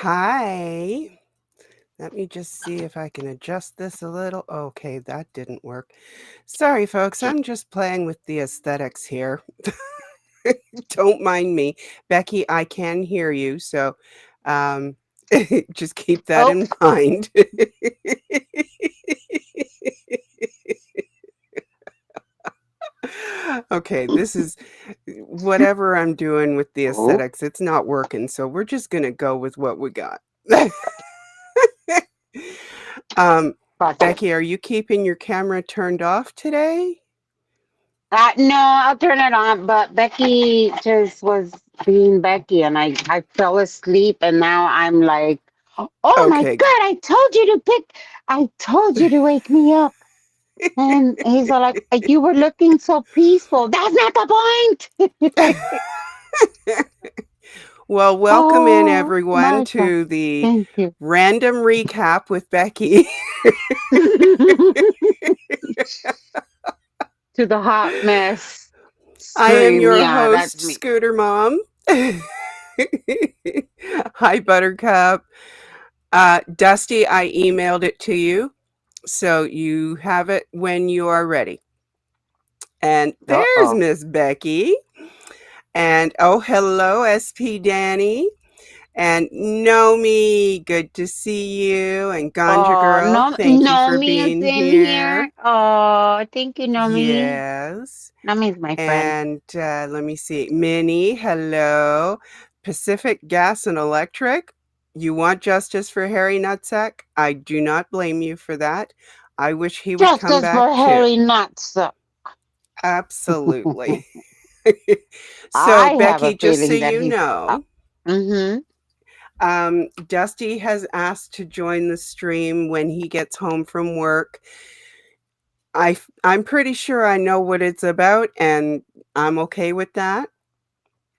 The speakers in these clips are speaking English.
Hi. Let me just see if I can adjust this a little. Okay, that didn't work. Sorry, folks. I'm just playing with the aesthetics here. Don't mind me. Becky, I can hear you, so um, just keep that Oh, in mind. Okay, this is whatever I'm doing with the oh, aesthetics, it's not working, so we're just gonna go with what we got. Um, gotcha. Becky, are you keeping your camera turned off today? No, I'll turn it on. But Becky just was being Becky, and I fell asleep, and now I'm like, oh my Okay. God, I told you to wake me up. And he's all like, you were looking so peaceful. That's not the point. Well, welcome in Oh everyone my God. to the Thank you. random recap with Becky. To the hot mess I am stream. your Yeah, that's host, me. Scooter Mom. Hi, Buttercup. Dusty, I emailed it to you, so you have it when you are ready. And there's Uh-oh. Miss Becky. And oh, hello, SP Danny. And Nomi, good to see you. And Ganja Oh, Girl, no, thank you for Nomi is being in here. here. Oh, thank you, Nomi. Yes. Nomi is my friend. And let me see. Minnie, hello. Pacific Gas and Electric, you want justice for Harry Nutsack? I do not blame you for that. I wish he would come Justice back for too. Harry Nuts. Absolutely. So, I have a Becky, just so feeling that you he's. know, Mm-hmm. Dusty has asked to join the stream when he gets home from work. I'm pretty sure I know what it's about, and I'm okay with that.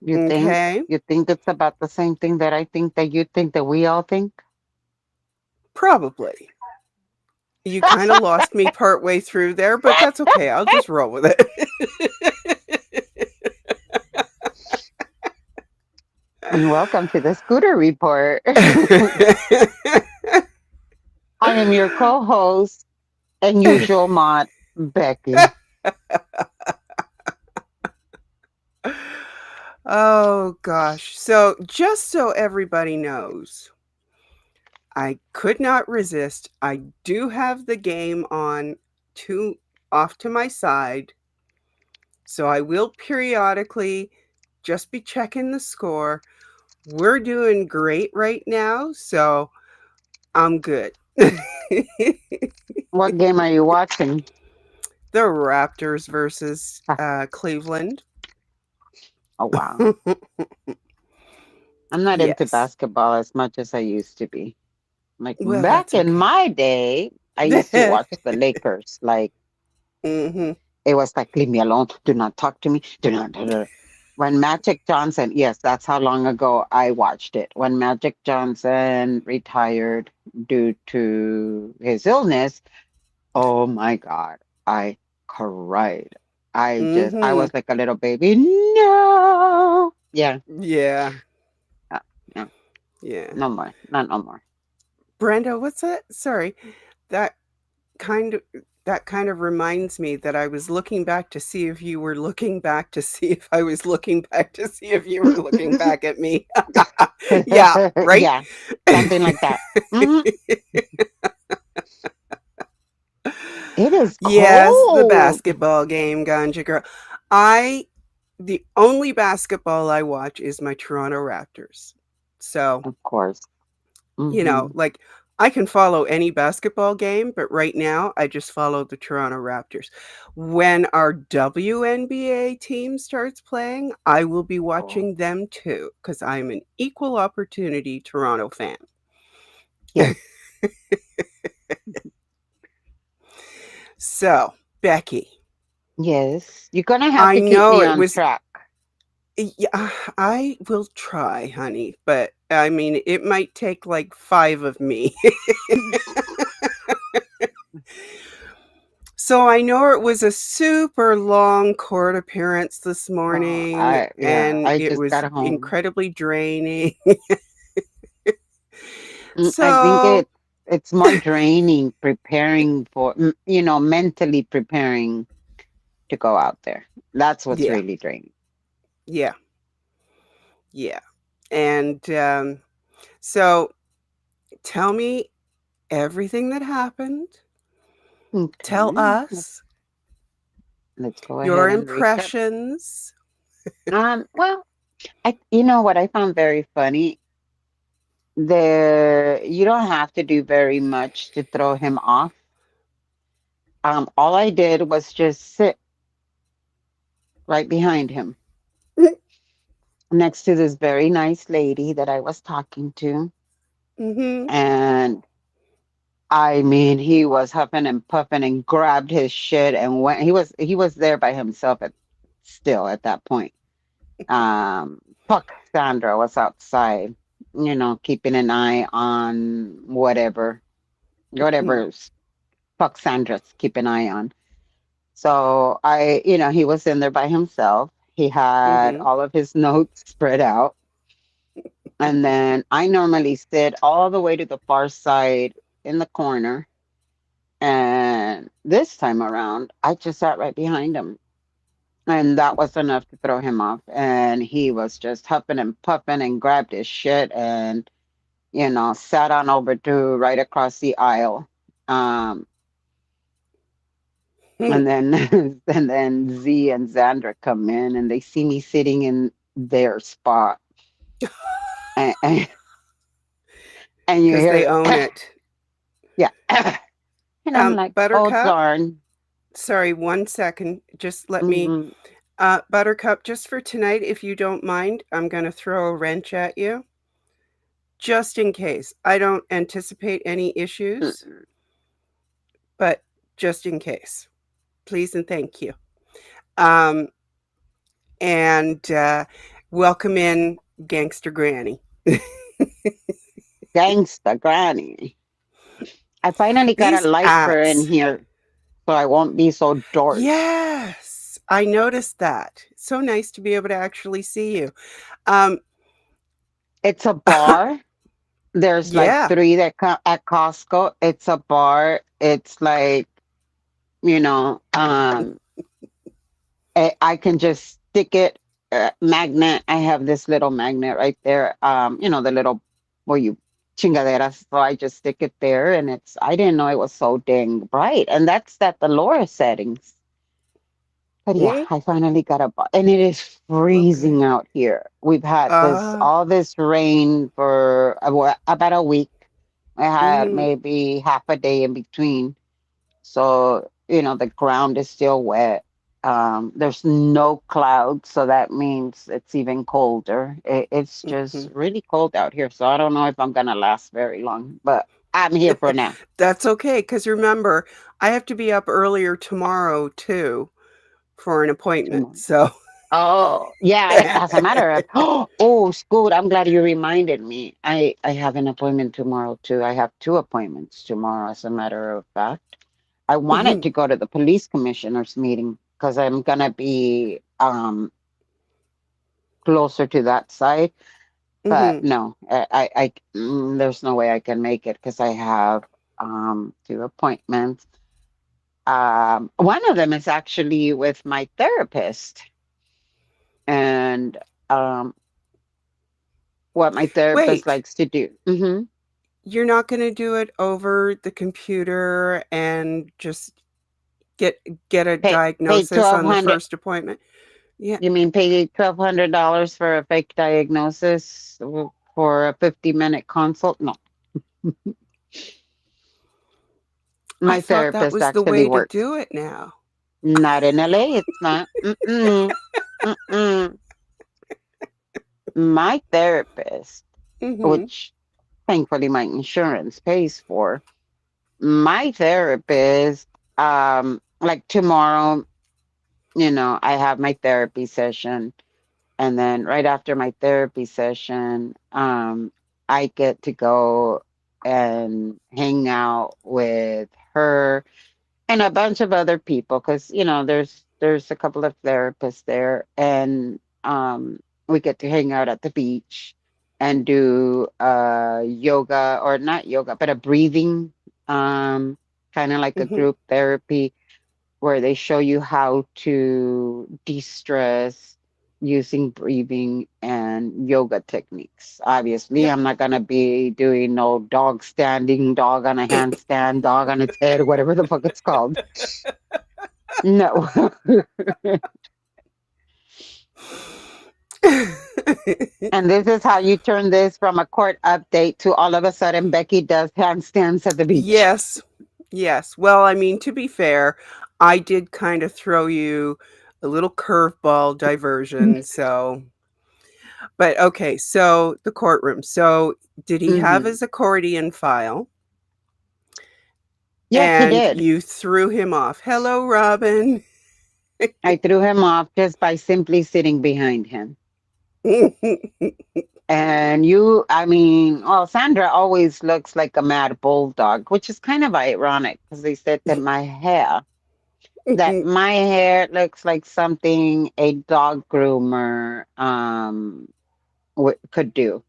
You think? Okay, You think it's about the same thing that I think that you think that we all think? probably. You kind of lost me partway through there, but that's okay. I'll just roll with Welcome to the Scooter Report. it. I am your co-host and usual mod, Becky. Oh gosh. So, just so everybody knows, I could not resist. I do have the game on to off to my side. So I will periodically just be checking the score. We're doing great right now, so I'm good. The What game are you watching? Raptors versus Ah, Cleveland. oh wow. I'm not into Yes. basketball as much as I used to be. Like Well, back that's in okay. my day, I used to watch the Lakers. Like Hmm. it was like, leave me alone. Do not talk to me. Do not. When Magic Johnson, yes, that's how long ago I watched it. When Magic Johnson retired due to his illness, oh my God, I cried. I Hmm. was like a little baby. No. Yeah. Yeah. Uh, no, Yeah. no more. Not no more. Brenda, what's that? Sorry. That kind of that kind of reminds me that I was looking back to see if you were looking back to see if I was looking back to see if you were looking back at me. Yeah, right? Yeah, something like that. Mhm. It is Yes, the cold. basketball game, Ganja Girl. I the only basketball I watch is my Toronto Raptors. So, Of course. you know, Hmm. like I can follow any basketball game, but right now I just follow the Toronto Raptors. When our WNBA team starts playing, I will be Oh, watching them too because I'm an equal opportunity Toronto fan. yes, So, Becky, yes. You're gonna have I to keep know me it on was, track. yeah, I will try, honey, but I mean, it might take like five of me. So I know it was a super long court appearance this morning Yeah, and I it just was got home. incredibly draining. I think So, it's more draining preparing for, mentally preparing to go out there. That's what's yeah, really draining. yeah, yeah. And so tell me everything that happened. Tell Okay, us let's go your ahead and recap. impressions. Well, you know what I found very funny? There, you don't have to do very much to throw him off. All I did was just sit right behind him, next to this very nice lady that I was talking to, Mm-hmm. and I mean, he was huffing and puffing and grabbed his shit and went. He was there by himself still at that point. Um, Puck Sandra was outside, keeping an eye on Mm-hmm. whatever's Puck Sandra's keep an eye on. So he was in there by himself. He had Mm-hmm. all of his notes spread out. And then I normally sit all the way to the far side in the corner. And this time around, I just sat right behind him. And that was enough to throw him off. And he was just huffing and puffing and grabbed his shit and, sat on over to right across the aisle. Um, and then and then Z and Xandra come in and they see me sitting in their spot. And, and you Because they hear, own it. yeah. And I'm like, oh, Buttercup, darn. sorry, 1 second. Just let me. Mhm. Buttercup, just for tonight, if you don't mind, I'm going to throw a wrench at you. Just in case. I don't anticipate any issues, Mm. but just in case. Please and thank you. Um, and welcome in Gangster Granny. Gangsta granny. I finally got a These lifer in apps. here so I won't be so dork. Yes, I noticed that. So nice to be able to actually see you. Um, It's a bar. There's like yeah. three that come at Costco. It's a bar. It's like, you know, um, I can just stick it, magnet. I have this little magnet right there. The little where you chingaderas. So I just stick it there, and I didn't know it was so dang bright, and that's at the lower settings. But yeah, Mm, I finally got a and it is okay. freezing out here. We've had this Uh, all this rain for about a week. I had mm-hmm, maybe half a day in between. So, the ground is still wet. There's no clouds, so that means it's even colder. It's mm-hmm. just really cold out here. So I don't know if I'm gonna last very long, but I'm here for now. That's okay, because remember, I have to be up earlier tomorrow too for an appointment. Tomorrow. So, Oh, yeah. As a matter of, oh, Scoot, I'm glad you reminded me. I have an appointment tomorrow too. I have two appointments tomorrow, as a matter of fact. I wanted hmm to go to the police commissioners meeting because I'm gonna be closer to that side. But hmm no, there's no way I can make it because I have two appointments. One of them is actually with my therapist, and um, what my therapist wait, likes to do. you're not going to do it over the computer and just get get a Pay diagnosis twelve on the hundred. first appointment? Yeah. You mean pay $1,200 for a fake diagnosis for a 50-minute consult? No, I my thought that therapist was the actually way to works. do it now. Not in LA, it's not. Mm-mm. Mm-mm. My therapist, Mhm. which thankfully my insurance pays for, my therapist, like tomorrow, I have my therapy session. And then right after my therapy session, I get to go and hang out with her and a bunch of other people because there's a couple of therapists there, and we get to hang out at the beach. and do yoga, or not yoga, but a breathing, um, kind of like a Hmm. group therapy where they show you how to de-stress using breathing and yoga techniques. Obviously, Yep. I'm not gonna be doing no dog standing, dog on a handstand, dog on its head, whatever the fuck it's called. No. And this is how you turn this from a court update to all of a sudden Becky does handstands at the beach. Yes. Yes. Well, I mean, to be fair, I did kind of throw you a little curveball diversion. So, but okay. So the courtroom. So did he have Hmm. his accordion file? Yes, he And did. you threw him off. Hello, Robin. I threw him off just by simply sitting behind him. And you, I mean, well, Sandra always looks like a mad bulldog, which is kind of ironic because they said that my hair looks like something a dog groomer could do.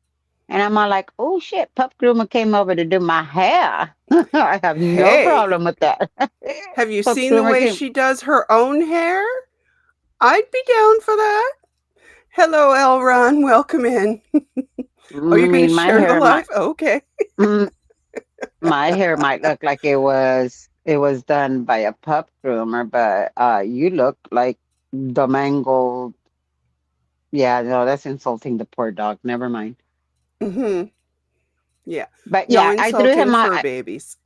And I'm all like, oh shit, pup groomer came over to do my hair. I have no Hey, problem with that. have you Pup seen the groomer way came. she does her own hair? I'd be down for that. Hello, Elron. Welcome in. Oh, I you're going to mean, share the live? Okay. mm, my hair might look like it was done by a pup groomer, but you look like the mangled. Yeah, no, that's insulting the poor dog. Never mind. Hmm. Yeah. But No yeah, I threw insulting him out. fur babies.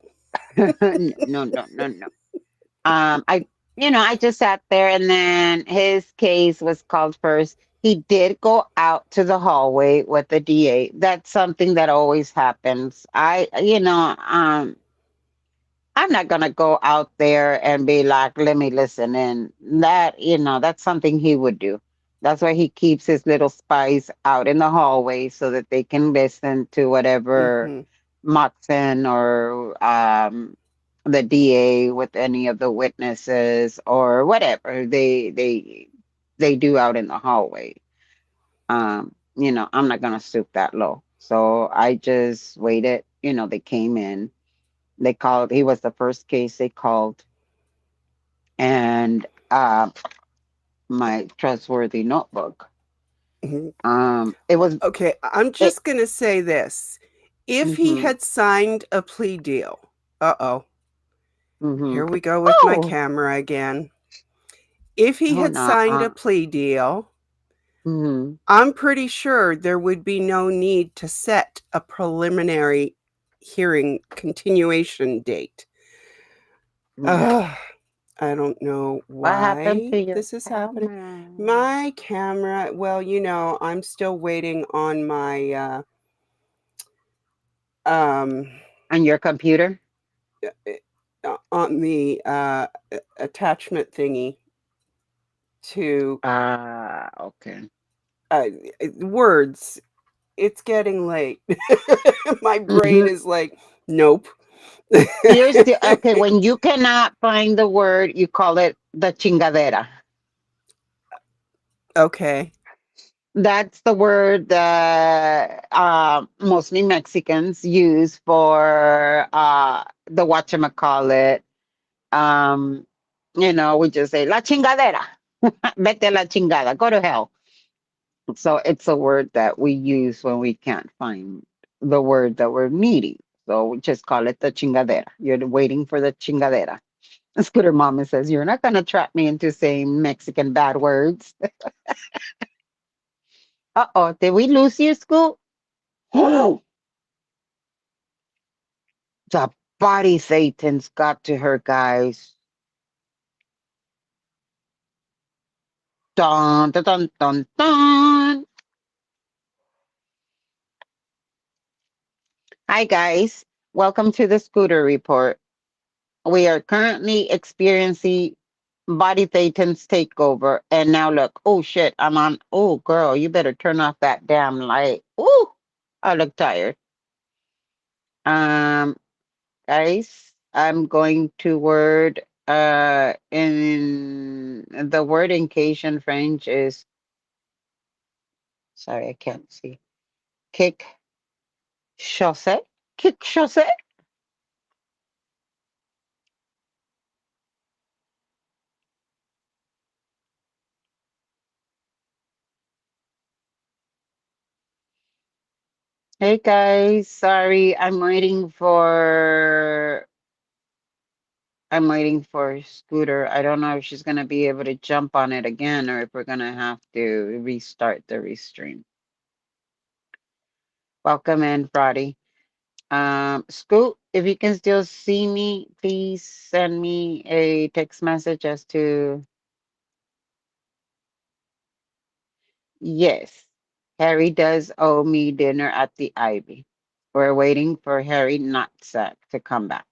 No, no, no, no. I, I just sat there, and then his case was called first. He did go out to the hallway with the DA. That's something that always happens. I'm not gonna go out there and be like, let me listen in. That's something he would do. That's why he keeps his little spies out in the hallway so that they can listen to whatever Hmm. Moxon or the DA with any of the witnesses or whatever they do out in the hallway. I'm not gonna stoop that low. So I just waited. They came in, they called. He was the first case they called, and my trustworthy notebook. It was Okay. I'm it. just going to say this. If he Mm-hmm, had signed a plea deal, uh oh, mm-hmm. here we go with my Oh, camera again. If he oh had no. signed a plea deal, Mm-hmm, I'm pretty sure there would be no need to set a preliminary hearing continuation date. mm. Ugh, I don't know What happened why to your this is happening. camera My camera, well, I'm still waiting on my um on your computer? on the attachment thingy to Okay. uh, words. It's getting late. My brain Mm-hmm. is like, nope. You're still okay. When you cannot find the word, you call it the chingadera. Okay. That's the word that mostly Mexicans use for the whatchamacallit. Um, we just say la chingadera. Vete a la chingada. Go to hell. So it's a word that we use when we can't find the word that we're needing. So we just call it the chingadera. You're waiting for the chingadera. Scooter Mama says, you're not going to trap me into saying Mexican bad words. Uh-oh, did we lose you, Scoot? The body Satan's got to her, guys. Dun, dun, dun, dun, dun. Hi, guys. Welcome to the Scooter Report. We are currently experiencing body Satan's takeover. And now look, oh shit, I'm on. Oh, girl, you better turn off that damn light. Ooh, I look tired. Um, Guys, I'm going to word in the word in Cajun French is, sorry, I can't see. Kick Chaussee? Kick Chaussee? Hey guys, sorry, I'm waiting for Scooter. I don't know if she's gonna be able to jump on it again or if we're gonna have to restart the restream. Welcome in, Friday. Scoot, if you can still see me, please send me a text message as to yes. Harry does owe me dinner at the Ivy. We're waiting for Harry Nutsack to come back.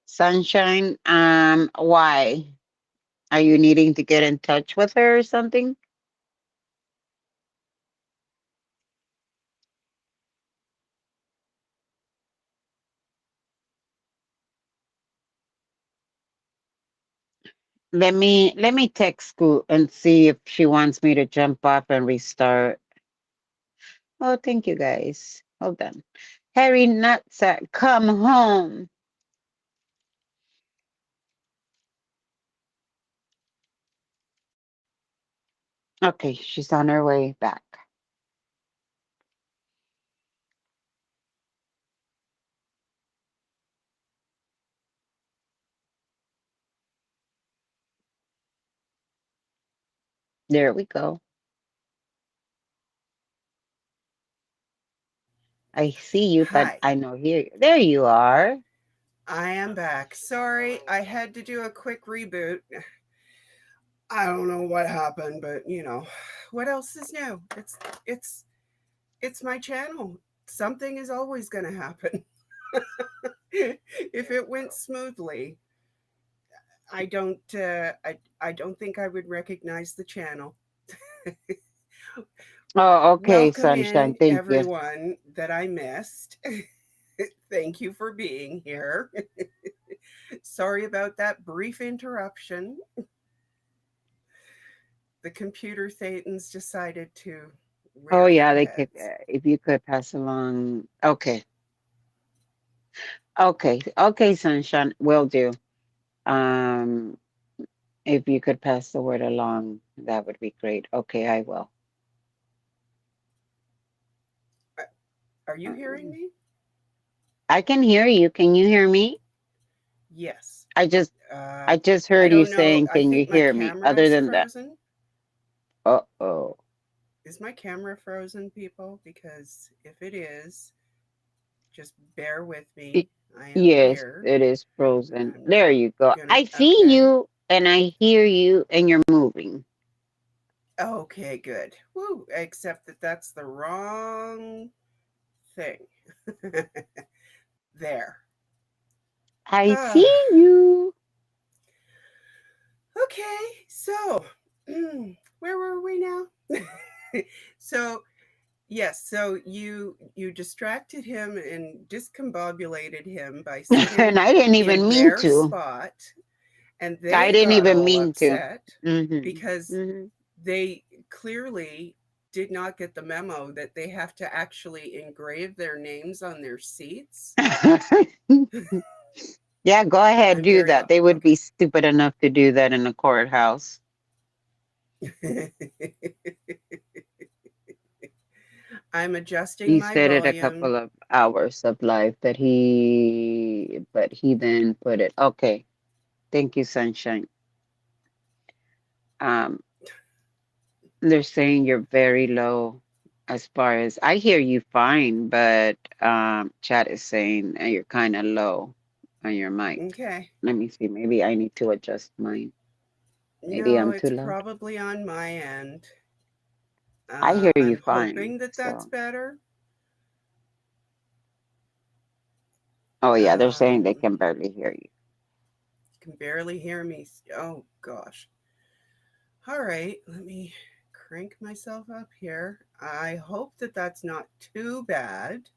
Sunshine, why? Are you needing to get in touch with her or something? Let me text Scoot and see if she wants me to jump off and restart. Oh, thank you guys. Hold on. Harry Nutsack, come home. Okay, she's on her way back. There we go. I see you, but Hi, I know hear you. There you are. I am back. Sorry, I had to do a quick reboot. I don't know what happened, but what else is new? It's it's my channel. Something is always going to happen. If it went smoothly, I don't think I would recognize the channel. Oh, okay, Welcome sunshine. in Thank you. everyone that I missed. Thank you for being here. Sorry about that brief interruption. The computer thetans decided to Oh rear yeah, their they could. heads. If you could pass along. Okay, okay, sunshine. Will do. Um, if you could pass the word along, that would be great. Okay, I will. Uh, Are you hearing Um, me? I can hear you. Can you hear me? Yes. I just, Uh, I just I heard you don't know. saying, I "Can you think my hear me?" camera Other is than that, frozen. uh-oh. Is my camera frozen, people? Because if it is, just bear with me. Y- I am Yes, here. it is And frozen. I'm There you go. gonna. I see Okay. you and I hear you and you're moving. Okay, good. Woo! Except that that's the wrong thing. There. I see you. Okay, so where were we now? So yes, so you distracted him and discombobulated him by And sitting I didn't in even mean their to. spot, and I they didn't got even all mean to. upset Hmm. because Hmm. they clearly did not get the memo that they have to actually engrave their names on their seats. Yeah, go ahead, I'm do very that. They would okay. be stupid enough to do that in a courthouse. I'm adjusting He my said it a volume. couple of hours of life but he then put it. Okay. Thank you, Sunshine. Um, they're saying you're very low as far as I hear you fine, but chat is saying you're kind of low on your mic. Okay. Let me see. Maybe I need to adjust mine. Maybe No, I'm too it's loud. probably on my end. I hear you I'm fine. hoping that that's So, better. oh yeah, they're saying they Um, can barely hear you. you can barely hear me. Oh gosh. All right, let me crank myself up here. I hope that that's not too bad.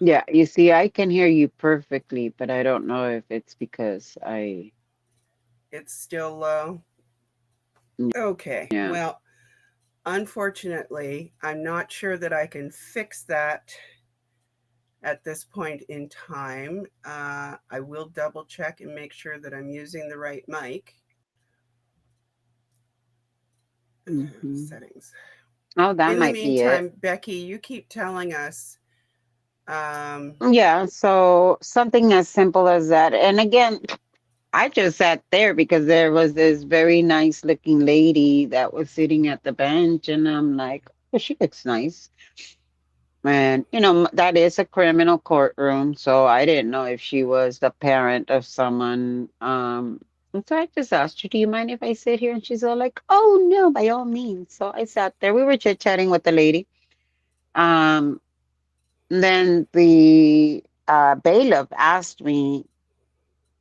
Yeah, you see, I can hear you perfectly, but I don't know if it's because I, It's still low. Okay. yeah. Well, unfortunately, I'm not sure that I can fix that at this point in time. I will double check and make sure that I'm using the right mic. Hmm. Settings. Oh, that In the might be it. meantime, Becky, you keep telling us. Um, Yeah, so something as simple as that. And again, I just sat there because there was this very nice looking lady that was sitting at the bench, and I'm like, oh, she looks nice. And, that is a criminal courtroom. So I didn't know if she was the parent of someone. And so I just asked her, do you mind if I sit here? And she's all like, oh, no, by all means. So I sat there. We were chit chatting with the lady. Um, then the bailiff asked me,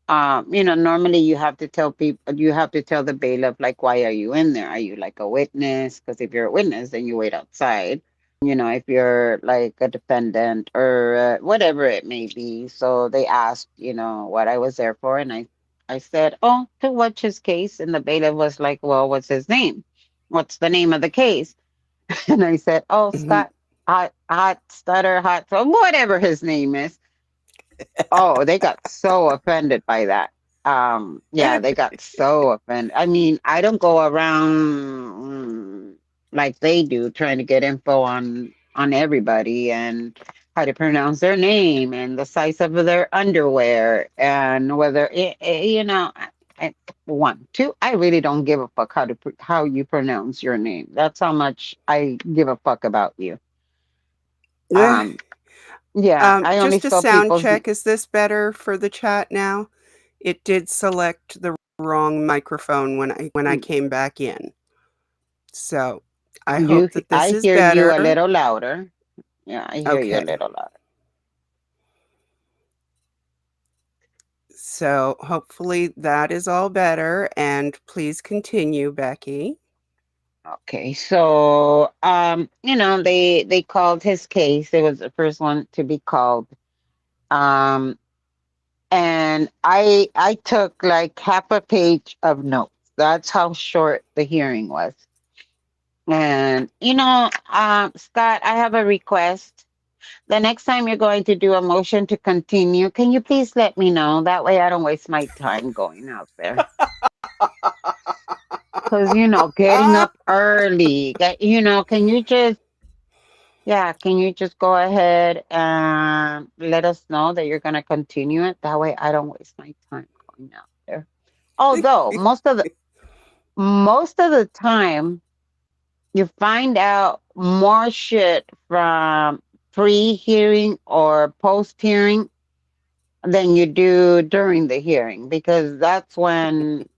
normally you have to tell people, you have to tell the bailiff, like, why are you in there? Are you like a witness? Because if you're a witness, then you wait outside. If you're like a defendant or whatever it may be. So they asked, what I was there for. And I said, oh, to watch his case. And the bailiff was like, well, what's his name? What's the name of the case? And I said, oh, Scott, hot stutter, hot, so whatever his name is. Oh, they got so offended by that. Yeah, they got so offended. I mean, I don't go around like they do trying to get info on everybody and how to pronounce their name and the size of their underwear and whether one, two, I really don't give a fuck how you pronounce your name. That's how much I give a fuck about you. Um, yeah, I only just a spell sound people's. check. Is this better for the chat now? It did select the wrong microphone when I came back in. So I hope that this I is hear you a better. little louder. Yeah, I hear you a Okay. little louder. So hopefully that is all better. And please continue, Becky. Okay, so they called his case. It was the first one to be called. Um, and I took like half a page of notes. That's how short the hearing was. And Scott, I have a request. The next time you're going to do a motion to continue, can you please let me know? That way I don't waste my time going out there. Because, getting Ah, up early, can you just, yeah, can you just go ahead and let us know that you're going to continue it? That way I don't waste my time going out there. Although most of the time you find out more shit from pre-hearing or post-hearing than you do during the hearing because that's when,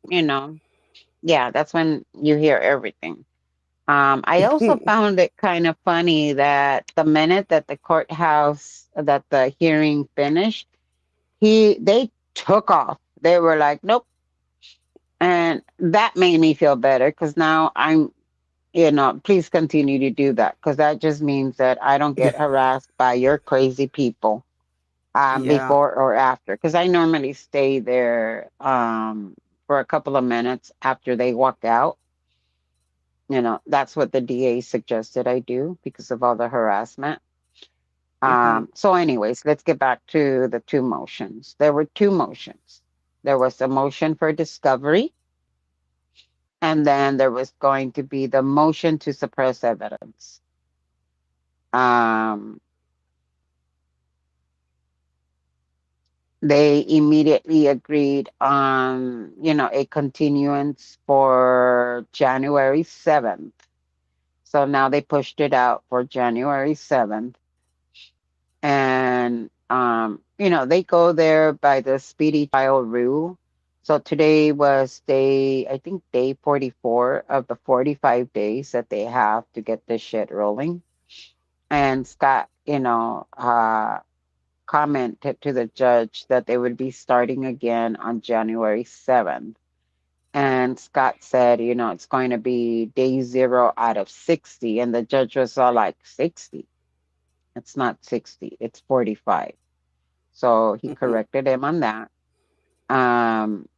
yeah, that's when you hear everything. I also found it kind of funny that the minute that the courthouse that the hearing finished, they took off. They were like, nope. And that made me feel better because now please continue to do that because that just means that I don't get harassed by your crazy people yeah. before or after. Because I normally stay there for a couple of minutes after they walk out. That's what the DA suggested I do because of all the harassment. Hmm. So, anyways, let's get back to the two motions. There were two motions. There was a motion for discovery, and then there was going to be the motion to suppress evidence. Um, they immediately agreed on, a continuance for January 7th. So now they pushed it out for January 7th. And they go there by the speedy trial rule. So today was I think day 44 of the 45 days that they have to get this shit rolling. And Scott, commented to the judge that they would be starting again on January 7th. And Scott said, it's going to be day 0 out of 60. And the judge was all like, 60. It's not 60, it's 45. So he Mhm. corrected him on that. Um,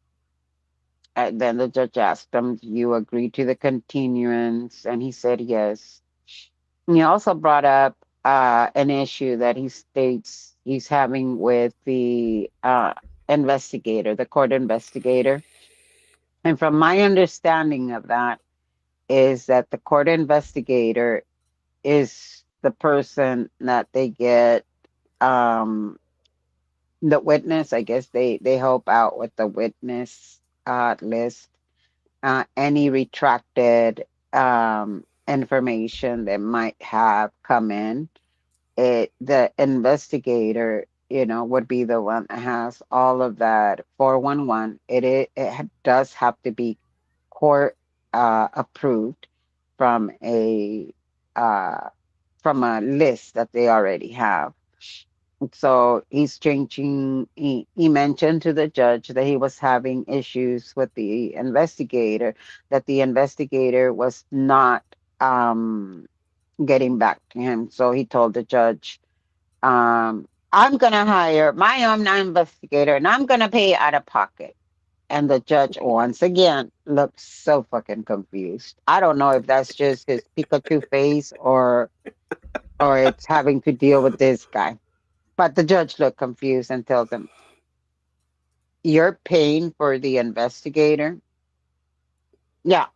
and then the judge asked him, "Do you agree to the continuance?" And he said yes. And he also brought up an issue that he states he's having with the investigator, the court investigator. And from my understanding of that, is that the court investigator is the person that they get um, the witness. I guess they help out with the witness list, any retracted information that might have come in. The investigator, would be the one that has all of that 411. Does have to be court approved from a uh, from a list that they already have. So he's changing. He mentioned to the judge that he was having issues with the investigator, that the investigator was not getting back to him. So he told the judge, I'm going to hire my own investigator and I'm going to pay out of pocket. And the judge, once again, looks so fucking confused. I don't know if that's just his Pikachu face or it's having to deal with this guy. But the judge looked confused and tells him, "You're paying for the investigator?" "Yeah,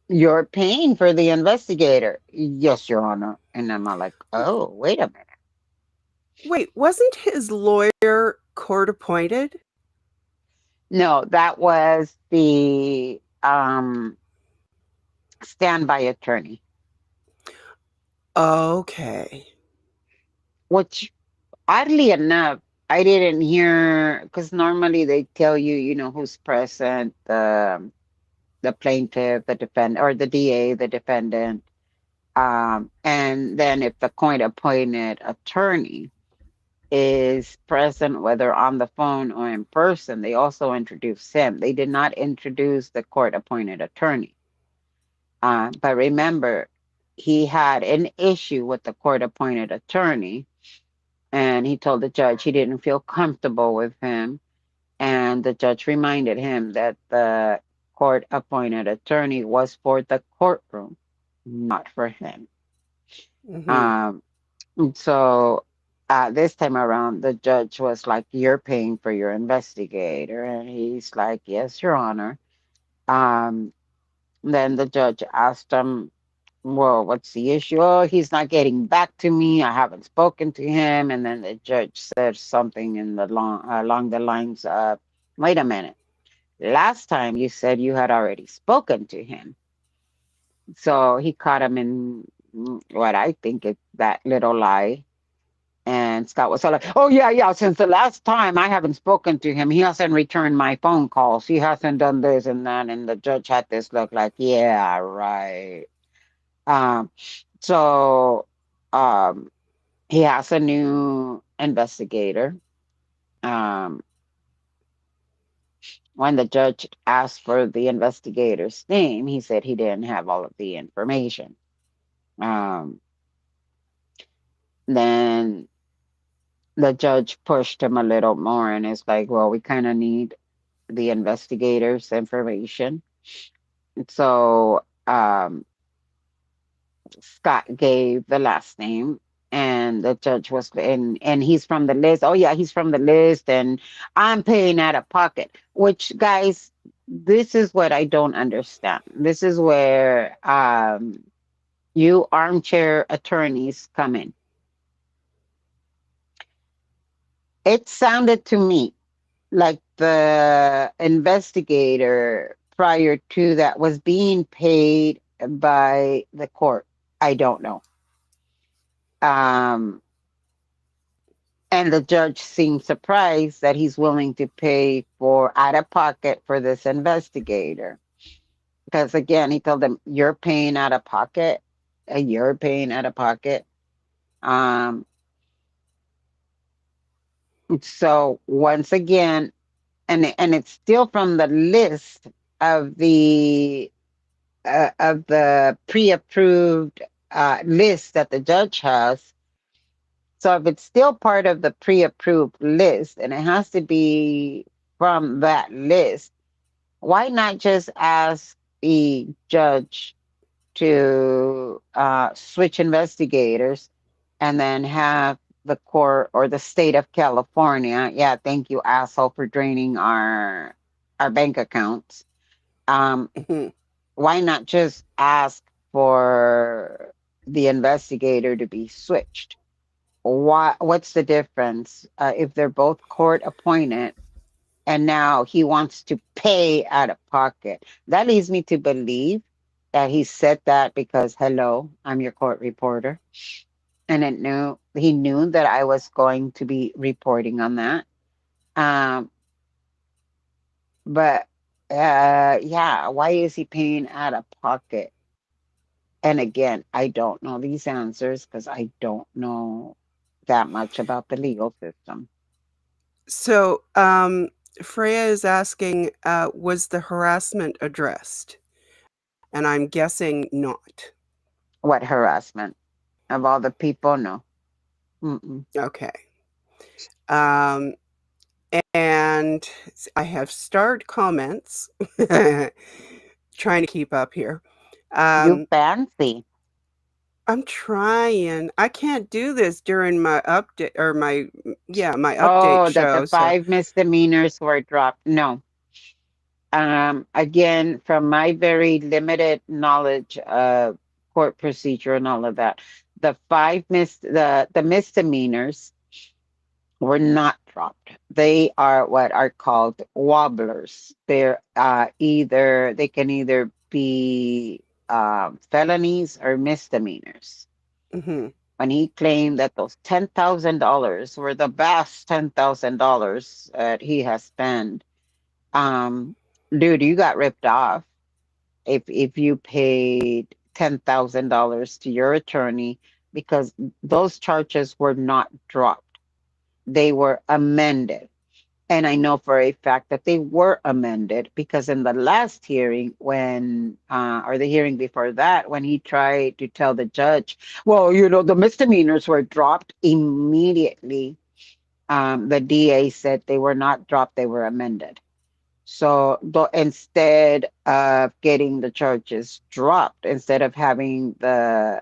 you're paying for the investigator." "Yes, Your Honor." And I'm all like, "Oh, wait a minute." Wait, wasn't his lawyer court appointed? No, that was the standby attorney, Okay. which oddly enough, I didn't hear, because normally they tell you, who's present, the plaintiff, the defendant, or the DA, the defendant. And then if the court appointed attorney is present, whether on the phone or in person, they also introduce him. They did not introduce the court appointed attorney. But remember, he had an issue with the court appointed attorney, and he told the judge he didn't feel comfortable with him. And the judge reminded him that the court appointed attorney was for the courtroom, not for him. Mhm. Um, so this time around, the judge was like, "You're paying for your investigator." And he's like, "Yes, Your Honor." Um, then the judge asked him, "Well, what's the issue?" "Oh, he's not getting back to me. I haven't spoken to him." And then the judge said something in the along the lines of, "Wait a minute. Last time you said you had already spoken to him." So he caught him in what I think is that little lie. And Scott was all like, "Oh, yeah, yeah. Since the last time I haven't spoken to him, he hasn't returned my phone calls. He hasn't done this and that." And the judge had this look like, "Yeah, right." Um, so um, he has a new investigator. Um, when the judge asked for the investigator's name, he said he didn't have all of the information. Um, then the judge pushed him a little more and is like, "Well, we kind of need the investigator's information." So Scott gave the last name, and the judge was, and he's from the list. "Oh yeah, he's from the list, and I'm paying out of pocket." Which, guys, this is what I don't understand. This is where you armchair attorneys come in. It sounded to me like the investigator prior to that was being paid by the court. I don't know. Um, and the judge seemed surprised that he's willing to pay for out of pocket for this investigator. Because again, he told them, "You're paying out of pocket. You're paying out of pocket." Um, so once again, and it's still from the list of the pre-approved list that the judge has. So if it's still part of the pre-approved list and it has to be from that list, why not just ask the judge to switch investigators and then have the court or the state of California, yeah, thank you, asshole, for draining our bank accounts. Um, Mhm. why not just ask for the investigator to be switched? What's the difference if they're both court appointed and now he wants to pay out of pocket? That leads me to believe that he said that because, hello, I'm your court reporter, and he knew that I was going to be reporting on that. Um, but yeah, why is he paying out of pocket? And again, I don't know these answers because I don't know that much about the legal system. So, Freya is asking, was the harassment addressed? And I'm guessing not. What harassment? Of all the people, no. Mm-mm. Okay. Um, and I have starred comments, trying to keep up here. You Um, fancy. I'm trying. I can't do this during my update or my update Oh, that the show. So, five misdemeanors were dropped. No. Again, from my very limited knowledge of court procedure and all of that, the misdemeanors were not dropped. They are what are called wobblers. They can either be felonies or misdemeanors. mhm. When he claimed that those $10,000 were the best $10,000 that he has spent, um, dude, you got ripped off if you paid $10,000 to your attorney because those charges were not dropped. They were amended. And I know for a fact that they were amended because in the last hearing, or the hearing before that, when he tried to tell the judge, well, the misdemeanors were dropped immediately. The DA said they were not dropped, they were amended. So instead of getting the charges dropped, instead of having the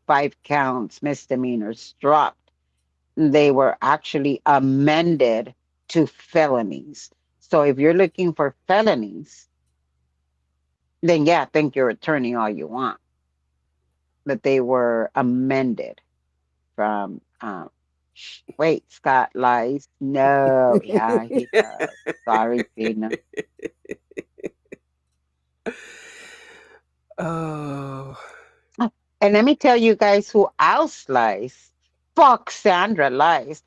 5 counts misdemeanors dropped, they were actually amended to felonies. So if you're looking for felonies, then yeah, thank your attorney all you want. But they were amended from wait, Scott lies. No, yeah, he does. Sorry, Tina. Oh. Oh, and let me tell you guys who else lies. Fuck Sandra lies.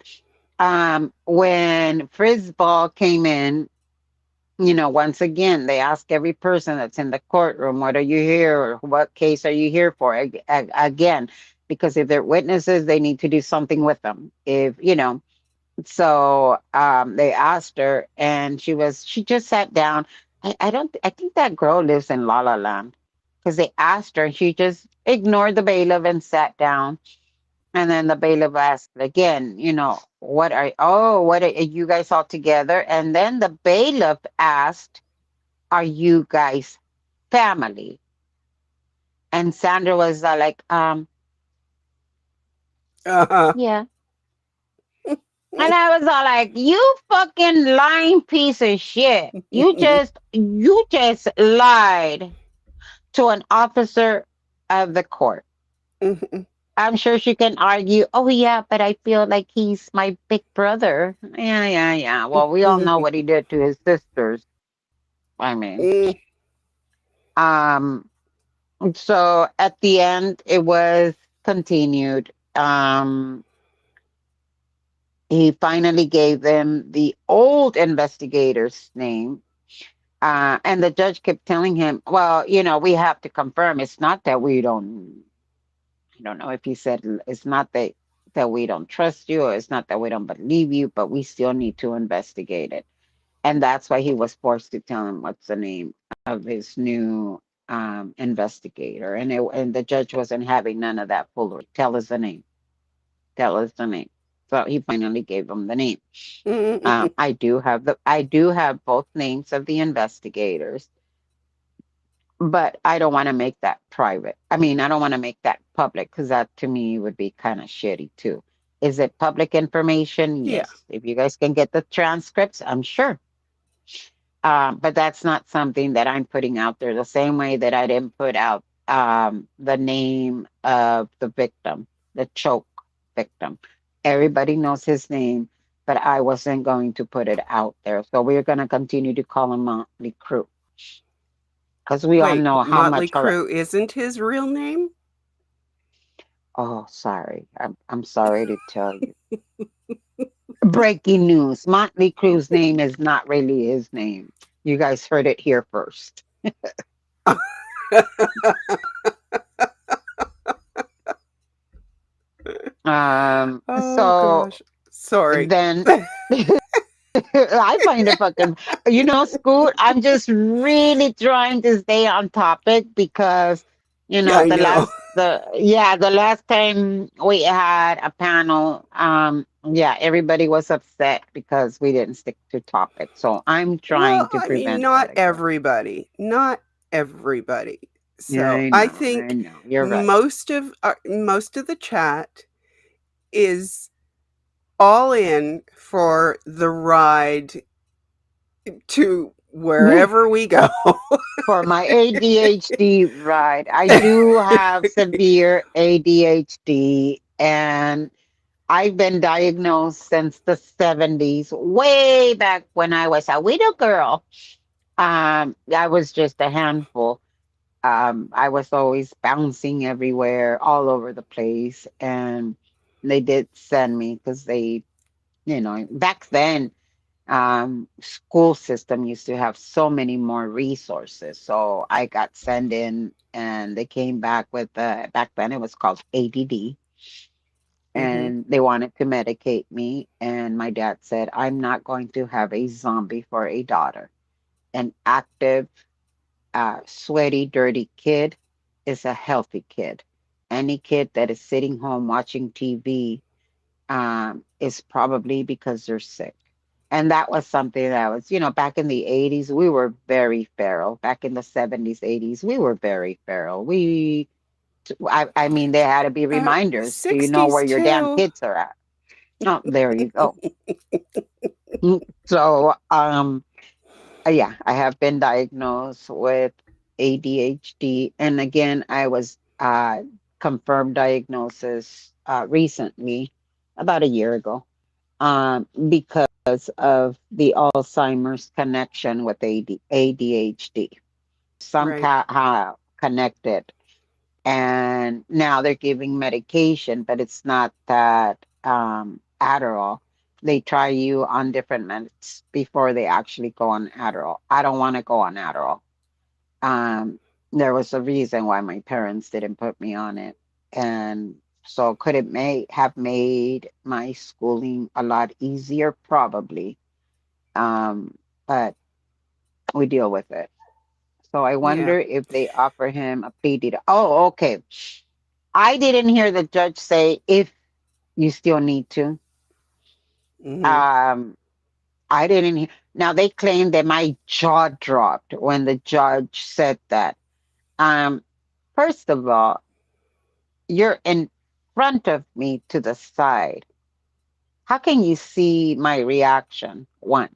When Frizzball came in, once again, they ask every person that's in the courtroom, what are you here or what case are you here for? Again, because if they're witnesses, they need to do something with them. So they asked her and she just sat down. I think that girl lives in La La Land because they asked her and she just ignored the bailiff and sat down. And then the bailiff asked again, what are you guys all together? And then the bailiff asked, are you guys family? And Sandra was like, Uh-huh. yeah. And I was all like, you fucking lying piece of shit. You just lied to an officer of the court. Mhm. I'm sure she can argue, oh yeah, but I feel like he's my big brother. Yeah, yeah, yeah. Well, we all know what he did to his sisters. I mean, Mm. um, so at the end it was continued. He finally gave them the old investigator's name. And the judge kept telling him, well, we have to confirm. It's not that I don't know if he said, it's not that we don't trust you, or it's not that we don't believe you, but we still need to investigate it. And that's why he was forced to tell him what's the name of his new investigator. And the judge wasn't having none of that foolery. Tell us the name. tell us the name. So he finally gave him the name. Mm-mm-mm. I do have both names of the investigators, but I don't want to make that private. I mean, I don't want to make that public because that to me would be kind of shitty too. Is it public information? Yeah. Yes. If you guys can get the transcripts, I'm sure. But that's not something that I'm putting out there the same way that I didn't put out the name of the victim, the choke victim. Everybody knows his name, but I wasn't going to put it out there. So we're going to continue to call him Motley Crue because we all Wait, know how Motley much. Crue isn't his real name? Oh, sorry. I'm sorry to tell you. Breaking news. Motley Crue's name is not really his name. You guys heard it here first. Oh So gosh. Sorry. then I find it fucking, Scoot, I'm just really trying to stay on topic because, I know. the last time we had a panel, yeah, everybody was upset because we didn't stick to topic. So I'm trying Well, to I mean, prevent that not again. everybody. Not everybody. Yeah, So, I I know, I think know. You're right. most of the chat is all in for the ride to wherever we go. For my ADHD, right. I do have severe ADHD, and I've been diagnosed since the 70s, way back when I was a little girl. I was just a handful. I was always bouncing everywhere, all over the place, and they did send me because back then, school system used to have so many more resources. So I got sent in, and they came back with back then it was called ADD, Hmm. and they wanted to medicate me. And my dad said, I'm not going to have a zombie for a daughter. An active, sweaty, dirty kid is a healthy kid. Any kid that is sitting home watching TV is probably because they're sick. And that was something that was, back in the 80s, we were very feral. Back in the 70s, 80s, we were very feral. I mean, there had to be reminders. Do you know where 60s your damn too. kids are at? Oh, there you go. So, yeah, I have been diagnosed with ADHD. And again, I was confirmed diagnosis recently, about a year ago, because of the Alzheimer's connection with ADHD. Right. Somehow connected. And now they're giving medication, but it's not that Adderall. They try you on different meds before they actually go on Adderall. I don't want to go on Adderall. Um, there was a reason why my parents didn't put me on it. And so could it may have made my schooling a lot easier? Probably. But we deal with it. So I Yeah. wonder if they offer him a plea deal. Oh, okay. I didn't hear the judge say if you still need to. Hmm. Um, I didn't hear. Now they claim that my jaw dropped when the judge said that. Um, First of all, you're in front of me to the side. How can you see my reaction? One,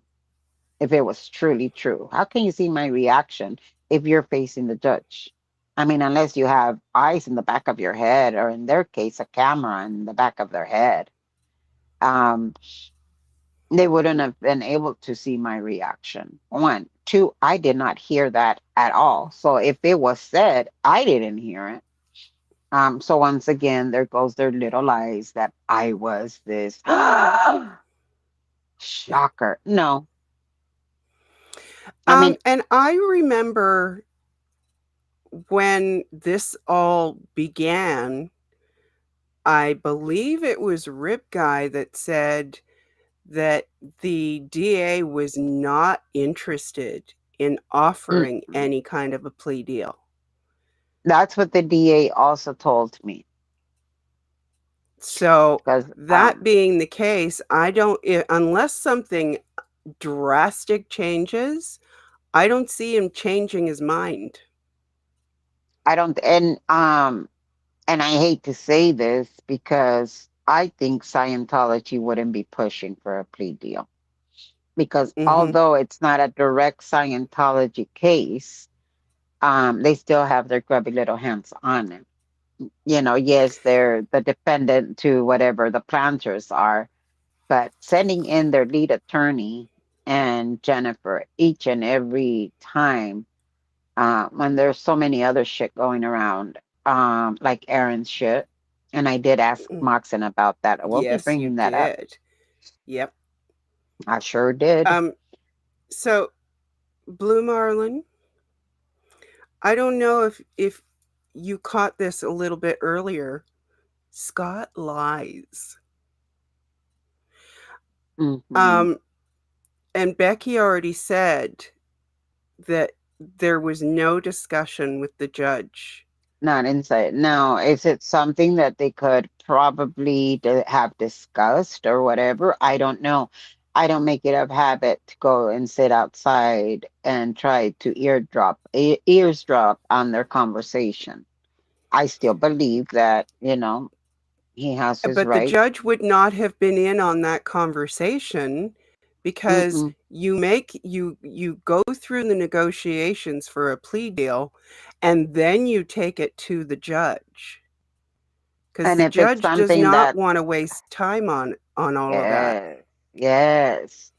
if it was truly true, how can you see my reaction if you're facing the judge? I mean, unless you have eyes in the back of your head, or in their case, a camera in the back of their head. Um, they wouldn't have been able to see my reaction. One, two, I did not hear that at all. So if it was said, I didn't hear it. So once again, there goes their little lies that I was this shocker. No, I mean, And I remember when this all began, I believe it was Rip Guy that said that the DA was not interested in offering mm-mm. any kind of a plea deal. That's what the DA also told me. So, because that being the case, I don't, unless something drastic changes, I don't see him changing his mind. I don't and I hate to say this because I think Scientology wouldn't be pushing for a plea deal. Because Hmm. although it's not a direct Scientology case, they still have their grubby little hands on it. Yes, they're the defendant to whatever the planters are, but sending in their lead attorney and Jennifer each and every time, when there's so many other shit going around, like Aaron's shit. And I did ask Moxon about that. We'll be Yes, you bringing that up. did. Yep. I sure did. Um, so Blue Marlin, I don't know if you caught this a little bit earlier. Scott lies. Hmm. Um, and Becky already said that there was no discussion with the judge. Not inside. Now, is it something that they could probably have discussed or whatever? I don't know. I don't make it a habit to go and sit outside and try to eavesdrop on their conversation. I still believe that, he has his But the right. judge would not have been in on that conversation because Mm-mm. you go through the negotiations for a plea deal and then you take it to the judge because And the if it's judge does something not that, want to waste time on all of that. yes, yes.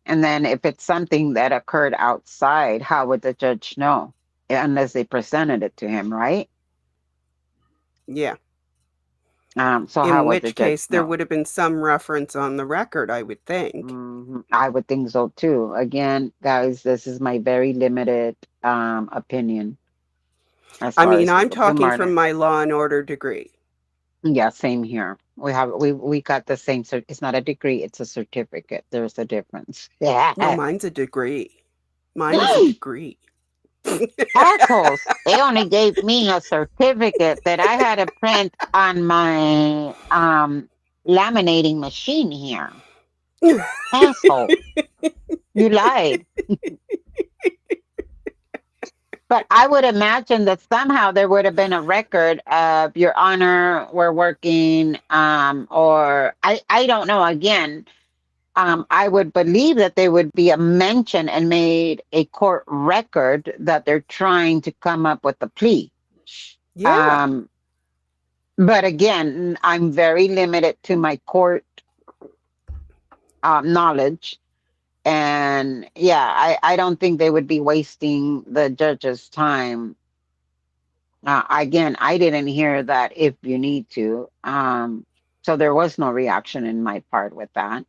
And then if it's something that occurred outside, how would the judge know? Unless they presented it to him, right? Yeah. So how In would the which judge case there know? would have been some reference on the record, I would think. I would think so too. Again, guys, this is my very limited opinion as I far mean, as I'm Blue talking from Marlin. my law and order degree. Yeah, same here. We got the same it's not a degree, it's a certificate. There's a difference. No, Yeah. mine's a degree. Mine is a degree. Assholes. They only gave me a certificate that I had to print on my laminating machine here. Asshole. You lied. But I would imagine that somehow there would have been a record of Your Honor, we're working, or I don't know. Again, I would believe that there would be a mention and made a court record that they're trying to come up with a plea. Yeah. Um, but again, I'm very limited to my court knowledge. And yeah, I don't think they would be wasting the judge's time. Again, I didn't hear that if you need to. So there was no reaction in my part with that.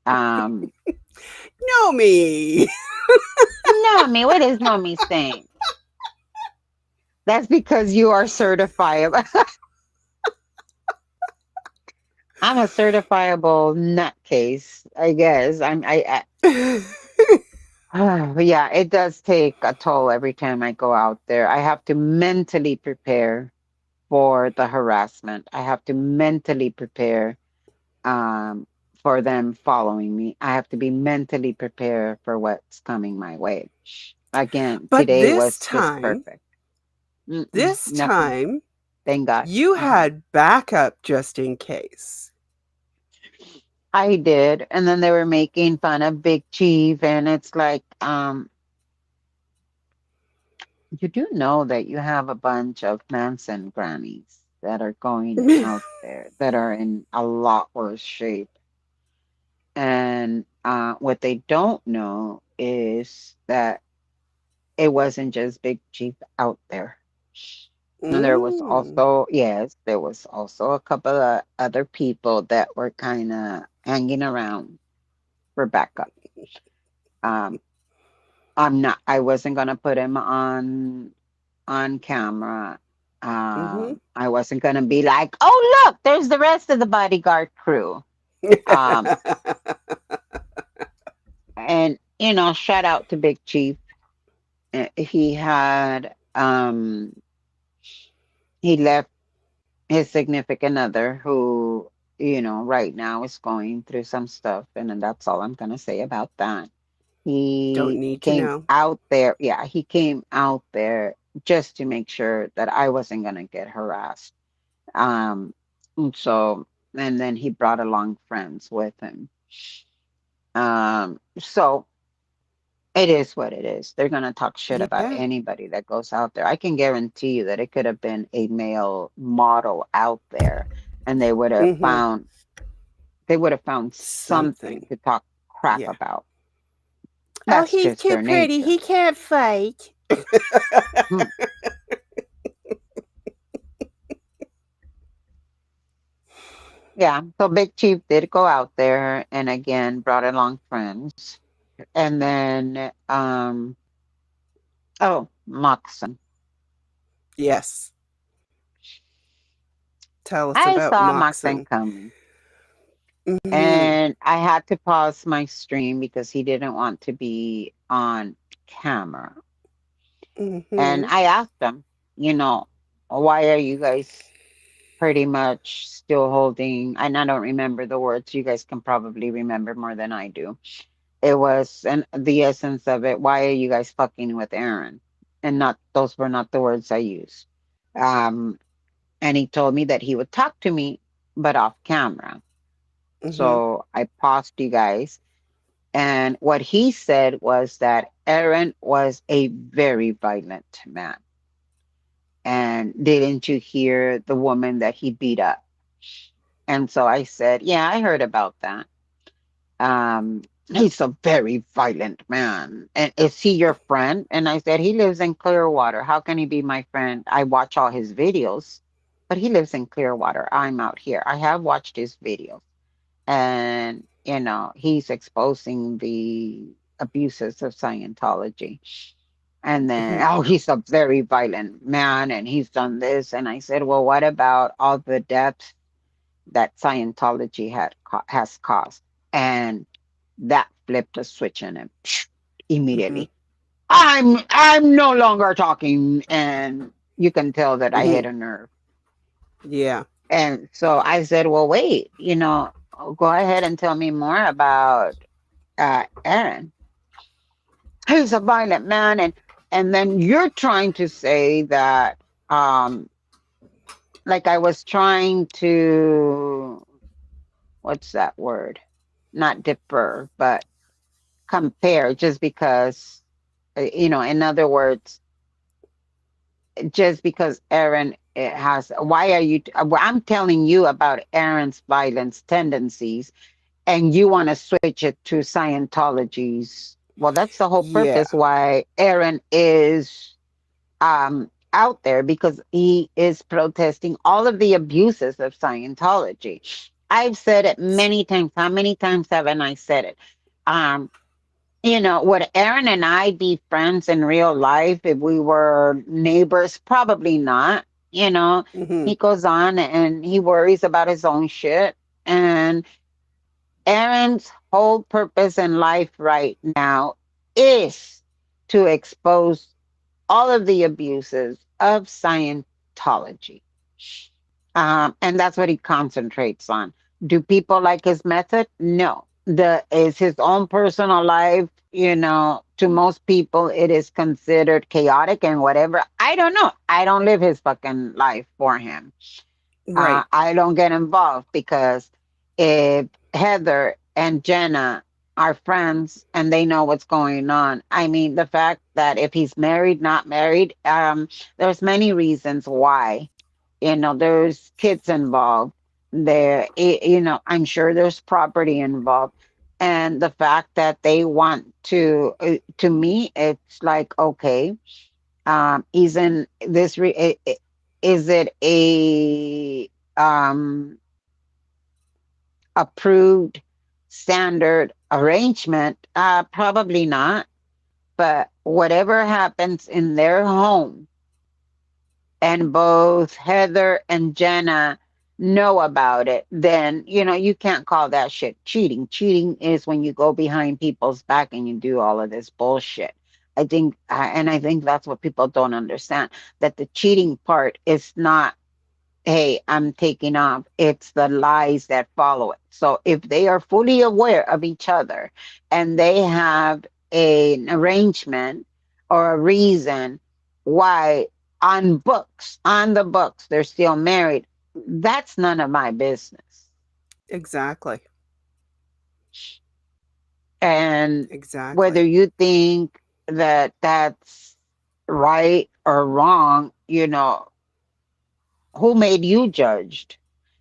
Um, No me. no, I mean, what is Nomi saying? That's because you are certifiable. I'm a certifiable nutcase, I guess. But yeah, it does take a toll every time I go out there. I have to mentally prepare for the harassment. I have to mentally prepare um, for them following me. I have to be mentally prepared for what's coming my way. Again, But today was just perfect. this Nothing. time, Thank God. you had backup just in case. I did, and then they were making fun of Big Chief, and it's like, you do know that you have a bunch of Manson grannies that are going out there that are in a lot worse shape. And what they don't know is that it wasn't just Big Chief out there. And there was Mm. also, yes, there was also a couple of other people that were kind of hanging around for backup. Um, I wasn't gonna put him on camera. Mm-hmm. I wasn't gonna be like, oh look, there's the rest of the bodyguard crew. Um, and shout out to Big Chief. He had he left his significant other who, right now is going through some stuff. And then that's all I'm going to say about that. Don't He need to came know. out there. Yeah, he came out there just to make sure that I wasn't going to get harassed. Um, and so, and then he brought along friends with him. So it is what it is. They're going to talk shit about Yeah. anybody that goes out there. I can guarantee you that it could have been a male model out there and Mm-hmm. they would have found something Something. to talk crap Yeah. about. Oh, That's he's just too their pretty. nature. He can't fight. Hmm. Yeah. So Big Chief did go out there and again brought along friends. And then oh, Moxon. Yes. Tell us I about saw Moxon Moxon. coming. Mm-hmm. And I had to pause my stream because he didn't want to be on camera. And Mm-hmm. I asked him, you know, why are you guys pretty much still holding? And I don't remember the words. You guys can probably remember more than I do. It was, and the essence of it, why are you guys fucking with Aaron? And not, those were not the words I used. Um, and he told me that he would talk to me, but off camera. Mm-hmm. So I paused you guys. And what he said was that Aaron was a very violent man. And didn't you hear the woman that he beat up? And so I said, yeah, I heard about that. He's a very violent man. And is he your friend? And I said, he lives in Clearwater. How can he be my friend? I watch all his videos, but he lives in Clearwater. I'm out here. I have watched his videos. And, he's exposing the abuses of Scientology. And then, Mm-hmm. oh, he's a very violent man and he's done this. And I said, well, what about all the deaths that Scientology has caused? And that flipped a switch in him Mm-hmm. immediately. I'm no longer talking, and you can tell that I Mm-hmm. hit a nerve. Yeah. And so I said, well, wait, go ahead and tell me more about Aaron. He's a violent man, and then you're trying to say that, um, like I was trying to, what's that word? Not defer, but compare, just because, in other words, just because Aaron has, why are you, I'm telling you about Aaron's violence tendencies and you want to switch it to Scientology's. Well, that's the whole Yeah. purpose why Aaron is out there, because he is protesting all of the abuses of Scientology. I've said it many times. How many times haven't I said it? Um, would Aaron and I be friends in real life if we were neighbors? Probably not. Mm-hmm. He goes on and he worries about his own shit. And Aaron's whole purpose in life right now is to expose all of the abuses of Scientology. And that's what he concentrates on. Do people like his method? No. The is his own personal life, to most people it is considered chaotic and whatever. I don't know. I don't live his fucking life for him. Right. I don't get involved because if Heather and Jenna are friends and they know what's going on, I mean, the fact that if he's married, not married, there's many reasons why. There's kids involved. I'm sure there's property involved. And the fact that they want to me, it's like, okay, isn't this, is it a um, approved standard arrangement? Probably not. But whatever happens in their home, and both Heather and Jenna know about it, then, you can't call that shit cheating. Cheating is when you go behind people's back and you do all of this bullshit. I think that's what people don't understand, that the cheating part is not hey, I'm taking off. It's the lies that follow it. So if they are fully aware of each other and they have an arrangement or a reason why on the books, they're still married, that's none of my business. Exactly. And Exactly. whether you think that that's right or wrong, who made you judged?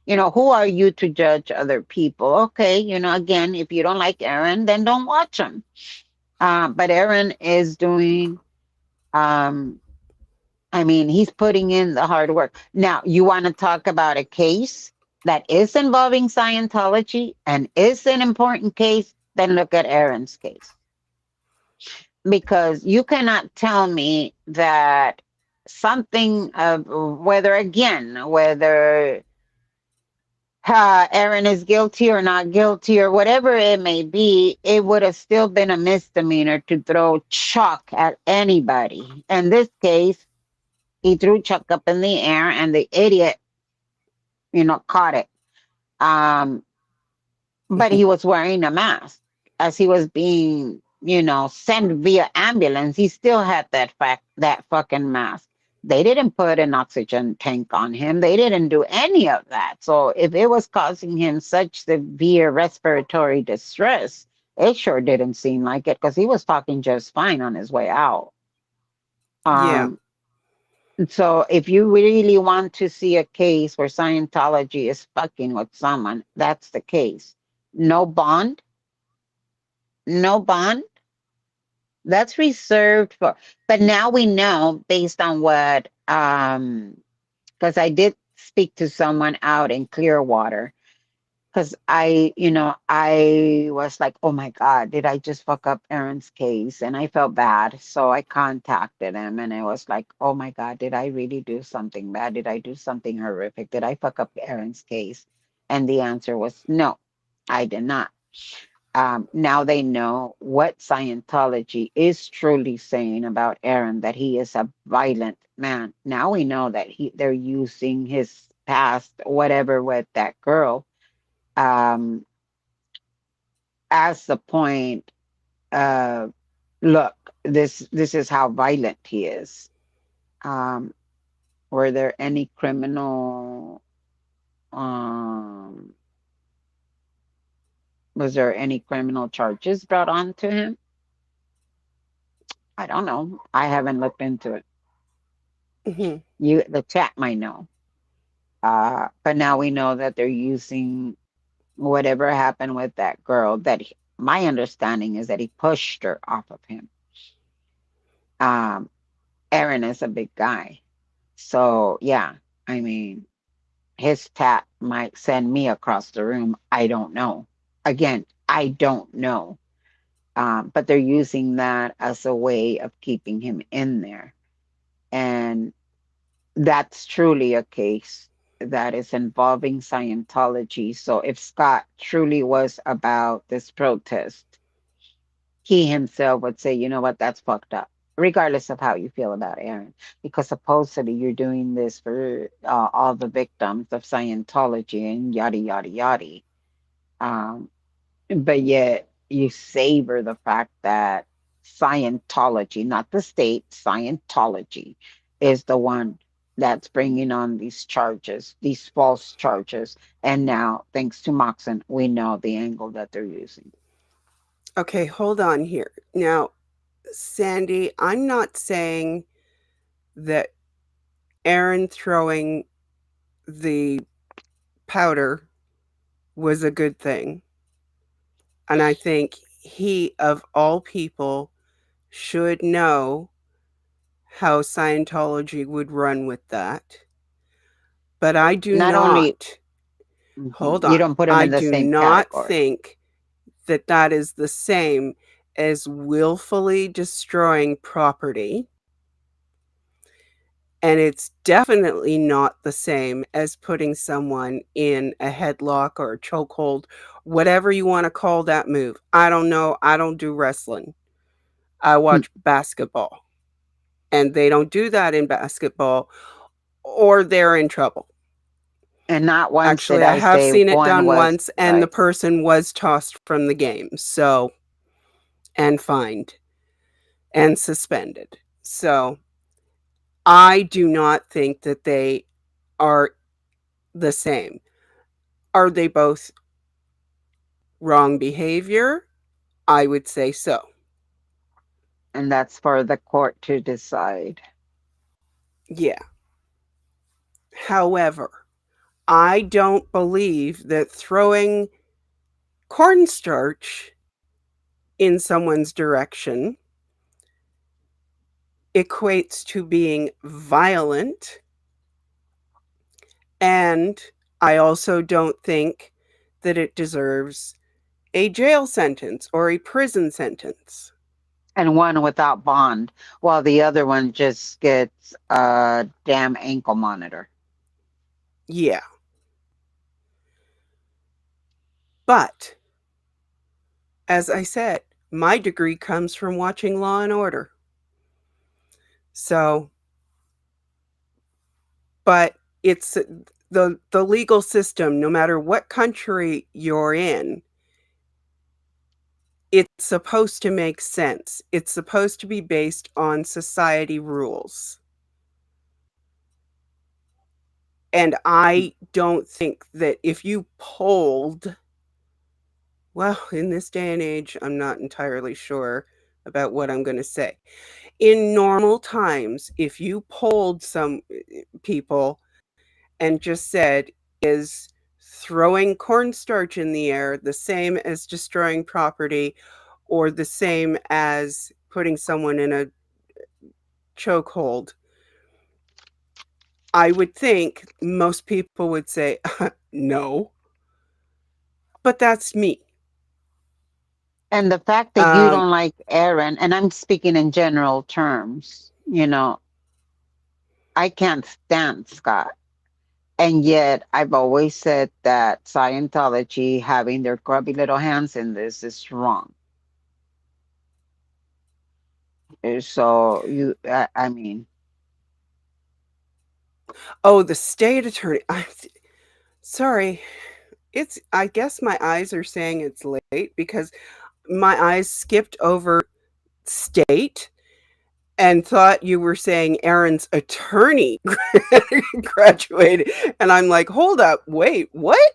Who are you to judge other people? Okay, again, if you don't like Aaron, then don't watch him. But Aaron is doing, um, I mean, he's putting in the hard work. Now, you want to talk about a case that is involving Scientology and is an important case, then look at Aaron's case. Because you cannot tell me that something of whether Aaron is guilty or not guilty or whatever it may be, it would have still been a misdemeanor to throw chalk at anybody. In this case, he threw chalk up in the air and the idiot, caught it. Um, but Mhm. he was wearing a mask as he was being, sent via ambulance. He still had that fucking mask. They didn't put an oxygen tank on him. They didn't do any of that. So if it was causing him such severe respiratory distress, it sure didn't seem like it because he was talking just fine on his way out. Yeah. Um, so if you really want to see a case where Scientology is fucking with someone, that's the case. No bond, no bond. That's reserved for. But now we know based on what because I did speak to someone out in Clearwater because I was like, oh my God, did I just fuck up Aaron's case? And I felt bad. So I contacted him and I was like, oh my God, did I really do something bad? Did I do something horrific? Did I fuck up Aaron's case? And the answer was no, I did not. Now they know what Scientology is truly saying about Aaron, that he is a violent man. Now we know that they're using his past, whatever, with that girl, um, as the point of, look, this is how violent he is. Um, were there any criminal um was there any criminal charges brought on to him? I don't know. I haven't looked into it. Mhm. The chat might know. But now we know that they're using whatever happened with that girl. My understanding is that he pushed her off of him. Um, Aaron is a big guy, so yeah. I mean, his tat might send me across the room. I don't know. Again, I don't know. But they're using that as a way of keeping him in there, and that's truly a case that is involving Scientology. So if Scott truly was about this protest, he himself would say, you know what, that's fucked up, regardless of how you feel about Aaron, because supposedly you're doing this for all the victims of Scientology and yada, yada, yada. Um, but yet you savor the fact that Scientology, not the state, Scientology is the one that's bringing on these charges, these false charges. And now, thanks to Moxon, we know the angle that they're using. Okay, hold on here. Now, Sandy, I'm not saying that Aaron throwing the powder was a good thing. And I think he, of all people, should know how Scientology would run with that. But I do Not only, not, hold you on, don't put them I in the do same not category. think that that is the same as willfully destroying property. And it's definitely not the same as putting someone in a headlock or a chokehold, whatever you want to call that move. I don't know. I don't do wrestling. I Hmm. watch basketball. And they don't do that in basketball, or they're in trouble. And not once did Actually, I I have say seen it one done was once, and the right. person was tossed from the game, so, and fined and suspended. So I do not think that they are the same. Are they both wrong behavior? I would say so. And that's for the court to decide. Yeah. However, I don't believe that throwing cornstarch in someone's direction equates to being violent. And I also don't think that it deserves a jail sentence or a prison sentence. And one without bond, while the other one just gets a damn ankle monitor. Yeah. But as I said, my degree comes from watching Law and Order. So, but it's the legal system, no matter what country you're in, it's supposed to make sense. It's supposed to be based on society rules. And I don't think that if you polled, well, in this day and age, I'm not entirely sure about what I'm going to say. In normal times, if you polled some people and just said, is throwing cornstarch in the air the same as destroying property or the same as putting someone in a chokehold, I would think most people would say, no, but that's me. And the fact that you Um, don't like Aaron, and I'm speaking in general terms, I can't stand Scott. And yet I've always said that Scientology having their grubby little hands in this is wrong. So I mean, oh, the state attorney. I'm sorry. It's, I guess my eyes are saying it's late because my eyes skipped over state and thought you were saying Aaron's attorney graduated. And I'm like, hold up, wait, what?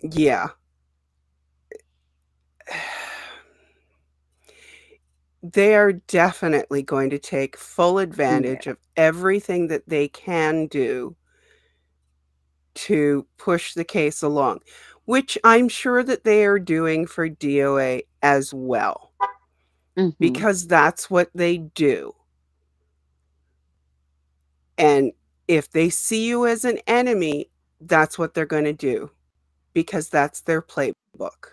Yeah. They are definitely going to take full yeah. advantage of everything that they can do to push the case along, which I'm sure that they are doing for DOA as well, Hmm. because that's what they do. And if they see you as an enemy, that's what they're going to do because that's their playbook.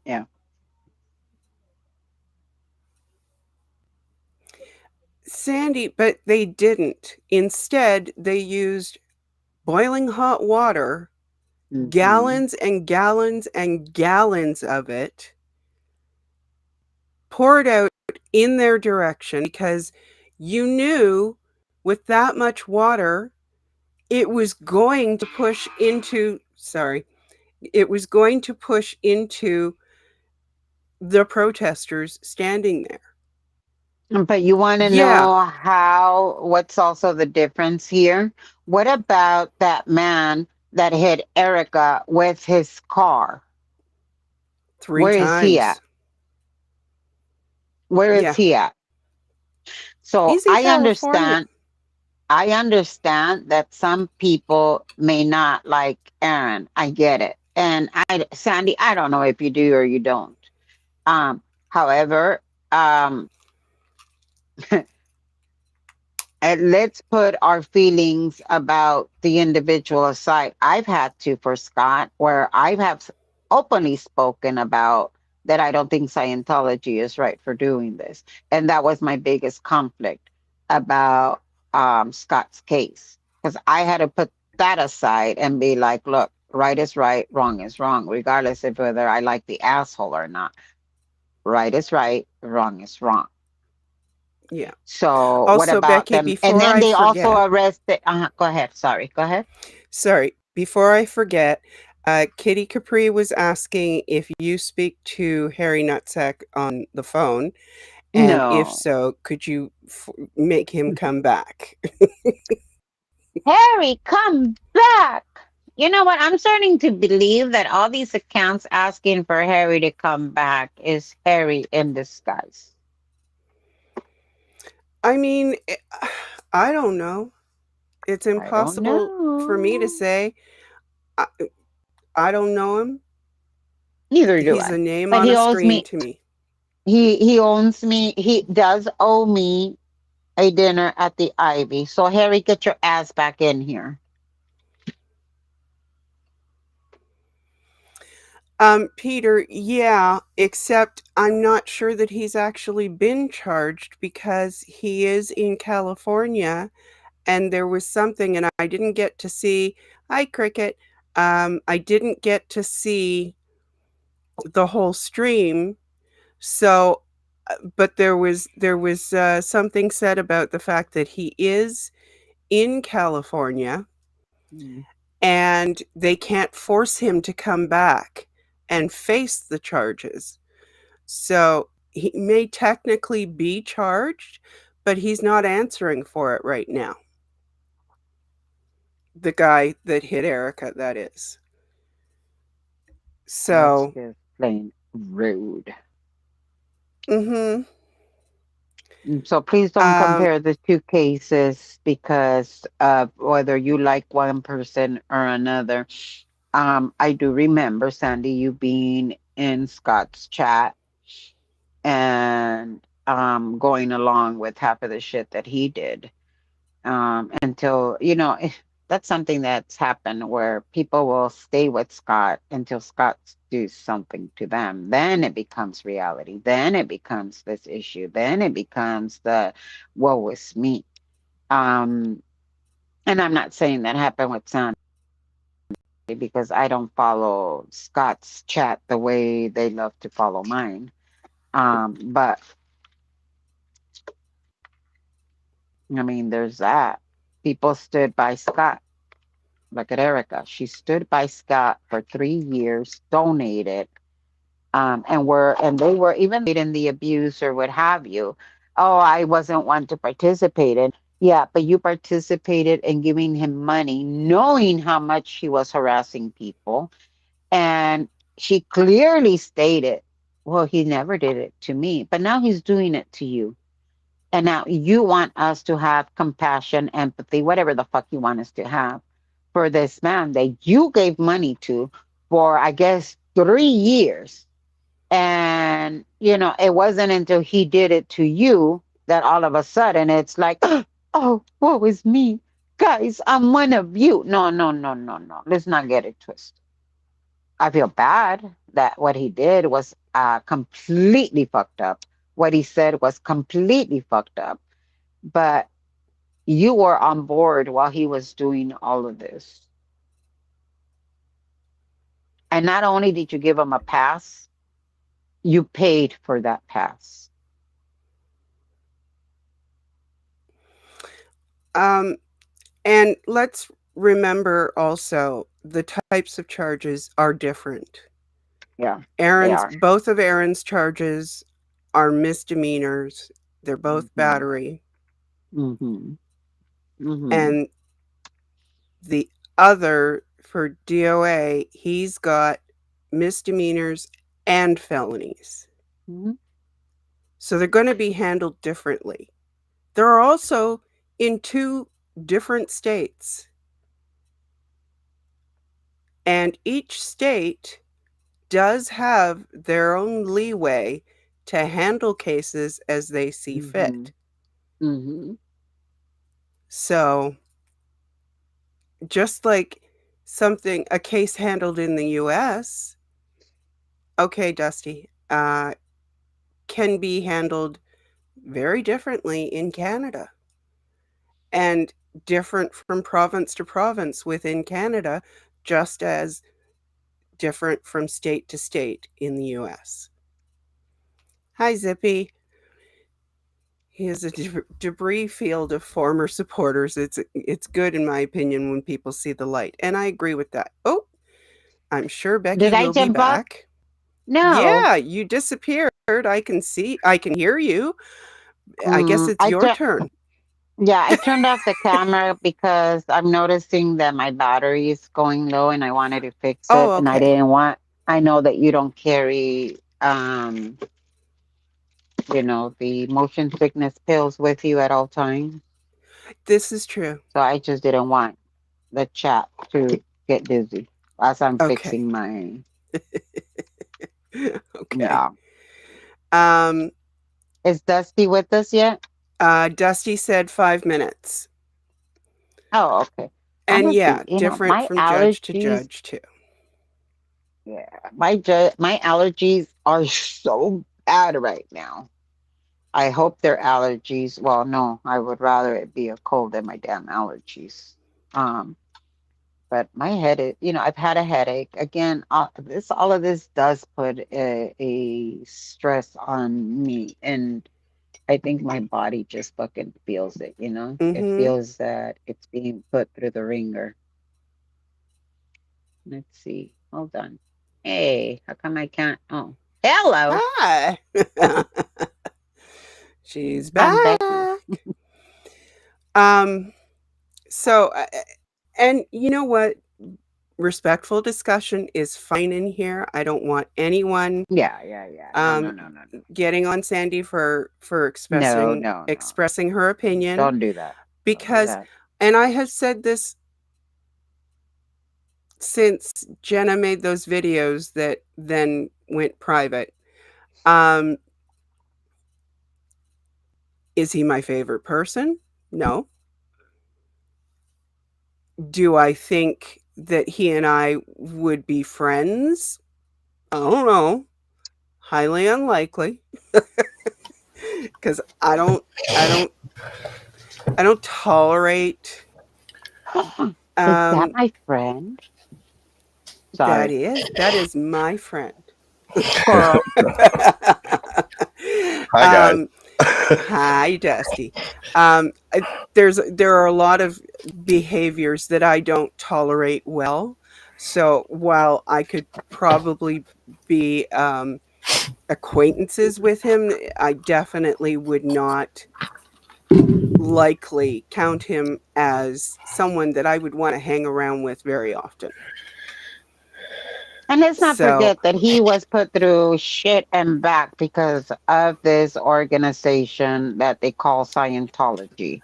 Yeah. Sandy, but they didn't. Instead, they used boiling hot water, Hmm. gallons and gallons and gallons of it, poured out in their direction because you knew with that much water, it was going to push into, sorry, it was going to push into the protesters standing there. But you want to Yeah, know what's also the difference here? What about that man that hit Erica with his car? three Where is he at? times. Where is Yeah, he at? So he's in California. I understand that some people may not like Aaron. I get it. And Sandy, I don't know if you do or you don't. However, um, and let's put our feelings about the individual aside. I've had to for Scott, where I have openly spoken about that I don't think Scientology is right for doing this. And that was my biggest conflict about Scott's case. Because I had to put that aside and be like, look, right is right, wrong is wrong, regardless of whether I like the asshole or not. Right is right, wrong is wrong. Yeah. So what Also, about Becky, them? And before then I they also forget, arrested. Go ahead. Sorry. Go ahead. sorry, before I forget, Kitty Capri was asking if you speak to Harry Nutsack on the phone, and if No. so, could you make him come back? Harry, come back. You know what? I'm starting to believe that all these accounts asking for Harry to come back is Harry in disguise. I mean, I don't know. It's I don't impossible for me to know. say. I, I don't know him. Neither do He's I. a name But on he a owes screen me. to me. He owns me. He does owe me a dinner at the Ivy. So Harry, get your ass back in here. Peter, yeah, except I'm not sure that he's actually been charged because he is in California and there was something and I didn't get to see. Hi, Cricket. I didn't get to see the whole stream. So, but there was something said about the fact that he is in California Mm. and they can't force him to come back and face the charges. So he may technically be charged, but he's not answering for it right now. The guy that hit Erica, that is. That's So, just plain rude. mm-hmm. So please don't Um, compare the two cases because of whether you like one person or another. I do remember Sandy, you being in Scott's chat and going along with half of the shit that he did. Until that's something that's happened where people will stay with Scott until Scott do something to them. Then it becomes reality. Then it becomes this issue. Then it becomes the woe is me. Um, and I'm not saying that happened with Sandy because I don't follow Scott's chat the way they love to follow mine. But I mean, there's that. People stood by Scott. Look at Erica. She stood by Scott for 3 years, donated, and they were even in the abuse or what have you. Oh, I wasn't one to participate in. Yeah, but you participated in giving him money, knowing how much he was harassing people. And she clearly stated, well, he never did it to me, but now he's doing it to you. And now you want us to have compassion, empathy, whatever the fuck you want us to have for this man that you gave money to for, I guess, 3 years. And, it wasn't until he did it to you that all of a sudden it's like, oh, woe is me. Guys, I'm one of you. No, no, no, no, no. Let's not get it twisted. I feel bad that what he did was completely fucked up. What he said was completely fucked up. But you were on board while he was doing all of this. And not only did you give him a pass, you paid for that pass. um, and let's remember also the types of charges are different. Yeah, they Aaron's are. both of Aaron's charges are misdemeanors. They're both Hmm. battery. Hmm. Hmm. And the other for DOA, he's got misdemeanors and felonies. Hmm. So they're going to be handled differently. They're also in two different states, and each state does have their own leeway to handle cases as they see Hmm. fit. Hmm. So, just like a case handled in the US, okay, Dusty, can be handled very differently in Canada and different from province to province within Canada, just as different from state to state in the US. Hi, Zippy. He is a debris field of former supporters. It's good in my opinion when people see the light, and I agree with that. Oh, I'm sure Becky Did I will be jump up? back. No. Yeah, you disappeared. I can hear you. I guess Mm, it's I your tur- turn. yeah, I turned off the camera because I'm noticing that my battery is going low and I wanted to fix Oh, it and I okay. didn't want I know that you don't carry the motion sickness pills with you at all times. This is true. So I just didn't want the chat to get dizzy as I'm Okay. fixing my Okay. yeah. Um, Is Dusty with us yet? Dusty said 5 minutes. Oh, okay. And Honestly, yeah, different my from judge to allergies, judge, too. yeah, my allergies are so bad right now. I hope they're allergies. Well, no, I would rather it be a cold than my damn allergies. Um, but my head is, I've had a headache again. All of this does put a stress on me, and I think my body just fucking feels it. It Mm-hmm. feels that it's being put through the ringer. Let's see. Hold on. Hey, how come I can't? Oh, hello. Hi. She's I'm back. Becky. Um, so, and you know what? Respectful discussion is fine in here. I don't want anyone Yeah, yeah, yeah. No, no, um no, no, no. getting on Sandy for No, expressing no, no. expressing her opinion Don't do that. Don't do because that. and I have said this since Jenna made those videos that then went private. Um, is he my favorite person? No. Do I think that he and I would be friends? I don't know. Highly unlikely because I don't I don't tolerate Is that um my friend? Sorry. that is my friend. Squirrel. Hi guys. um Hi, Dusty. There are a lot of behaviors that I don't tolerate well. So while I could probably be acquaintances with him, I definitely would not likely count him as someone that I would want to hang around with very often. And let's not So, forget that he was put through shit and back because of this organization that they call Scientology.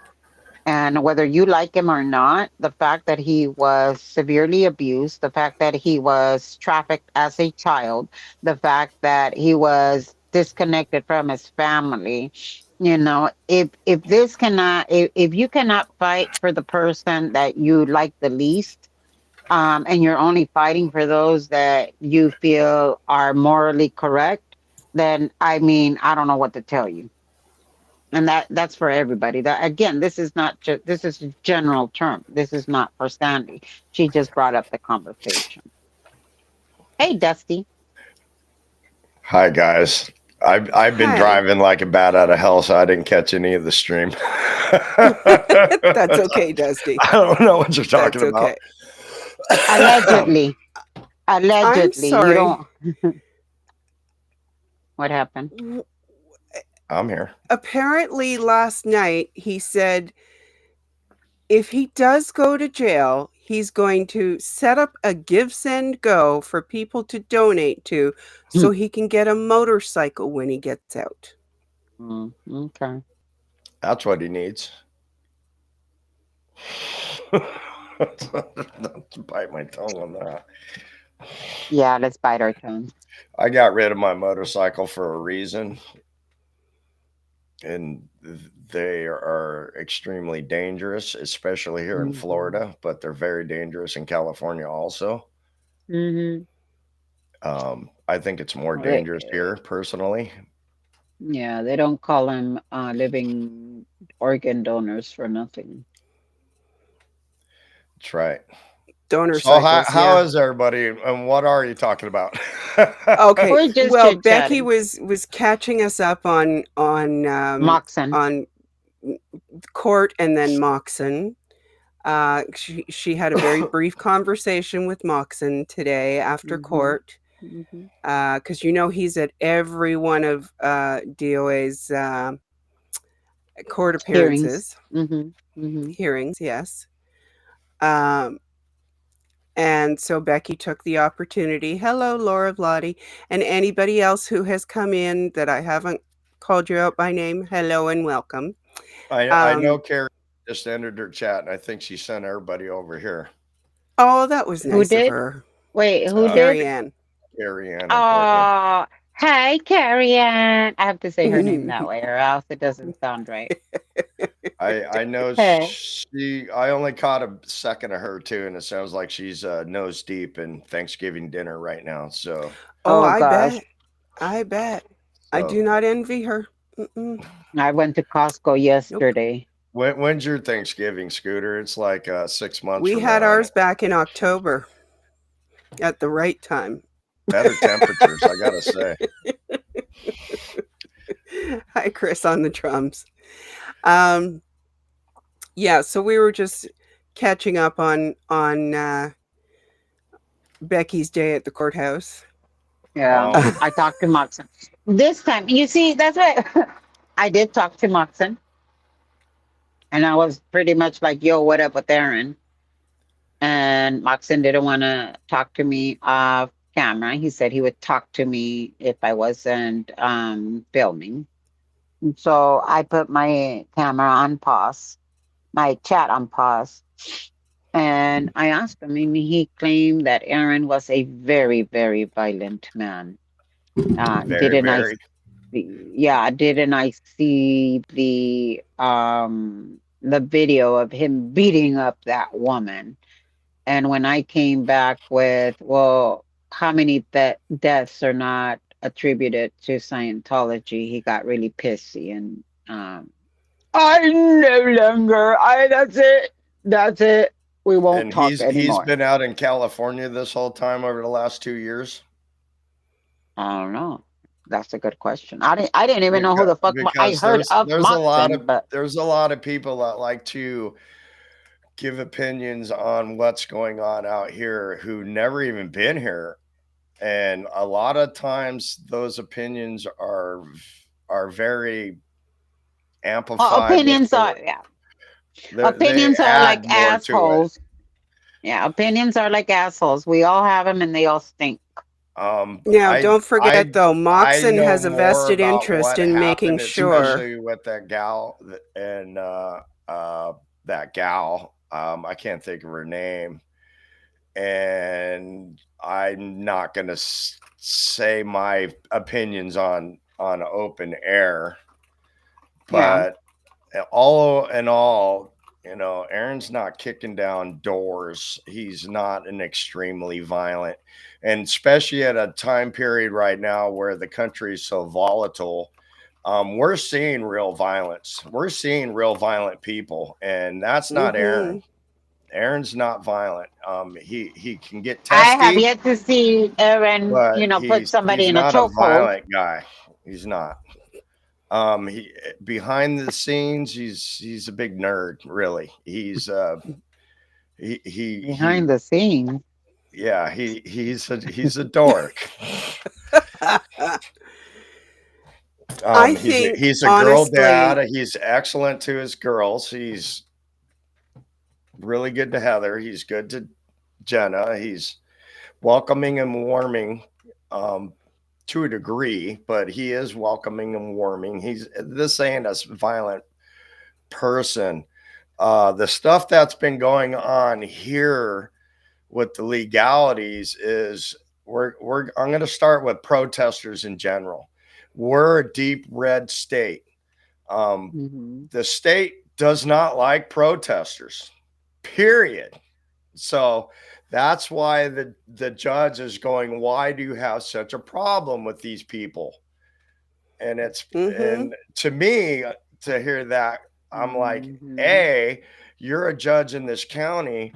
And whether you like him or not, the fact that he was severely abused, the fact that he was trafficked as a child, the fact that he was disconnected from his family, if you cannot fight for the person that you like the least, and you're only fighting for those that you feel are morally correct, then I mean, I don't know what to tell you. And that's for everybody. That again, this is not just this is a general term. This is not for Sandy. She just brought up the conversation. Hey, Dusty. Hi guys. I've been hi. driving like a bat out of hell, so I didn't catch any of the stream. I That's okay, Dusty. don't know what you're That's talking about. okay. So, Allegedly, I'm allegedly, you sorry. don't. What happened? I'm here. Apparently, last night he said if he does go to jail, he's going to set up a give, send, go for people to donate to so he can get a motorcycle when he gets out. Okay. That's what he needs. Not to bite my tongue on that. Yeah, let's bite our tongue. I got rid of my motorcycle for a reason, and they are extremely dangerous, especially here in Hmm. Florida, but they're very dangerous in California also. Hmm. I think it's more dangerous here, personally. Yeah, they don't call them living organ donors for nothing. That's right. Donor So cycles, how yeah. is everybody, and what are you talking about? Okay. We're just Well, chit Becky chatting. was catching us up Moxon. on Court and then Moxon. She had a very brief conversation with Moxon today after Mm-hmm. court, Mm-hmm. because you know he's at every one of DOA's court Hearings. appearances, Mm-hmm. Mm-hmm. hearings. Yes. Um, and so Becky took the opportunity. Hello, Laura Vladi, and anybody else who has come in that I haven't called you out by name. Hello and welcome. I know Um, Carrie just entered her chat, and I think she sent everybody over here. oh, that was Who nice of did? her, Wait, who Carrie did? Ann. Carrie Ann and Courtney. Oh, hey, Carrie Ann. I have to say her name that way, or else it doesn't sound right. I know Hey. she. I only caught a second of her too, and it sounds like she's nose deep in Thanksgiving dinner right now. Oh, Oh I gosh. bet. I bet. I So do not envy her. Mm-mm. I went to Costco Nope. yesterday. when's your Thanksgiving, Scooter? It's like 6 months We from had now, and ours back in October at the right time. better temperatures. I gotta say. Hi, Chris on the drums. Um, yeah, so we were just catching up on Becky's day at the courthouse. Yeah. Um, I talked to Moxon. This time, you see, that's right. I did talk to Moxon, and I was pretty much like, yo, what up with Aaron? And Moxon didn't want to talk to me off camera. He said he would talk to me if I wasn't filming. So I put my camera on pause, my chat on pause, and I asked him, and he claimed that Aaron was a very, very violent man. very, Didn't I? very. Yeah, didn't I see the video of him beating up that woman? And when I came back with, well, how many deaths are not attributed to Scientology, he got really pissy and I no longer. I That's it. That's it. We won't And talk he's anymore. been out in California this whole time over the last 2 years. I don't know. That's a good question. I didn't even know who the fuck I Because heard of there's a lot Moxon, of but there's a lot of people that like to give opinions on what's going on out here who never even been here, and a lot of times those opinions are very amplified with opinions the are, yeah. they Opinions are add like more to it. assholes. Yeah, opinions are like assholes. We all have them and they all stink. Now, I don't forget though, I Moxon know has a more vested about interest what in making happened, sure. especially with that gal and that gal. I can't think of her name, and I'm not gonna say my opinions on open air, Yeah. but all in all, Aaron's not kicking down doors. He's not an extremely violent, and especially at a time period right now where the country is so volatile. We're seeing real violence. We're seeing real violent people, and that's not Mm-hmm. Aaron. Aaron's not violent. He can get I have testy, yet to see Aaron, but put somebody he's in a not a chokehold. violent guy. He's not. He behind the scenes, he's a big nerd. Really, he Behind the scenes. yeah, he's a dork. I He's think he's a girl honestly, dad. He's excellent to his girls. He's really good to Heather. He's good to Jenna. He's welcoming and warming. Um, to a degree, but he is welcoming and warming. This ain't a violent person. The stuff that's been going on here with the legalities is I'm going to start with protesters in general. We're a deep red state. Um, Hmm. the state does not like protesters. Period. So that's why the judge is going, why do you have such a problem with these people? And mm-hmm. to me, to hear that, I'm like, Hmm. A, you're a judge in this county.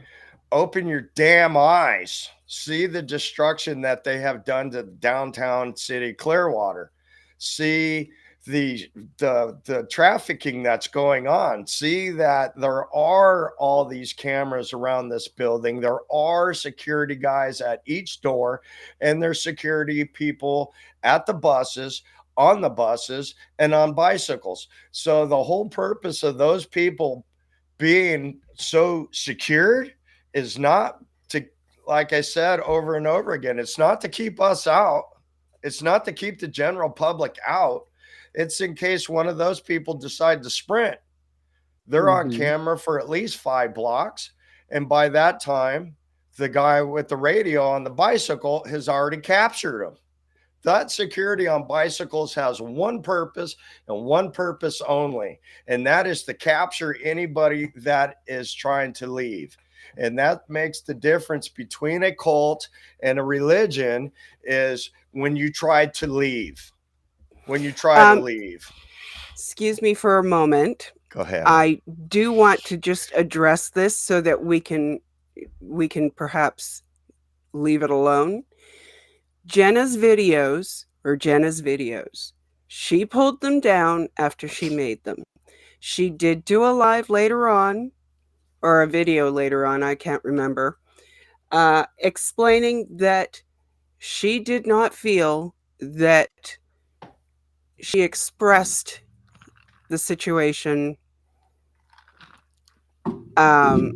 Open your damn eyes. see the destruction that they have done to downtown city Clearwater, see the the trafficking that's going on, see that there are all these cameras around this building, there are security guys at each door, and there's security people at the buses, on the buses, and on bicycles. So the whole purpose of those people being so secured is not to, like I said over and over again, it's not to keep us out. It's not to keep the general public out. It's in case one of those people decide to sprint. They're on Mm-hmm. camera for at least 5 blocks. And by that time, the guy with the radio on the bicycle has already captured him. That security on bicycles has one purpose and one purpose only, and that is to capture anybody that is trying to leave. And that makes the difference between a cult and a religion is when you try to leave. When you try to Um, leave. excuse me for a moment. Go ahead. I do want to just address this so that we can perhaps leave it alone. Jenna's videos. She pulled them down after she made them. She did do a live later on, or a video later on, I can't remember, explaining that she did not feel that she expressed the situation um,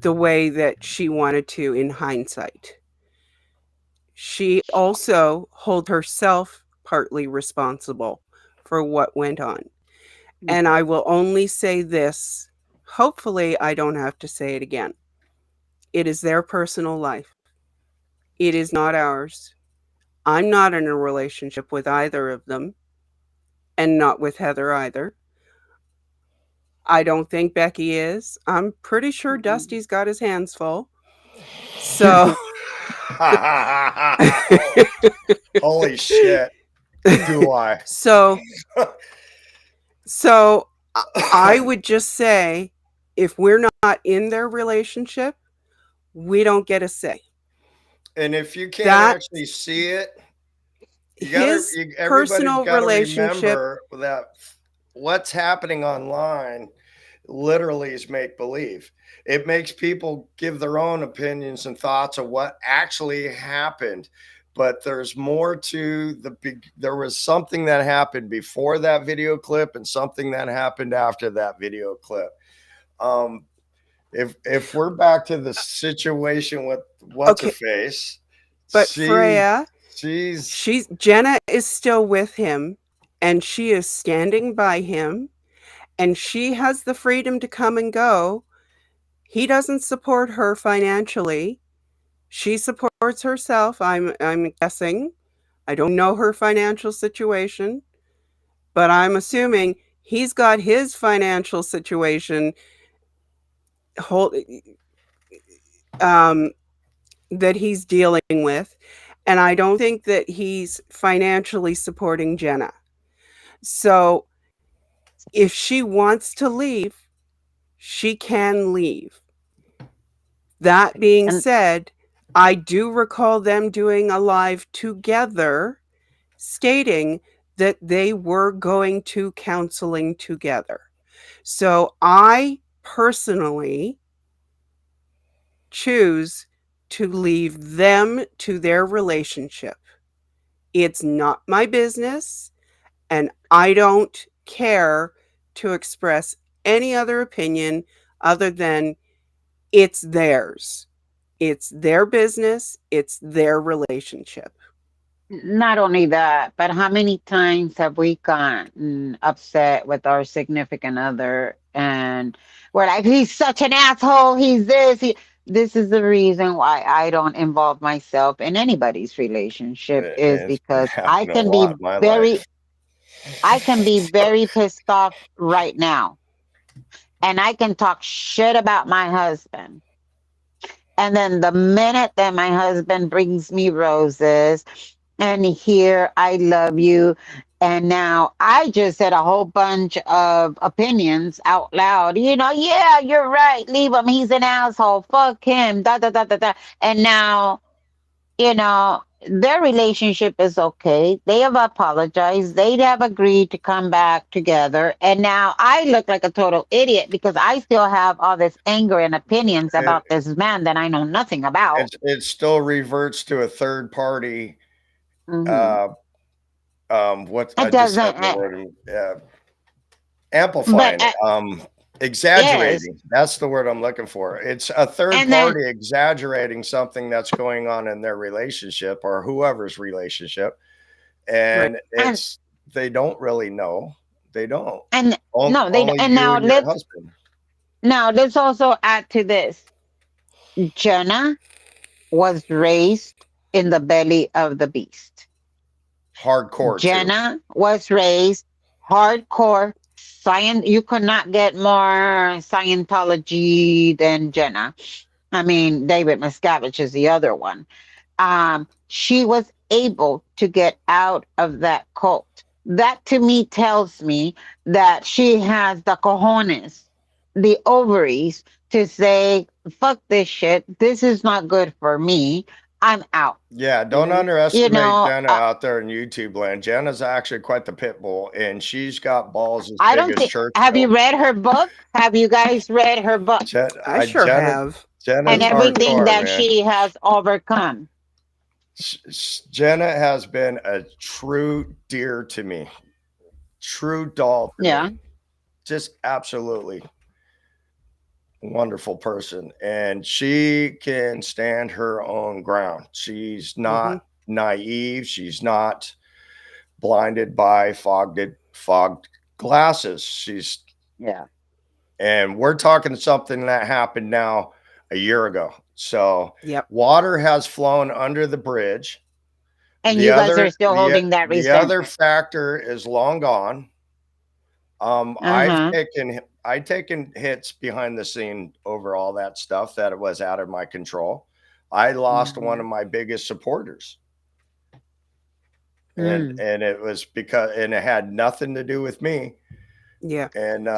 the way that she wanted to in hindsight. She also holds herself partly responsible for what went on. And Okay. I will only say this. Hopefully, I don't have to say it again. It is their personal life. It is not ours. I'm not in a relationship with either of them, and not with Heather either. I don't think Becky is. I'm pretty sure Mhm. Dusty's got his hands full. So, Holy shit. Do I? so, so I would just say, if we're not in their relationship, we don't get a say. And if you can't That actually see it, his everybody's personal got to relationship, remember that what's happening online literally is make believe. It makes people give their own opinions and thoughts of what actually happened. But there's more to the big. There was something that happened before that video clip and something that happened after that video clip. Um, if we're back to the situation with what's her okay, face, but she Freya, she's Jenna is still with him, and she is standing by him, and she has the freedom to come and go. He doesn't support her financially. She supports herself, I'm guessing. I don't know her financial situation, but I'm assuming he's got his financial situation hold, um, that he's dealing with, and I don't think that he's financially supporting Jenna. So if she wants to leave, she can leave. That being And said, I do recall them doing a live together stating that they were going to counseling together. So I personally choose to leave them to their relationship. It's not my business, and I don't care to express any other opinion other than it's theirs. It's their business, it's their relationship. not only that, but how many times have we gotten upset with our significant other and we're like, he's such an asshole, he's this, this is the reason why I don't involve myself in anybody's relationship is it's been because happening a lot in my life. I can be very pissed off right now and I can talk shit about my husband. And then the minute that my husband brings me roses and here, I love you. And now I just said a whole bunch of opinions out loud. Yeah, you're right. Leave him. He's an asshole. Fuck him. Da da da da da. And now you know, their relationship is okay. They have apologized. They have agreed to come back together. And now I look like a total idiot because I still have all this anger and opinions It, about this man that I know nothing about. it still reverts to a third party. Hmm. Uh, what It I just doesn't, said the word. but Amplifying, yes. exaggerating. That's the word I'm looking for. It's a third And then, party exaggerating something that's going on in their relationship or whoever's relationship, Right. and and, it's they don't really know. They don't. and no, Only and you and your husband. now let's also add to this. Jenna was raised in the belly of the beast. Hardcore too. Jenna was raised hardcore science. You could not get more Scientology than Jenna. I mean, David Miscavige is the other one. She was able to get out of that cult. That to me tells me that she has the cojones, the ovaries to say, fuck this shit. This is not good for me. I'm out. Yeah, don't Hmm. You underestimate know, Jenna out there in YouTube land. Jenna's actually quite the pit bull, and she's got balls as I big don't as think. Have you Churchill. read her book? Have you guys read her book I sure have. and Jenna's everything hardcore, that man. she has overcome? Jenna has been a true dear to me, true doll to Yeah. me. Just absolutely wonderful person, and she can stand her own ground. She's Hmm. not naive. She's not blinded by fogged glasses. She's Yeah. and we're talking something that happened now a year ago. So Yep. water has flown under the bridge. And The you guys are other still the holding that the other resentment. factor is long gone. Uh huh. I've taken hits behind the scene over all that stuff that it was out of my control. I lost one Hmm. of my biggest supporters, Mm. and it was because and it had nothing to do with me. Yeah. And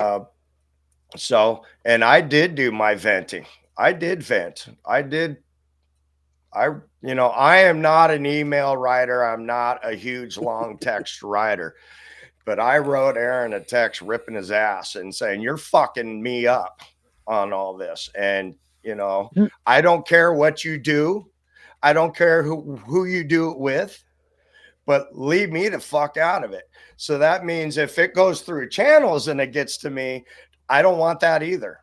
and I did do my venting. I did vent. I I am not an email writer. I'm not a huge long text writer, but I wrote Aaron a text ripping his ass and saying, "You're fucking me up on all this." And, I don't care what you do. I don't care who you do it with, but leave me the fuck out of it. So that means if it goes through channels and it gets to me, I don't want that either,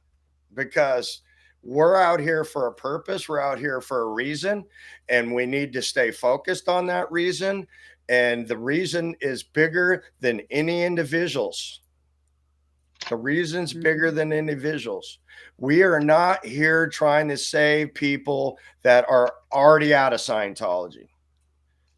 because we're out here for a purpose. We're out here for a reason, and we need to stay focused on that reason. And the reason is bigger than any individuals. The reason's bigger Mhm. than individuals. We are not here trying to save people that are already out of Scientology.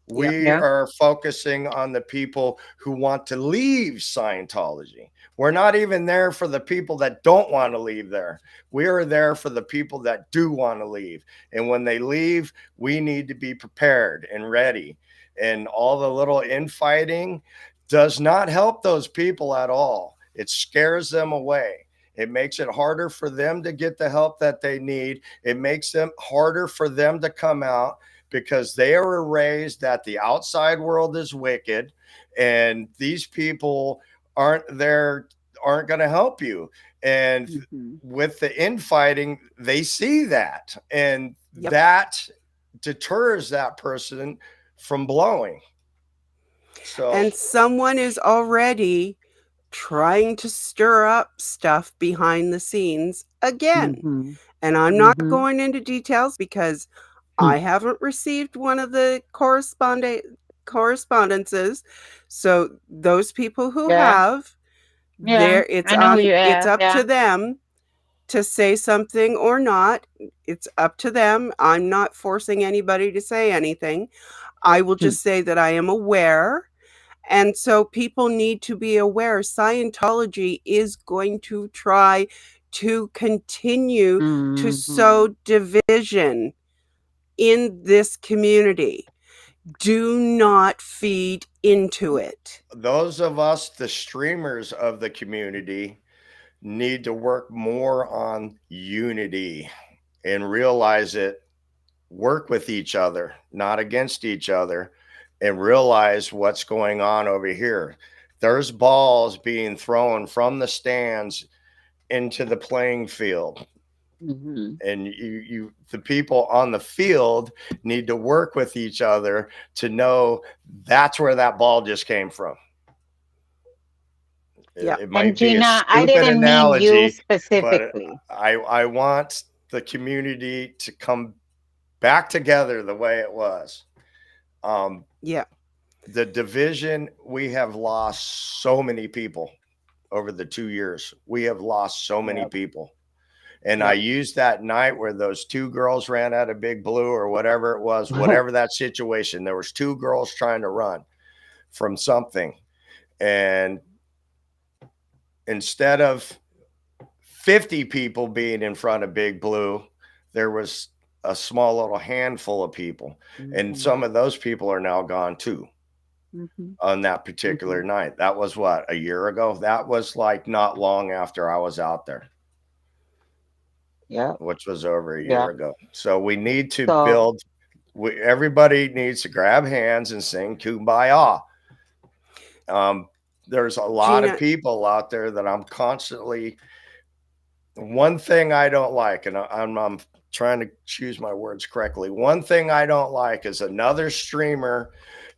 Yep. We Yeah. are focusing on the people who want to leave Scientology. We're not even there for the people that don't want to leave there. We are there for the people that do want to leave. And when they leave, we need to be prepared and ready. And all the little infighting does not help those people at all. It scares them away. It makes it harder for them to get the help that they need. It makes them harder for them to come out, because they are raised that the outside world is wicked, and these people aren't going to help you. And Hmm. with the infighting, they see that, and Yep. that deters that person from blowing. So And someone is already trying to stir up stuff behind the scenes again. Hmm. And I'm not Hmm. going into details because I haven't received one of the correspondences. So those people who Yeah. have, Yeah. there it's I know who on you it's are. up to Yeah. them to say something or not. It's up to them. I'm not forcing anybody to say anything. I will just say that I am aware, and so people need to be aware Scientology is going to try to continue to Hmm. sow division in this community. Do not feed into it. those of us, the streamers of the community, need to work more on unity and realize it work with each other, not against each other, and realize what's going on over here. There's balls being thrown from the stands into the playing field. Hmm. And the people on the field need to work with each other to know that's where that ball just came from. Yeah. It And might be a Gina, I stupid didn't mean you analogy, but specifically. I want the community to come back together the way it was. Um, Yeah. the division, we have lost so many people over the 2 years. We have lost so many Yep. people. And I Yep. used that night where those two girls ran out of Big Blue or whatever it was, whatever that situation. There was two girls trying to run from something. And instead of 50 people being in front of Big Blue, there was a small little handful of people. And Hmm. some of those people are now gone too Hmm. on that particular Hmm. night. That was what, a year ago? That was like not long after I was out there, Yep. which was over a year Yep. ago. So we need to So, build, everybody needs to grab hands and sing Kumbaya. Um, there's a lot of Gina, people out there that I'm constantly. One thing I don't like, and I'm trying to choose my words correctly. One thing I don't like is another streamer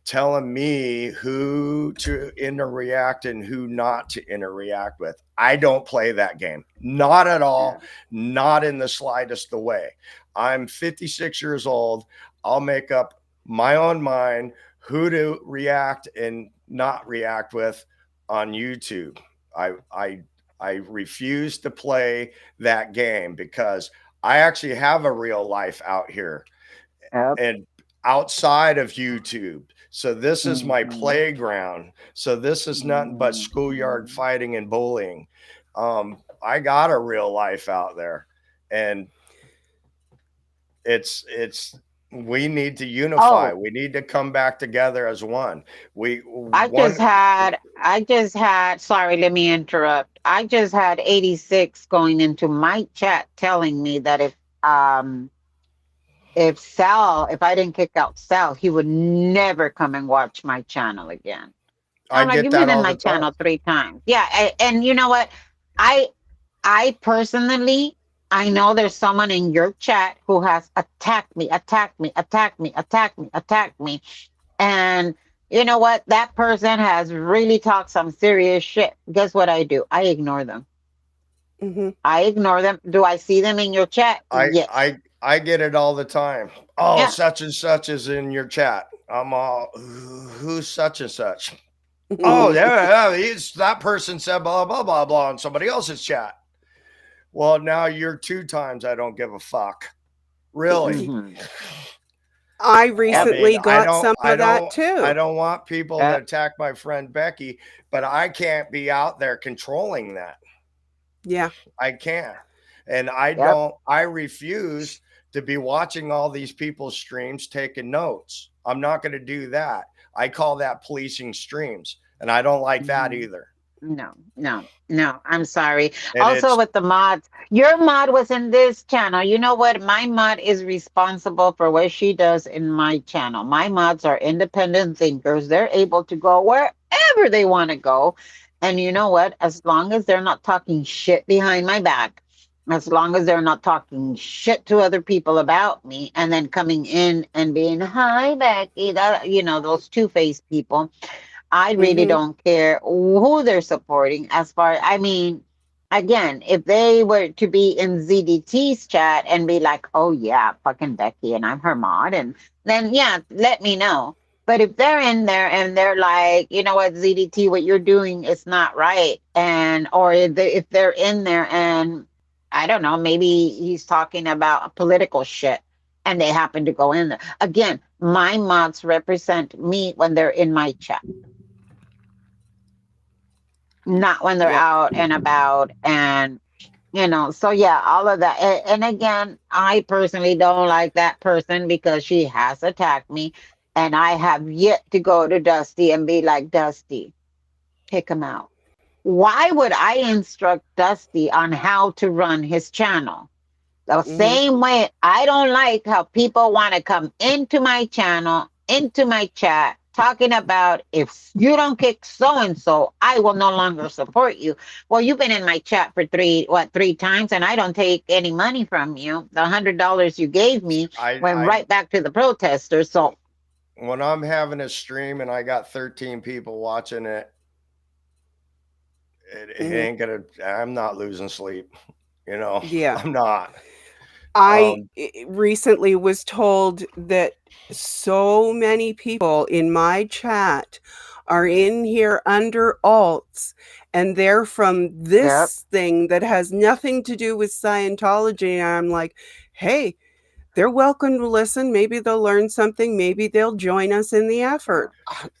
telling me who to interact and who not to interact with. I don't play that game. Not at yeah. all. Not in the slightest the way. I'm 56 years old. I'll make up my own mind who to react and not react with on YouTube. I I I refuse to play that game because I actually have a real life out here Yep. and outside of YouTube. So this is my Hmm. playground. So this is nothing but schoolyard Hmm. fighting and bullying. I got a real life out there, and it's we need to unify. Oh, We need to come back together as one. We one. I just had, sorry, let me interrupt. I just had 86 going into my chat telling me that if Sal, if I didn't kick out Sal, he would never come and watch my channel again. I I'm like, get you've that been in all my the time. channel 3 times. Yeah, and you know what? I I personally, I know there's someone in your chat who has attacked me, attacked me, attacked me, attacked me, attacked me. And you know what? That person has really talked some serious shit. Guess what I do? I ignore them. hmm I ignore them. Do I see them in your chat? I Yes. I I get it all the time. Oh, Yeah. such and such is in your chat. I'm all, who's such and such? Oh, yeah, he's that person said blah blah blah blah in somebody else's chat. Well, now you're 2 times. I don't give a fuck. Really. Hmm. I I Yep. mean, recently got some of that I too. don't want people to Yep. attack my friend Becky, but I can't be out there controlling that. Yeah. I can't. And Yep. I refuse to be watching all these people's streams taking notes. I'm not going to do that. I call that policing streams. And I don't like that Mhm. either. No, no, no. I'm sorry. And Also, it's, with the mods, your mod was in this channel. You know what? My mod is responsible for what she does in my channel. My mods are independent thinkers. They're able to go wherever they want to go. And you know what? As long as they're not talking shit behind my back, as long as they're not talking shit to other people about me, and then coming in and being, hi, Becky, that, those two-faced people. I really hmm don't care who they're supporting as far, I mean, again, if they were to be in ZDT's chat and be like, oh yeah, fucking Becky and I'm her mod, and then yeah, let me know. But if they're in there and they're like, you know what, ZDT, what you're doing is not right, and or if they're in there and I don't know, maybe he's talking about political shit and they happen to go in there. Again, my mods represent me when they're in my chat, not when they're Yep. out and about. And so yeah, all of that. And again, I personally don't like that person because she has attacked me, and I have yet to go to Dusty and be like, Dusty, kick him out. Why would I instruct Dusty on how to run his channel? The Mhm. same way I don't like how people want to come into my channel, into my chat, talking about if you don't kick so and so, I will no longer support you. Well, you've been in my chat for three times, and I don't take any money from you. The $100 you gave me went I right back to the protesters. So, when I'm having a stream and I got 13 people watching it, it Mhm. ain't gonna. I'm not losing sleep. You know, Yeah. I'm not. I Um, recently was told that so many people in my chat are in here under alts, and they're from yep. this thing that has nothing to do with Scientology. And I'm like, hey, they're welcome to listen. Maybe they'll learn something. Maybe they'll join us in the effort.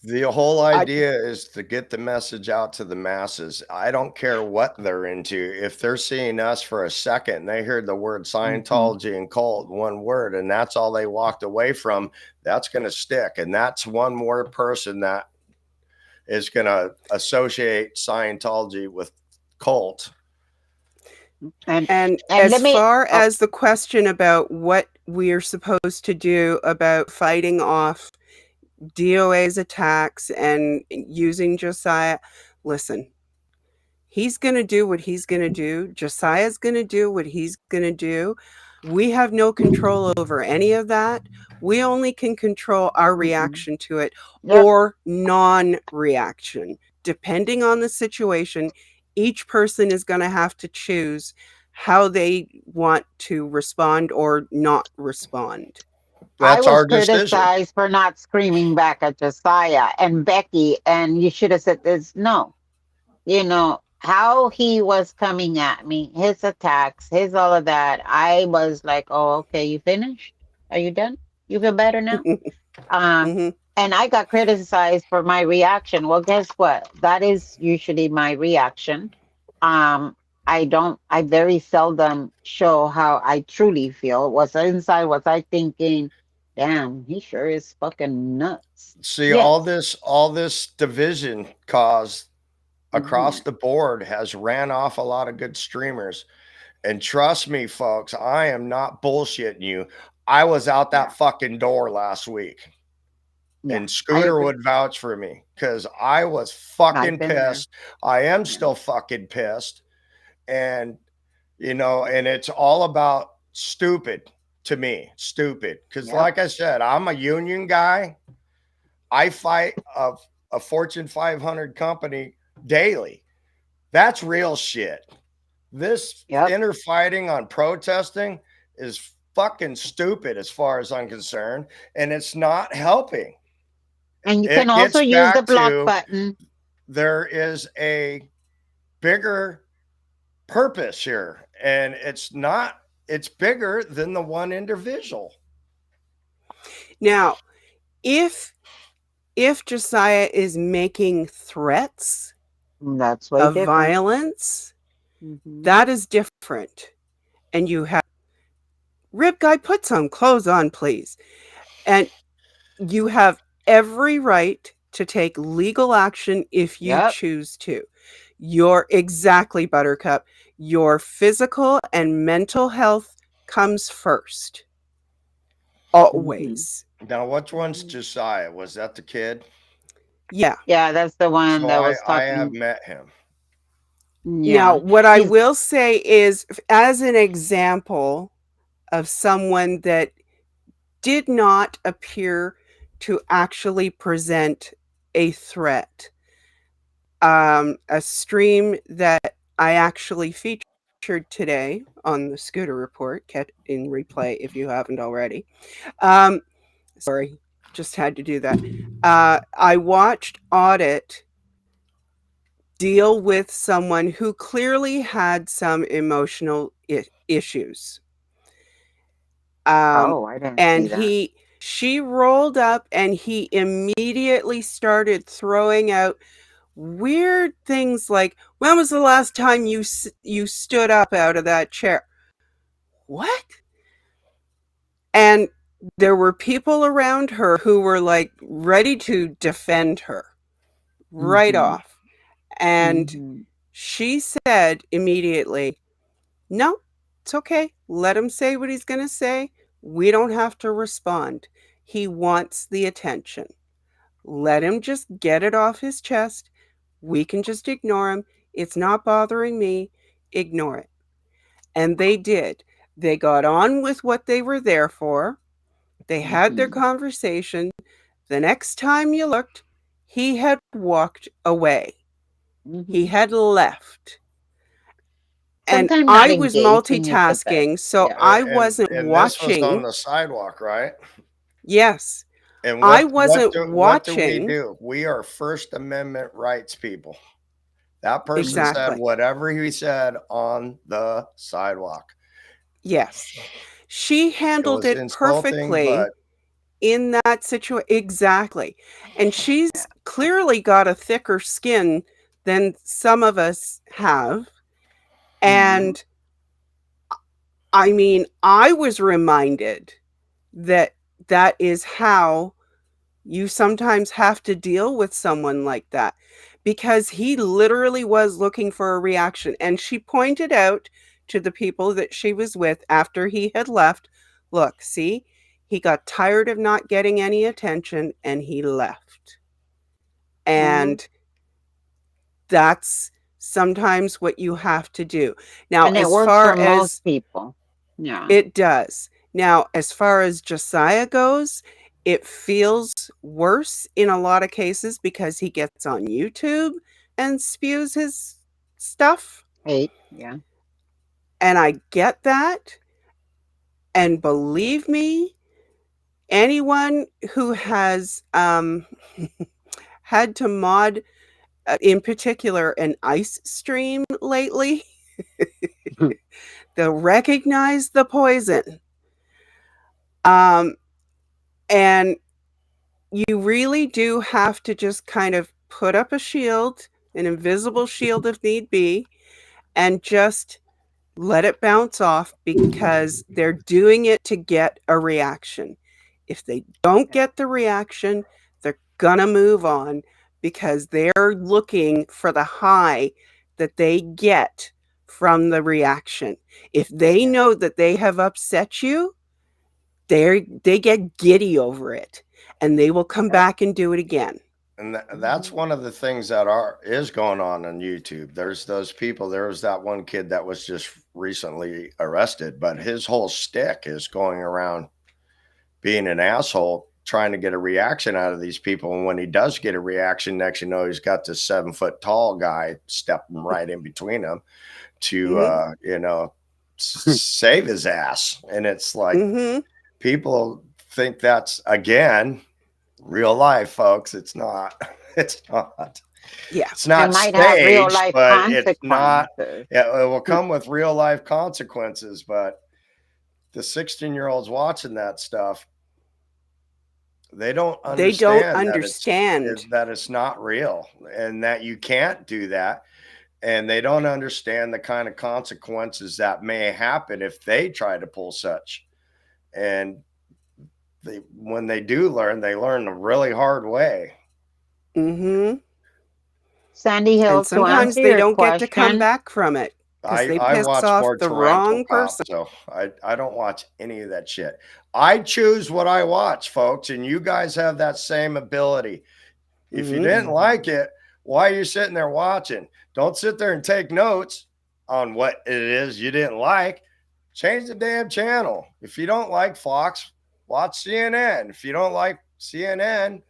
the whole I, idea is to get the message out to the masses. I don't care what they're into. If they're seeing us for a second and they heard the word Hmm. Scientology and cult, one word, and that's all they walked away from, that's going to stick. And that's one more person that is going to associate Scientology with cult. And and and as let me. far Oh, as the question about what we're supposed to do about fighting off DOA's attacks and using Josiah, listen, he's going to do what he's going to do. Josiah's going to do what he's going to do. We have no control over any of that. We only can control our mm-mm. reaction to it Yep. or non reaction. Depending on the situation, each person is going to have to choose how they want to respond or not respond. I That's was our decision. criticized for not screaming back at Josiah and Becky, and you should have said this. No, how he was coming at me, his attacks, his all of that. I was like, oh, okay, you finished? Are you done? You feel better now? Um, Hmm. and I got criticized for my reaction. Well, guess what? That is usually my reaction. Um, I very seldom show how I truly feel. Was inside, was I thinking, damn, he sure is fucking nuts. See, Yes. all this division caused Hmm. across the board has ran off a lot of good streamers. And trust me, folks, I am not bullshitting you. I was out Yeah. that fucking door last week, Yeah. and I Scooter agree. would vouch for me because I was I've fucking been there. pissed. I am Yeah. still fucking pissed. And, and it's all about stupid to me, stupid. Because, Yep. like I said, I'm a union guy. I fight a Fortune 500 company daily. That's real shit. This Yep. inner fighting on protesting is fucking stupid as far as I'm concerned, and it's not helping. And you can It also gets use the back block to button. there is a bigger purpose here, and it's bigger than the one individual. Now, if Josiah is making threats That's way of different. violence, Hmm. that is different. And you have, Rip Guy, put some clothes on, please. And you have every right to take legal action if you Yep. choose to. Your exactly, Buttercup. Your physical and mental health comes first. Hmm. Always. Now, which one's Hmm. Josiah? Was that the kid? Yeah. Yeah, that's the one So that was I have talking. met him. Now, Yeah. what I He's will say is, as an example of someone that did not appear to actually present a threat, a stream that I actually featured today on the Scooter Report, in replay if you haven't already. Um, sorry, just had to do that. I watched Audit deal with someone who clearly had some emotional issues. Um, oh, I didn't and see that. she rolled up and he immediately started throwing out weird things like, when was the last time you stood up out of that chair? What? And there were people around her who were like ready to defend her right Hmm. off. And Hmm. she said immediately, no, It's okay. Let him say what he's going to say. We don't have to respond. He wants the attention. Let him just get it off his chest. We can just ignore him. It's not bothering me. Ignore it. And they did. They got on with what they were there for. They had their Mm-hmm. conversation. The next time you looked, he had walked away. He Mm-hmm. had left. And Sometimes not I was engaging is the best. multitasking, so Yeah. I And wasn't and this was on watching. the sidewalk, right? Yes, And I what wasn't what do we watching. do? We are First Amendment rights people. That person said Exactly. whatever he said on the sidewalk. Yes. She It handled was it insulting, perfectly but in that situation. Exactly. And she's clearly got a thicker skin than some of us have. Mm-hmm. And I mean, I was reminded that that is how you sometimes have to deal with someone like that, because he literally was looking for a reaction. And she pointed out to the people that she was with after he had left, look, see, he got tired of not getting any attention and he left. Mm-hmm. And that's sometimes what you have to do. Now, And it as works far for most as people. Yeah. it does. Now, as far as Josiah goes, it feels worse in a lot of cases because he gets on YouTube and spews his stuff. Eight. Yeah. And I get that. And believe me, anyone who has had to mod, in particular, an ice stream lately, they'll recognize the poison. Um, and you really do have to just kind of put up a shield, an invisible shield if need be, and just let it bounce off because they're doing it to get a reaction. If they don't get the reaction, they're gonna move on because they're looking for the high that they get from the reaction. If they Yeah. know that they have upset you, they get giddy over it and they will come Yep. back and do it again. and that's Mm-hmm. one of the things that is going on YouTube. There's those people. There was that one kid that was just recently arrested, but his whole stick is going around being an asshole, trying to get a reaction out of these people. And when he does get a reaction, next you know he's got this 7 foot tall guy stepping right in between them to Mhm. save his ass. And it's like Mhm. people think that's again real life, folks. It's not. It's not. Yeah. It's It not might have real staged, life but it's not. consequences. Yeah, it will come with real life consequences. But the 16-year-olds watching that stuff, they don't They don't understand that understand. it's not real and that you can't do that. And they don't understand the kind of consequences that may happen if they try to pull such. And when they do learn, they learn the really hard way. Mhm. Sandy Hill, And to sometimes answer they your don't get to come question, back from it because they I piss watch off more the torrential wrong cop, person. so I don't watch any of that shit. I choose what I watch, folks, and you guys have that same ability. If you Mhm. didn't like mm-hmm. it, why are you sitting there watching? Don't sit there and take notes on what it is you didn't like. Change the damn channel. If you don't like Fox, watch CNN. If you don't like CNN,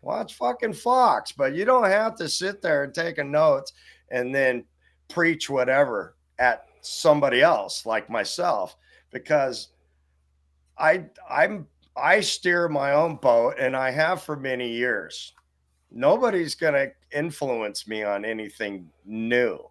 watch fucking Fox. But you don't have to sit there and take a notes and then preach whatever at somebody else like myself, because I steer my own boat and I have for many years. Nobody's going to influence me on anything new.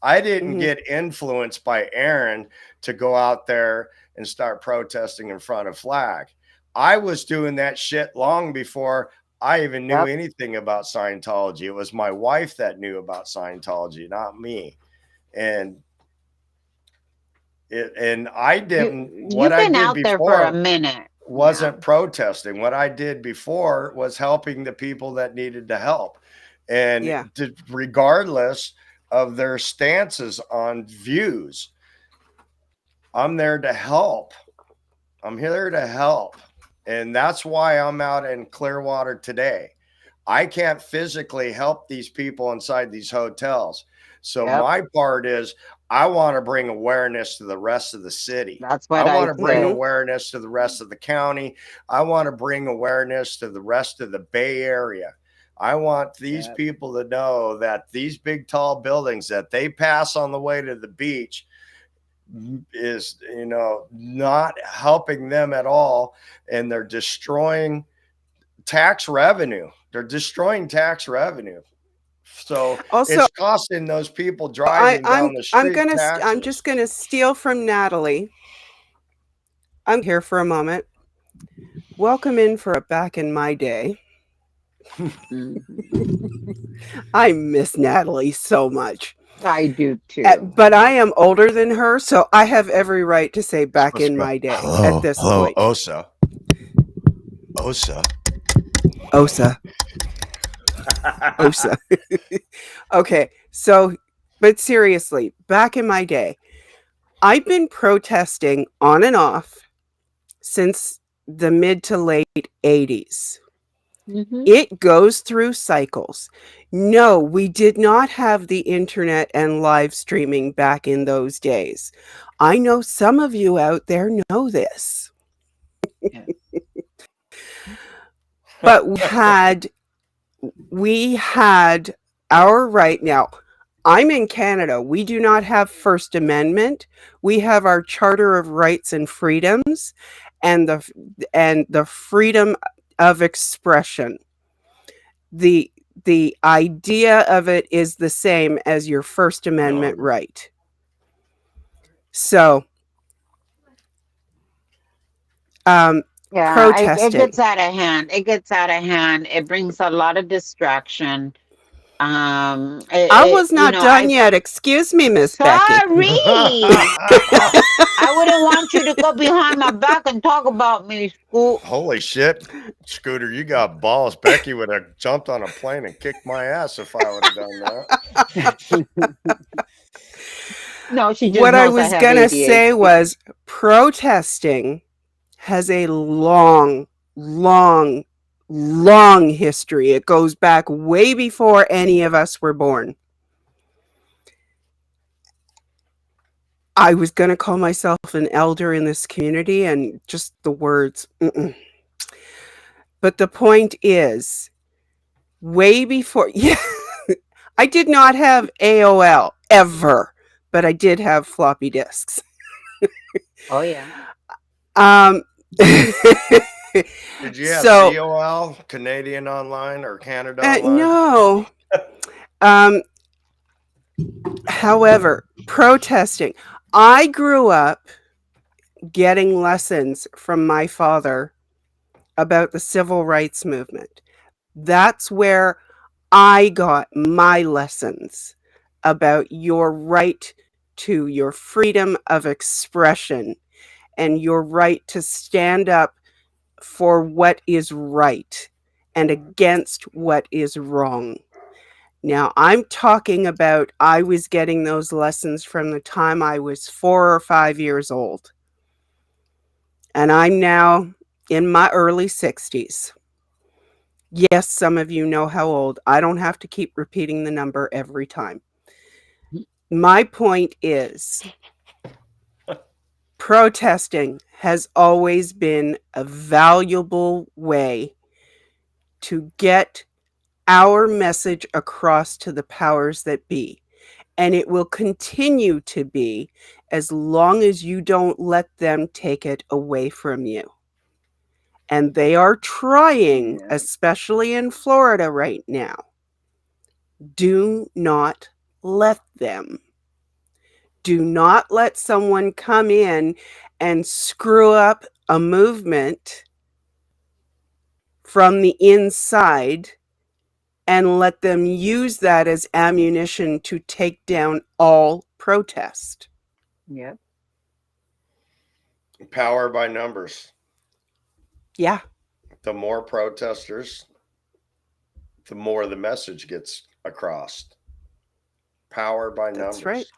I didn't Mhm. get influenced by Aaron to go out there and start protesting in front of Flag. I was doing that shit long before I even knew Yep. anything about Scientology. It was my wife that knew about Scientology, not me. And I didn't, what You've I been did out there for a before minute. Yeah. wasn't protesting. What I did before was helping the people that needed to help. And Yeah. regardless of their stances on views, I'm there to help. I'm here to help. And that's why I'm out in Clearwater today. I can't physically help these people inside these hotels. So Yep. my part is I want to bring awareness to the rest of the city. That's I what want I to bring said. Mhm. awareness to the rest of the county. I want to bring awareness to the rest of the Bay Area. I want these Yep. people to know that these big tall buildings that they pass on the way to the beach is, not helping them at all, and they're destroying tax revenue. They're destroying tax revenue. So Also, it's costing those people I, driving I'm down the I'm street gonna I'm just taxes. gonna steal from Natalie. I'm here for a moment. Welcome in for a back in my day. Mhm. I miss Natalie so much. I do too. But I am older than her, so I have every right to say back Supposed in to go, my day at hello, this hello, point. Osa, Osa. Osa, Osa. Okay, so, but seriously, back in my day, I've been protesting on and off since the mid to late 80s. Hmm. It goes through cycles. No, we did not have the internet and live streaming back in those days. I know some of you out there know this, Yeah. but we had our right now. I'm in Canada. We do not have First Amendment. We have our Charter of Rights and Freedoms and the freedom of expression. The the idea of it is the same as your First Amendment No. right. So, um, Yeah, it protesting. gets out of hand. It gets out of hand. It brings a lot of distraction. I was not done I yet. Excuse me, Miss Becky. sorry. I wouldn't want you to go behind my back and talk about me, Scoop. Holy shit, Scooter, you got balls. Becky would have jumped on a plane and kicked my ass if I would have done that. No, she just What I knows I was have going to say ADHD. was protesting has a long, long, long history. It goes back way before any of us were born. I was going to call myself an elder in this community and just the words. Mm-mm. But the point is, way before, yeah, I did not have AOL ever, but I did have floppy disks. Oh yeah. Um, Did you have so, COL, Canadian Online, or Canada Online? no. Um, However, protesting. I grew up getting lessons from my father about the civil rights movement. That's where I got my lessons about your right to your freedom of expression and your right to stand up for what is right and against what is wrong. Now, I'm talking about I was getting those lessons from the time I was 4 or 5 years old. And I'm now in my early 60s. Yes, some of you know how old. I don't have to keep repeating the number every time. My point is protesting has always been a valuable way to get our message across to the powers that be. And it will continue to be as long as you don't let them take it away from you. And they are trying, Yeah. especially in Florida right now. Do not let them. Do not let someone come in and screw up a movement from the inside and let them use that as ammunition to take down all protest. Yep. Power by numbers. Yeah, The more protesters, the more the message gets across. Power by that's right. numbers.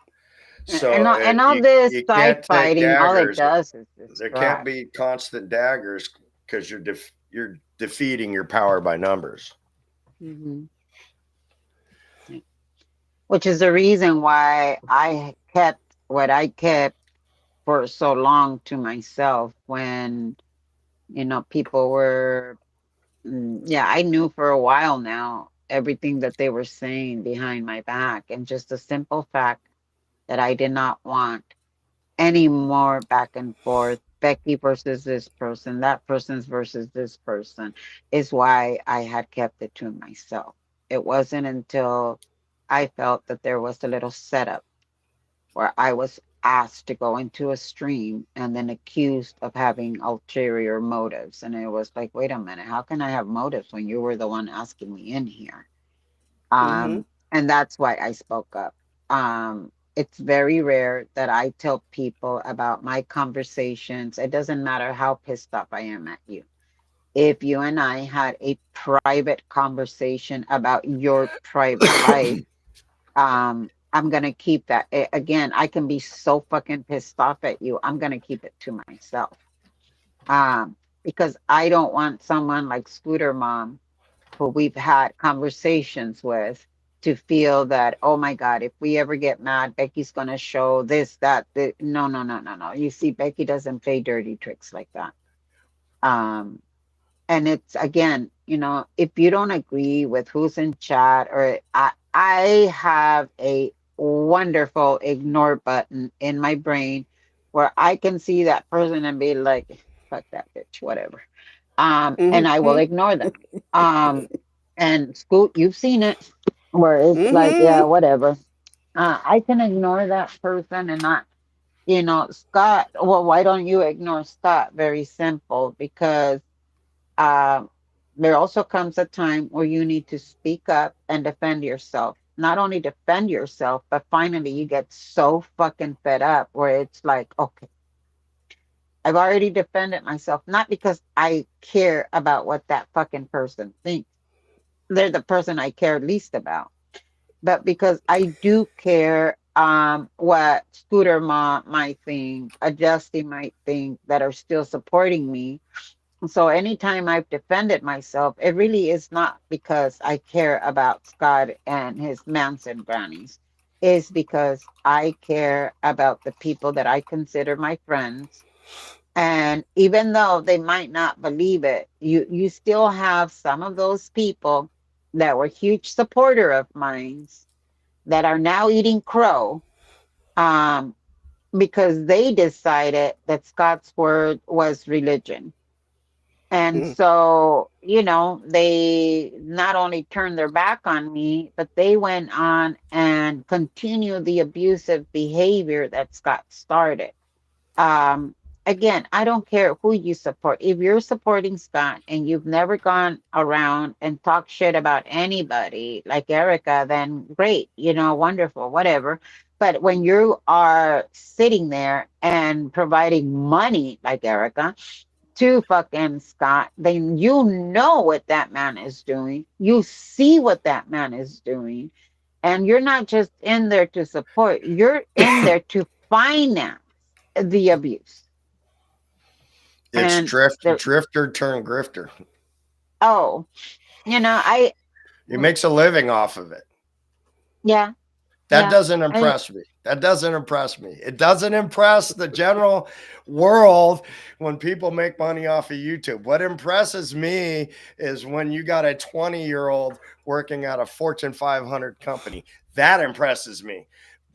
So And all this you side can't take fighting, all it daggers. does is There can't distract. be constant daggers because you're defeating your power by numbers. Hmm. Which is the reason why I kept what I kept for so long to myself when, people were, yeah, I knew for a while now everything that they were saying behind my back. And just the simple fact that I did not want any more back and forth, Becky versus this person, that person's versus this person, is why I had kept it to myself. It wasn't until I felt that there was a little setup where I was asked to go into a stream and then accused of having ulterior motives. And it was like, wait a minute, how can I have motives when you were the one asking me in here? Mm-hmm. And that's why I spoke up. It's very rare that I tell people about my conversations. It doesn't matter how pissed off I am at you. If you and I had a private conversation about your private life, I'm gonna keep that. Again, I can be so fucking pissed off at you. I'm gonna keep it to myself. Because I don't want someone like Scooter Mom, who we've had conversations with, to feel that, oh my God, if we ever get mad, Becky's gonna show this, that, no, no, no, no, no. You see, Becky doesn't play dirty tricks like that. Um, and it's again, if you don't agree with who's in chat, or I have a wonderful ignore button in my brain where I can see that person and be like, fuck that bitch, whatever. And I will Mm-hmm. ignore them. um and Scoot, you've seen it, where it's like, yeah, Mm-hmm. whatever. I can ignore that person and not, Scott. Well, why don't you ignore Scott? Very simple, because um, there also comes a time where you need to speak up and defend yourself. Not only defend yourself, but finally you get so fucking fed up where it's like, okay, I've already defended myself, not because I care about what that fucking person thinks. They're the person I care least about, but because I do care what Scooter might think, Adjusty might think, that are still supporting me. So anytime I've defended myself, it really is not because I care about Scott and his Manson grannies. Is because I care about the people that I consider my friends. And even though they might not believe it, you still have some of those people that were huge supporter of mine that are now eating crow, um, because they decided that Scott's word was religion. And so, they not only turned their back on me, but they went on and continued the abusive behavior that Scott started. Um, Again, I don't care who you support. If you're supporting Scott and you've never gone around and talked shit about anybody like Erica, then great, wonderful, whatever. But when you are sitting there and providing money like Erica to fucking Scott, then you know what that man is doing. You see what that man is doing. And you're not just in there to support, you're in there to finance the abuse. It's And the drifter turned grifter. oh, I He makes a living off of it. yeah, That yeah. doesn't I impress me. That doesn't impress me. It doesn't impress the general world when people make money off of YouTube. What impresses me is when you got a 20-year-old working at a Fortune 500 company. That impresses me.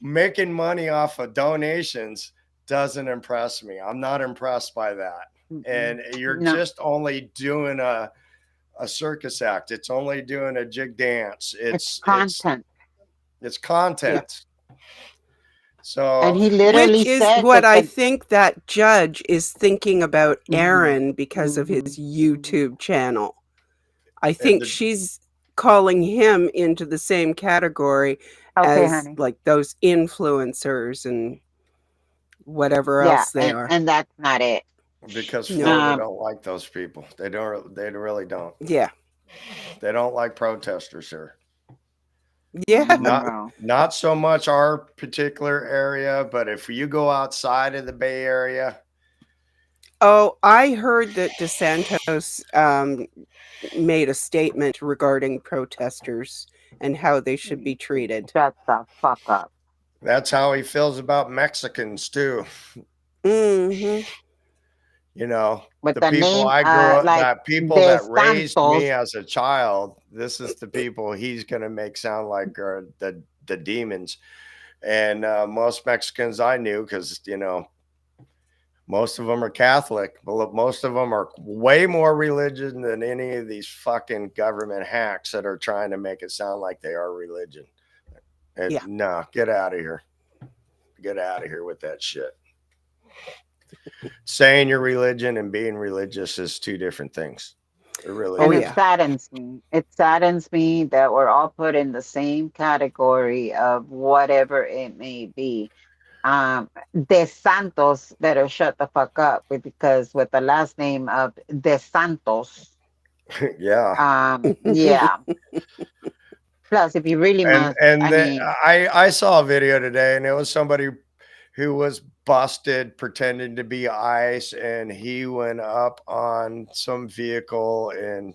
Making money off of donations doesn't impress me. I'm not impressed by that. mm-mm. And you're No, just only doing a circus act. It's only doing a jig dance. it's It's content. it's Yeah. content. And So he Which literally is said what that I the think that judge is thinking about mhm, Aaron because of his mhm, mhm. YouTube channel. I think the she's calling him into the same category Okay, as honey. like those influencers and whatever Yeah, else they are. and that's not it. because No. Florida Um, don't like those people. They really don't. Yeah. They don't like protesters here. Yeah. Not No. not so much our particular area, but if you go outside of the Bay Area, Oh, I heard that DeSantos made a statement regarding protesters and how they should be treated. Shut the fuck up. that's how he feels about Mexicans too. Hmm. You know, With the the people name, I grew up, like that people De that raised me Santos. as a child, this is the people he's going to make sound like are the demons. And most Mexicans I knew, because, you know, most of them are Catholic, but most of them are way more religion than any of these fucking government hacks that are trying to make it sound like they are religion. Yeah. No, get out of here. Get out of here with that shit. Saying your religion and being religious is two different things. It really Oh, And it yeah. is. saddens me. It saddens me that we're all put in the same category of whatever it may be. De Santos better shut the fuck up because with the last name of De Santos, Yeah. yeah. Plus, if you really and must, and I the, mean, I saw a video today, and it was somebody who was busted pretending to be ICE, and he went up on some vehicle and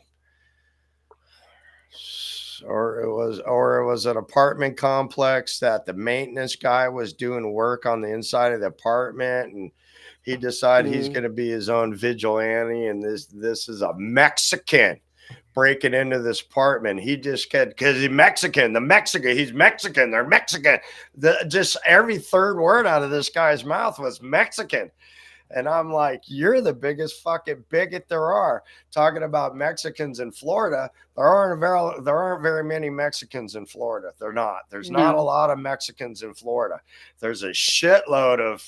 or it was an apartment complex that the maintenance guy was doing work on the inside of the apartment, and he decided he's Mm. going to be his own vigilante, and this is a Mexican breaking into this apartment. He just kept, because he's Mexican, he's Mexican, they're Mexican. Just every third word out of this guy's mouth was Mexican. And I'm like, you're the biggest fucking bigot there are. Talking about Mexicans in Florida, there aren't very many Mexicans in Florida. They're not. There's not a no. lot of Mexicans in Florida. There's a shitload of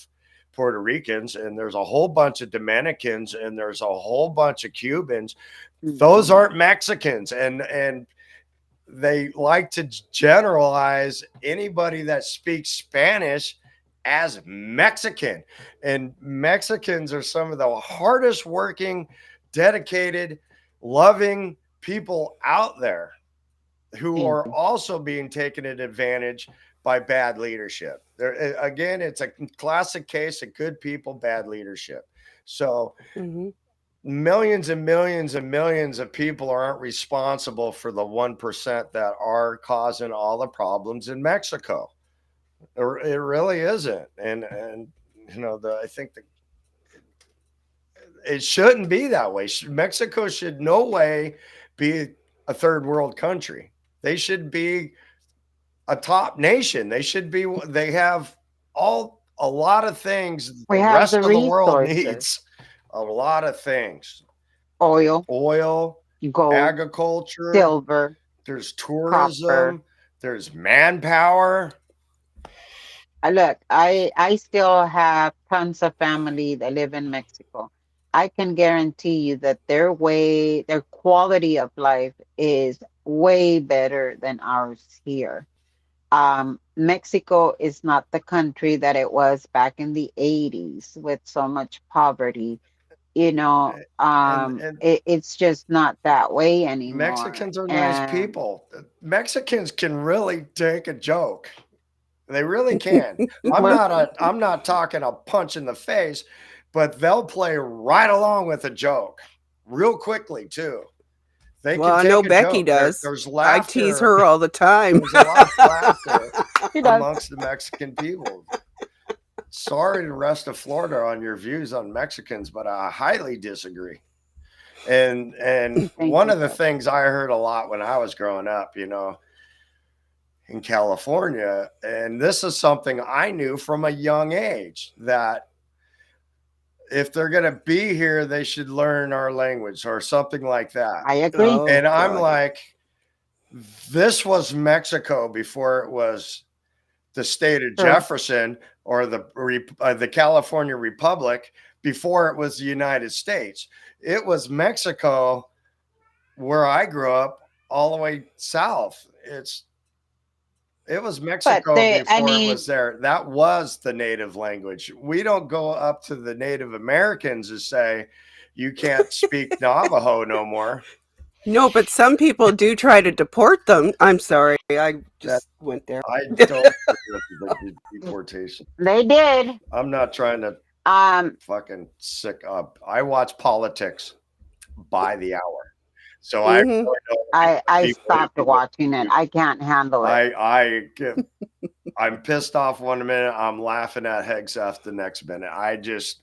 Puerto Ricans, and there's a whole bunch of Dominicans, and there's a whole bunch of Cubans. Those Mhm. aren't Mexicans, and they like to generalize anybody that speaks Spanish as Mexican. And Mexicans are some of the hardest working, dedicated, loving people out there who Thank are you. also being taken advantage by bad leadership. There again, it's a classic case of good people, bad leadership. So Hmm. millions and millions and millions of people aren't responsible for the 1% that are causing all the problems in Mexico. It really isn't. And you know, I think it shouldn't be that way. Mexico should no way be a third world country. They should be a top nation. They have a lot of things We the have rest the of the world resources: needs. A lot of things. oil, Oil, gold, agriculture, silver, there's copper. tourism, there's manpower. Look, I still have tons of family that live in Mexico. I can guarantee you that their quality of life is way better than ours here. Mexico is not the country that it was back in the 80s with so much poverty. And It's just not that way anymore. Mexicans are nice And people. Mexicans can really take a joke. They really can. well, I'm not talking a punch in the face, but they'll play right along with a joke real quickly too. They Well, can I know take a Becky joke. does. There's I tease laughter. her all the time. There's a lot of laughter she does. amongst the Mexican people. Sorry, the rest of Florida, on your views on Mexicans, but I highly disagree. And Thank one you, of the brother. things I heard a lot when I was growing up, you know, in California, and this is something I knew from a young age, that if they're going to be here, they should learn our language or something like that. I agree. Oh, And I'm God. like, this was Mexico before it was the state of True. Jefferson or the California Republic, before it was the United States. It was Mexico where I grew up all the way south. It was But Mexico I before it mean, was there. That was the native language. We don't go up to the Native Americans and say, you can't speak Navajo no more. No, but some people do try to deport them. I'm sorry, I That just went there. I don't agree with the deportation. They did. I'm not trying to Um, fucking sick up. I watch politics by the hour, so I Hmm. really don't want I people stopped hitting me with watching it. I can't handle it. I get I'm pissed off one minute. I'm laughing at Hegseth the next minute. I just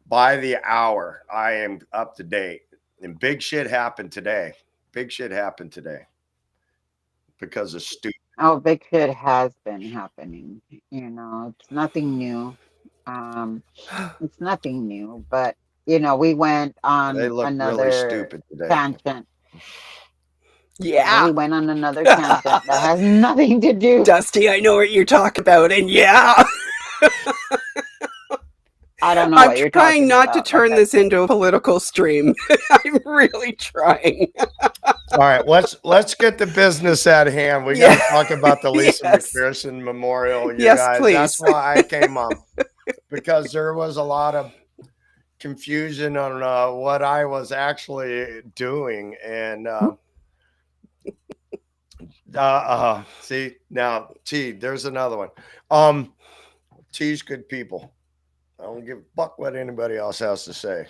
by the hour I am up to date. And big shit happened today. Big shit happened today because of stupid. Oh, big shit has been happening. It's nothing new. Um, it's nothing new, but we went They on look really another stupid today. tangent. Yeah, We went on another tangent that has nothing to do. Dusty, I know what you're talking about, and yeah, I don't know I'm what you're trying talking not to about. Like turn I this said, into a political stream. I'm really trying. All right, let's get the business at hand. We got Yeah, to talk about the Lisa yes, McPherson Memorial, you yes, guys. That's please. why I came on because there was a lot of confusion on what I was actually doing, and see now T. There's another one. T's good people. I don't give a fuck what anybody else has to say.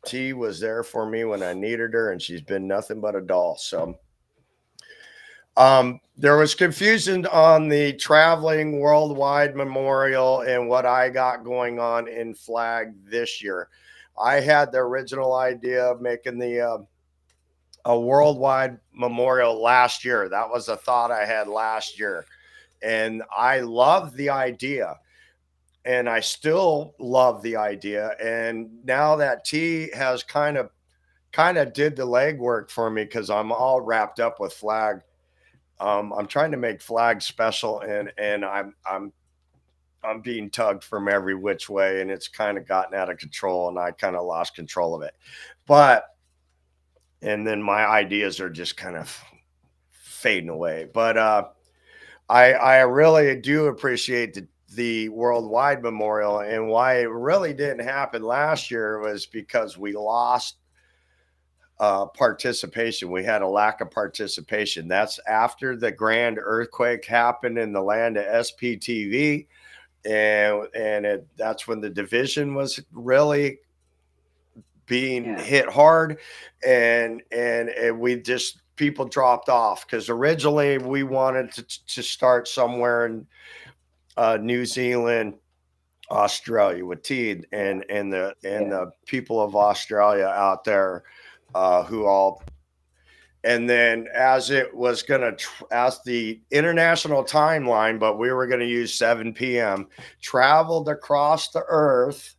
T was there for me when I needed her, and she's been nothing but a doll. So, there was confusion on the traveling worldwide memorial and what I got going on in Flag this year. I had the original idea of making the a worldwide memorial last year. That was a thought I had last year, and I love the idea. And I still love the idea. And now that T has kind of did the legwork for me because I'm all wrapped up with Flag. I'm trying to make Flag special, and I'm being tugged from every which way, and it's kind of gotten out of control, and I kind of lost control of it. But and then my ideas are just kind of fading away. But I really do appreciate the worldwide memorial, and why it really didn't happen last year was because we lost participation. We had a lack of participation. That's after the grand earthquake happened in the land of SPTV, and that's when the division was really being yeah. hit hard, and we just people dropped off because originally we wanted to start somewhere in New Zealand, Australia with T and the people of Australia out there who all. And then as it was going to, as the international timeline, but we were going to use 7 p.m., traveled across the earth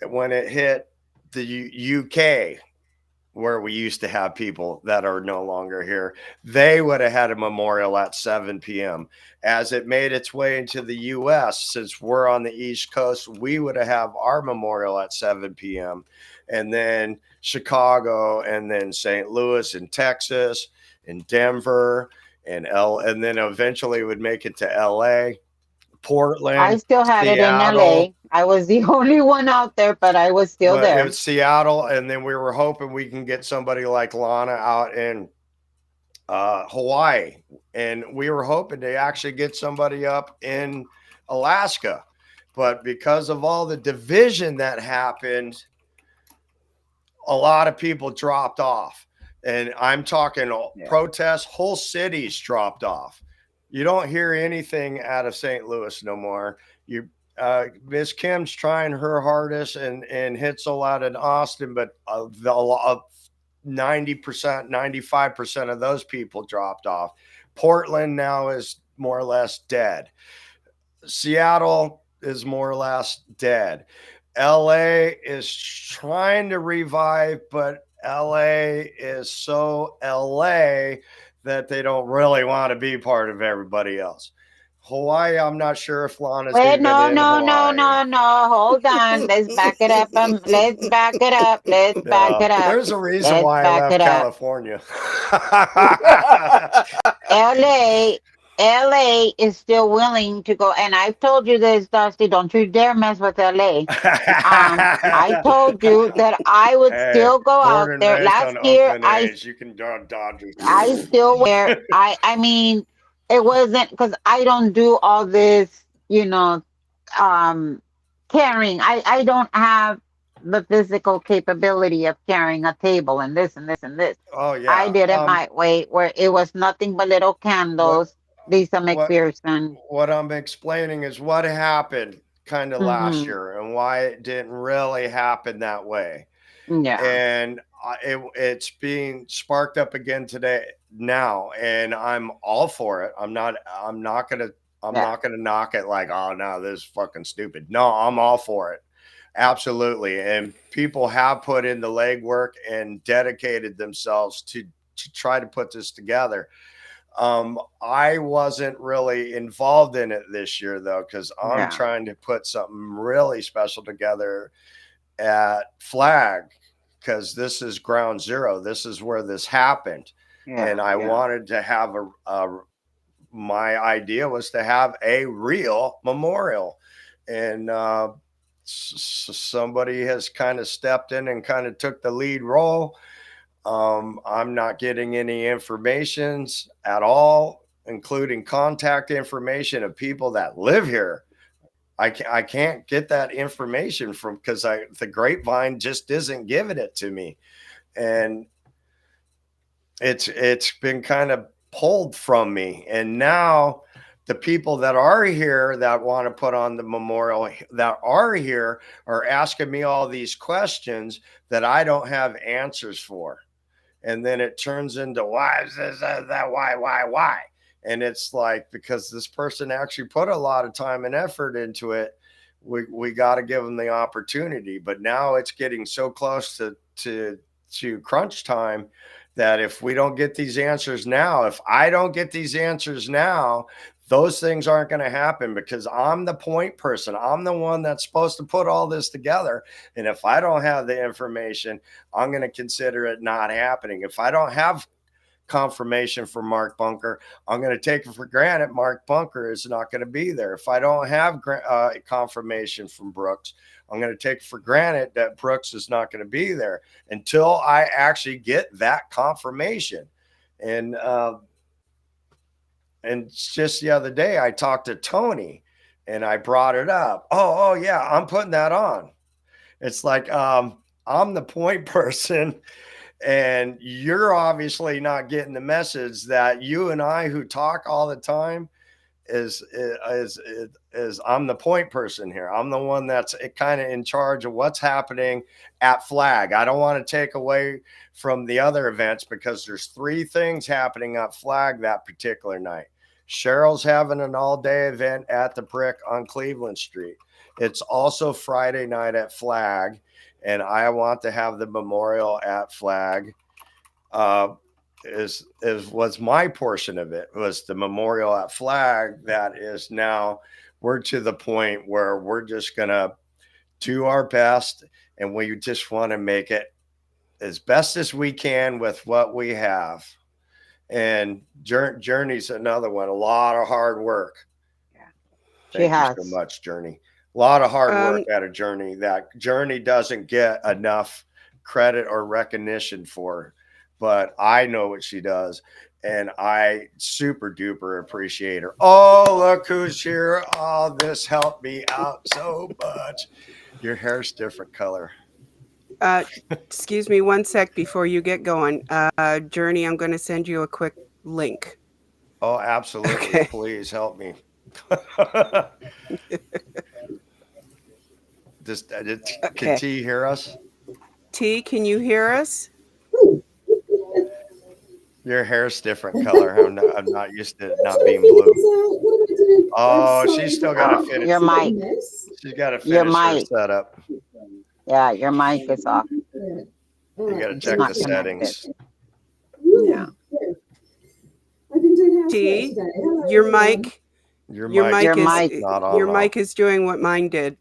when it hit the UK, where we used to have people that are no longer here, they would have had a memorial at 7 p.m. As it made its way into the U.S., since we're on the East Coast, we would have our memorial at 7 p.m. And then Chicago, and then St. Louis and Texas and Denver and then eventually would make it to L.A., I Portland, still had it in Seattle. LA. I was the only one out there, but I was still Well, it there. was Seattle, and then we were hoping we can get somebody like Lana out in Hawaii, and we were hoping to actually get somebody up in Alaska, but because of all the division that happened, a lot of people dropped off, and I'm talking Yeah. protests, whole cities dropped off. You don't hear anything out of St. Louis no more. You Miss Kim's trying her hardest and hits a lot in Austin, but the 90%, 95% of those people dropped off. Portland now is more or less dead. Seattle is more or less dead. LA is trying to revive, but LA is so LA that they don't really want to be part of everybody else. Hawaii, I'm not sure if Lana's Wait, even no, in no, no, Hawaii. no, no. Hold on. Let's back it up. Let's back it up. Let's back it up. There's a reason Let's why I back left it up. California. LA. LA is still willing to go, and I've told you this, Dusty. Don't you dare mess with LA. I told you that I would Hey, still go born out and there. raised Last on year, Oakland A's. You can draw Dodgers. I still where I mean, it wasn't because I don't do all this, um, carrying. I don't have the physical capability of carrying a table and this and this and this. Oh I yeah. did it my way, where it was nothing but little What candles. Lisa what McPherson. what I'm explaining is what happened kind of last Hmm. year and why it didn't really happen that way. Yeah, And it's being sparked up again today now, and I'm all for it. I'm yeah, not gonna knock it like, oh no, this is fucking stupid. No, I'm all for it. Absolutely. And people have put in the legwork and dedicated themselves to try to put this together. I wasn't really involved in it this year though, because I'm yeah, trying to put something really special together at Flag, because this is ground zero. This is where this happened. And yeah, I yeah, wanted to have my idea was to have a real memorial. And somebody has kind of stepped in and kind of took the lead role. I'm not getting any informations at all, including contact information of people that live here. I can't get that information from because the grapevine just isn't giving it to me, and it's been kind of pulled from me. And now the people that are here that want to put on the memorial that are here are asking me all these questions that I don't have answers for. And then it turns into why is this that why, and it's like because this person actually put a lot of time and effort into it, we got to give them the opportunity. But now it's getting so close to crunch time that if we don't get these answers now, if I don't get these answers now, those things aren't going to happen because I'm the point person. I'm the one that's supposed to put all this together. And if I don't have the information, I'm going to consider it not happening. If I don't have confirmation from Mark Bunker, I'm going to take it for granted Mark Bunker is not going to be there. If I don't have confirmation from Brooks, I'm going to take for granted that Brooks is not going to be there until I actually get that confirmation. And and just the other day, I talked to Tony, and I brought it up. Oh yeah, I'm putting that on. It's like I'm the point person, and you're obviously not getting the message that you and I, who talk all the time, is I'm the point person here. I'm the one that's kind of in charge of what's happening at Flag. I don't want to take away from the other events because there's three things happening at Flag that particular night. Cheryl's having an all-day event at the Brick on Cleveland Street. It's also Friday night at Flag, and I want to have the memorial at Flag. Uh, is was my portion of it was the memorial at Flag. That is now we're to the point where we're just gonna do our best, and we just want to make it as best as we can with what we have. And Journey's another one. A lot of hard work. yeah. She Thank you so has. much, Journey. A lot of hard work Um, at a Journey that Journey doesn't get enough credit or recognition for, but I know what she does, and I super duper appreciate her. Oh, look who's here. Oh, this helped me out so much. Your hair's different color. uh, excuse me one sec before you get going. Journey, I'm going to send you a quick link. Oh, absolutely. Okay. Please help me. Can Okay. T hear us? T, can you hear us? Your hair's different color. I'm not used to it not being blue. Oh, she's still got to finish. Your mic. She's got to Your finish her mic. setup. Yeah, your mic is off. You got to It's check the not connected. settings. Yeah. T, your mic, Your your mic's Your mic is mic. not on your though. mic is doing what mine did.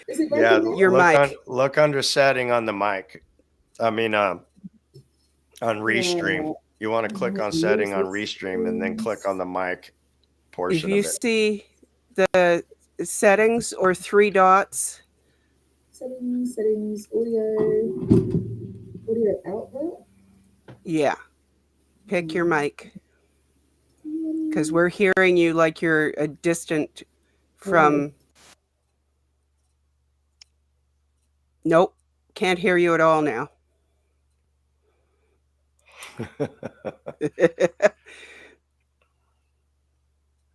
Yeah, Your mic. look under setting on the mic. I mean, on Restream. You want to click on setting on restream and then click on the mic If portion you of it. see the settings or three dots, settings, audio output. yeah, pick your mic because we're hearing you like you're a distant from. Nope, can't hear you at all now.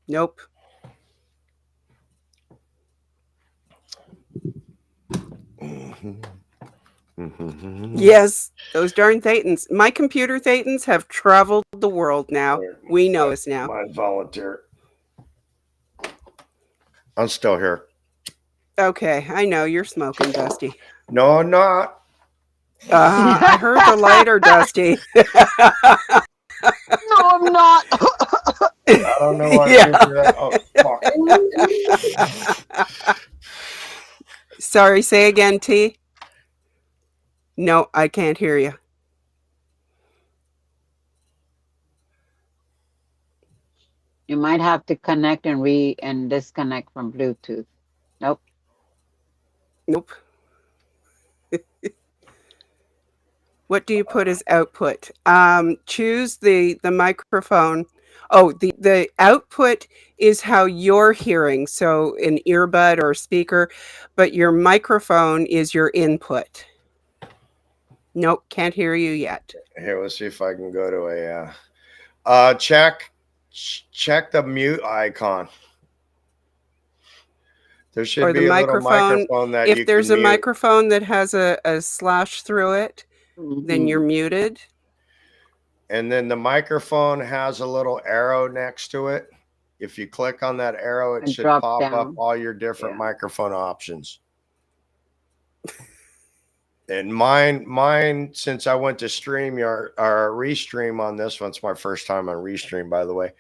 Nope. Yes, those darn Thetans. My computer Thetans have traveled the world now. We know us now. My volunteer. I'm still here. Okay, I know you're smoking, Dusty. No, I'm not. I heard the lighter, Dusty. No, I'm not. I don't know what Yeah. to do. Oh, fuck. Sorry, say again, T. No, I can't hear you. You might have to connect and disconnect from Bluetooth. Nope. Nope. What do you put as output? Choose the microphone. Oh, the output is how you're hearing, so an earbud or speaker, but your microphone is your input. Nope, can't hear you yet. Here, let's see if I can go to check the mute icon. There should Or be the a little microphone. microphone that If you there's can a mute. microphone that has a slash through it, then you're muted. And then the microphone has a little arrow next to it. If you click on that arrow, it And should drop pop up down. all your different microphone options. And mine, since I went to StreamYard or Restream on this one, it's my first time on Restream, by the way,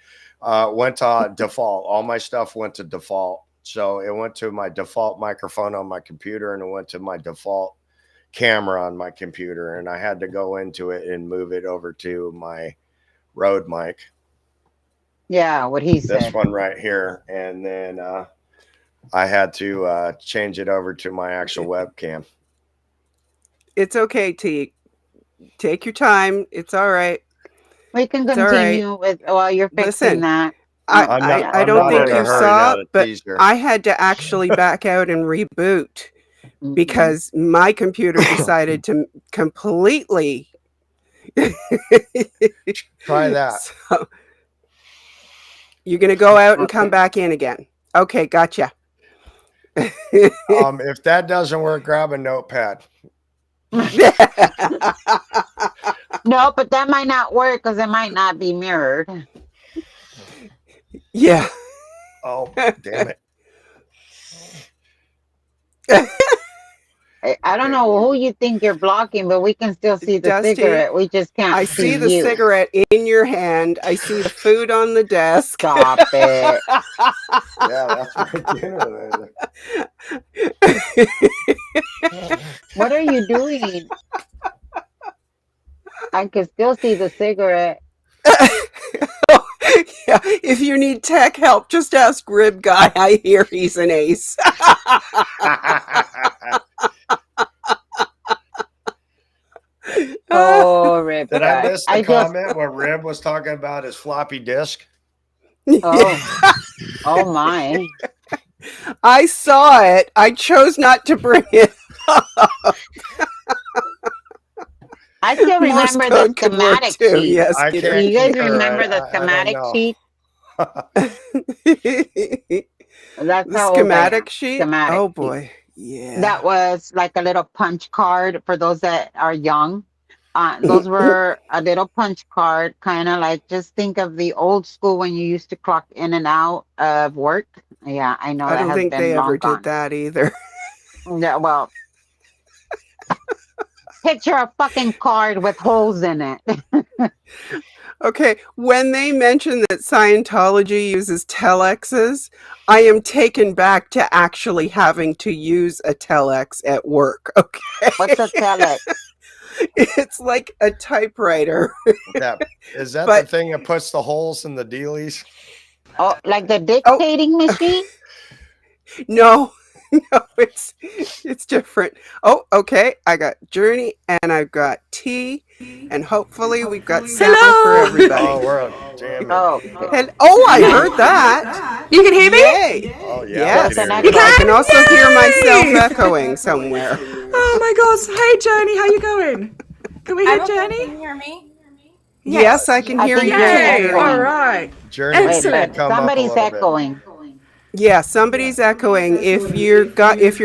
went to default. All my stuff went to default. So it went to my default microphone on my computer and it went to my default camera on my computer. And I had to go into it and move it over to my Rode mic. Yeah, what he said. This one right here. And then I had to change it over to my actual webcam. It's okay, T. Take your time. It's all right. We can It's all right. continue with while you're fixing Listen, that. I I'm don't not think in a you hurry saw, now to but tease her. I had to actually back out and reboot because my computer decided to completely Try that. So, you're going to go out and come back in again. Okay, gotcha. If that doesn't work, grab a notepad. No, but that might not work because it might not be mirrored. Yeah. Oh, damn it. I don't know who you think you're blocking, but we can still see the Dusty, cigarette. We just can't I see see the you. cigarette in your hand. I see the food on the desk. Stop it. Yeah, that's my dinner. What are you doing? I can still see the cigarette. Yeah, if you need tech help, just ask Rib Guy. I hear he's an ace. Oh, Rip. Did I miss the just, comment where Rib was talking about his floppy disk? oh, oh my. I saw it. I chose not to bring it up. I still Morse remember the code could work schematic too. sheet. Yes, I Peter. Do can't you guys concur. remember the I schematic don't know. sheet? That's The how old I am. schematic sheet? Schematic Oh sheet. boy. Yeah. That was like a little punch card for those that are young. Those were a little punch card, kind of like just think of the old school when you used to clock in and out of work. Yeah, I know I that don't has think been they long ever gone. did that either. Yeah, well, picture a fucking card with holes in it. Okay, when they mention that Scientology uses telexes, I am taken back to actually having to use a telex at work. Okay. What's a telex? It's like a typewriter, That is that the but thing that puts the holes in the dealies? Oh, like the oh dictating machine? no, no, it's different. Oh, okay. I got Journey and I've got T, and hopefully we've got sound for Hello. everybody. Oh, we're jamming. Oh, okay. And oh, I Nice. heard that. You can hear me? Yay! Oh yeah, we Yes, can Yes, and hear I You you. but I can. can can? also hear myself Yay! echoing somewhere. Oh my gosh. Hey, Journey, how you going? Can we hear I'm okay. Can Journey? you hear me? Yes, I can I hear think you you're too, Yay. All Journey. echoing. right. Journey, if Wait, you but could Excellent. come up a somebody's little bit. echoing. Yeah, somebody's echoing. If you're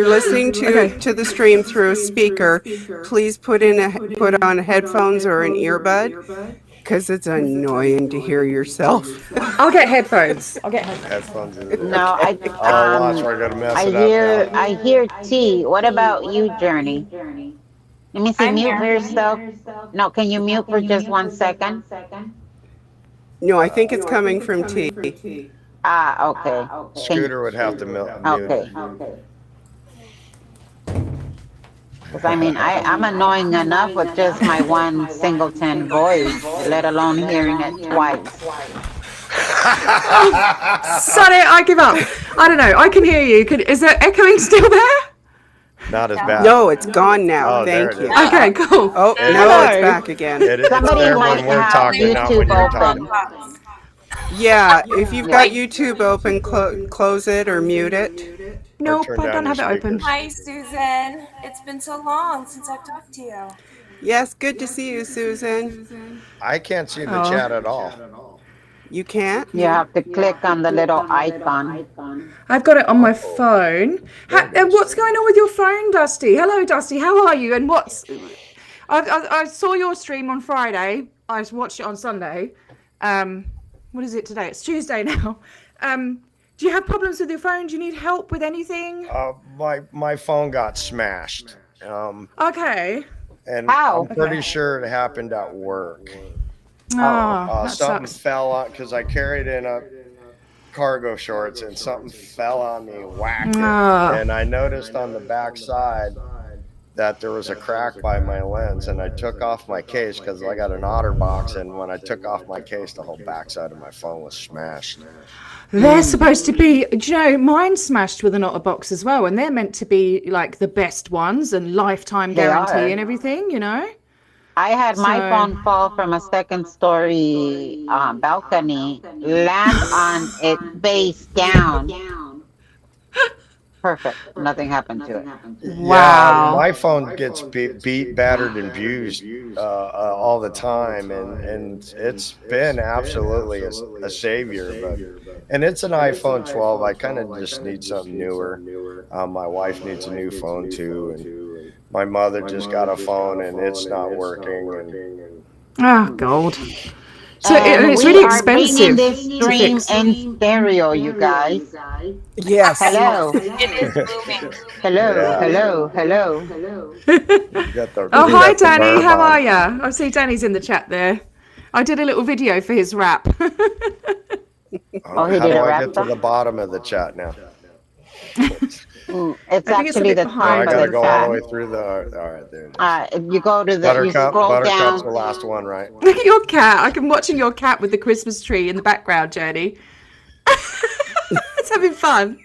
listening Okay. to the stream through a speaker, please put on headphones or an earbud because it's annoying to hear yourself. I'll get headphones. I'll get headphones. Headphones is it? No, Okay. Oh, watch, we're gonna mess it up I now. hear T. What about you, Journey? Let me see. I'm Mute for here. yourself. No, can you mute for just 1 second? No, I think it's coming from T. Ah, okay. Can Scooter would have to mute okay. it. Because I mean, I'm annoying enough with just my one singleton voice, let alone hearing it twice. Sonny, I give up. I don't know. I can hear you. Is there echoing still there? Not as bad. No, it's gone now. Oh, there Thank it you. is. Okay, cool. Oh, It no, is. it's Hello. back again. It's Somebody there might when we're have talking, not when YouTube you're open. talking. Yeah, if you've Yeah. got YouTube open, close it or mute it. Or Nope, turn I down don't your have it open. speakers. Hi, Susan. It's been so long since I've talked to you. Yes, good to see you, Susan. I can't see the Oh. chat at all. You can't? You have to click on the little icon. I've got it on my Uh-oh. phone. There it is. What's going on with your phone, Dusty? Hello, Dusty. How are you? And what's... I saw your stream on Friday. I watched it on Sunday. What is it today? It's Tuesday now. Do you have problems with your phone? Do you need help with anything? My phone got smashed. Okay. And How? I'm pretty sure it happened at work. Oh, that Something sucks. fell on because I carried in a cargo shorts and something fell on me, whacked it. Ah. And I noticed on the back side that there was a crack by my lens, and I took off my case because I got an OtterBox, and when I took off my case, the whole backside of my phone was smashed. They're supposed to be, do you know, mine smashed with an OtterBox as well, and they're meant to be like the best ones and lifetime They guarantee are. and everything, you know? I had my So- phone fall from a second story balcony, land on its base down. Perfect. Nothing happened to it. Wow. Yeah, my phone gets beat, battered, and abused all the time, and it's been absolutely a savior. And it's an iPhone 12. I kind of just need something newer. My wife needs a new phone too, and my mother just got a phone, and it's not working. And Oh, God. So And it's we really are bringing expensive this to stream fix. in stereo, you guys. Yes. Hello. It is booming. Hello. Yeah. Hello. you got the, Oh, you hi, got the Danny. verb How on. are ya? I see Danny's in the chat there. I did a little video for his rap. Oh, he How did do a I rap get to song? the bottom of the chat now? It's I think it's a actually bit the Oh, behind I top by of gotta the go all the chat. way through the. All right, there it is. You go to you Buttercup. scroll Buttercup's the down. last one, right? Look at your cat. I'm watching your cat with the Christmas tree in the background, Journey. It's having fun.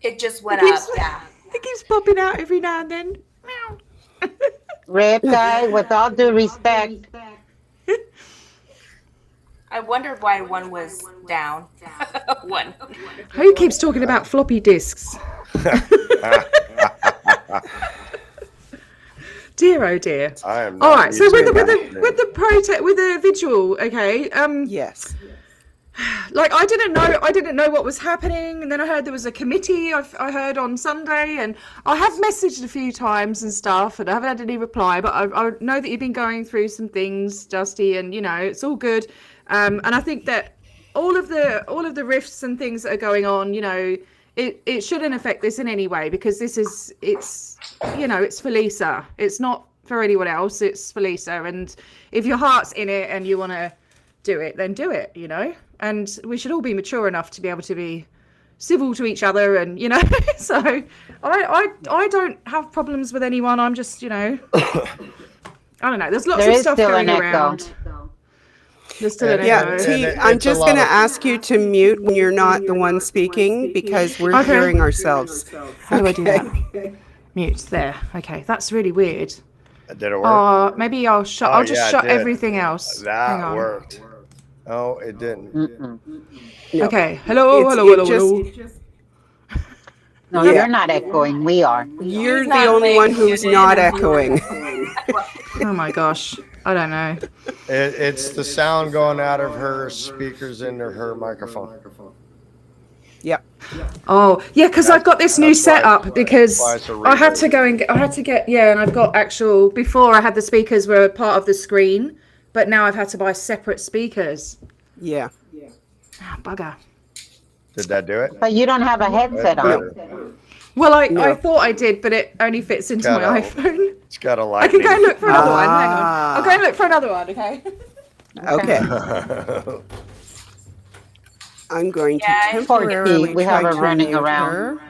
It just went It keeps- up. Yeah. It keeps popping out every now and then. Meow. Riptide, with all due respect, I wondered why one was down. One. Who keeps talking about floppy disks? Dear, oh dear. I am. All not right. So used with to the that. with the vigil, okay. Yes. Like I didn't know what was happening, and then I heard there was a committee. I heard on Sunday, and I have messaged a few times and stuff, and I haven't had any reply. But I know that you've been going through some things, Dusty, and you know it's all good. And I think that all of the rifts and things that are going on, you know, it shouldn't affect this in any way because it's for Lisa. It's not for anyone else. It's for Lisa, and if your heart's in it and you want to do it, then do it, you know. And we should all be mature enough to be able to be civil to each other, and you know. So I don't have problems with anyone. I'm just, you know, I don't know. There's lots There of is stuff still going an echo. around. There's still an And- Yeah, echo. T, and I'm it's a just lot going to of- ask you to mute when you're not the one speaking because we're Okay. hearing ourselves. How do I do that? Mute there. Okay, that's really weird. Did it work? Maybe I'll shut. Oh, I'll just yeah, it shut did. everything else. Hang That on. worked. Oh, it didn't. Mm-mm. No. Okay. Hello. It's- Hello. it Hello. just- Hello. No, Yeah. you're not echoing. We are. You're He's the not only one making who's it not in. echoing. Oh my gosh. I don't know. It's the sound going out of her speakers into her microphone. Yep. Oh yeah, because I've got this new That's why- setup because why it's a I had reverb. to go and get. I had to get and I've got actual. Before I had the speakers were part of the screen, but now I've had to buy separate speakers. Yeah. Ah, bugger. Did that do it? But you don't have a headset That's on. better. Well, I No. thought I did, but it only fits into my Gotta- iPhone. It's got a I can lightning. go and look for another one. Hang on. Ah. I'll go and look for another one. Okay. Okay. I'm going to Yeah, temporarily we try have her to running mute around. her.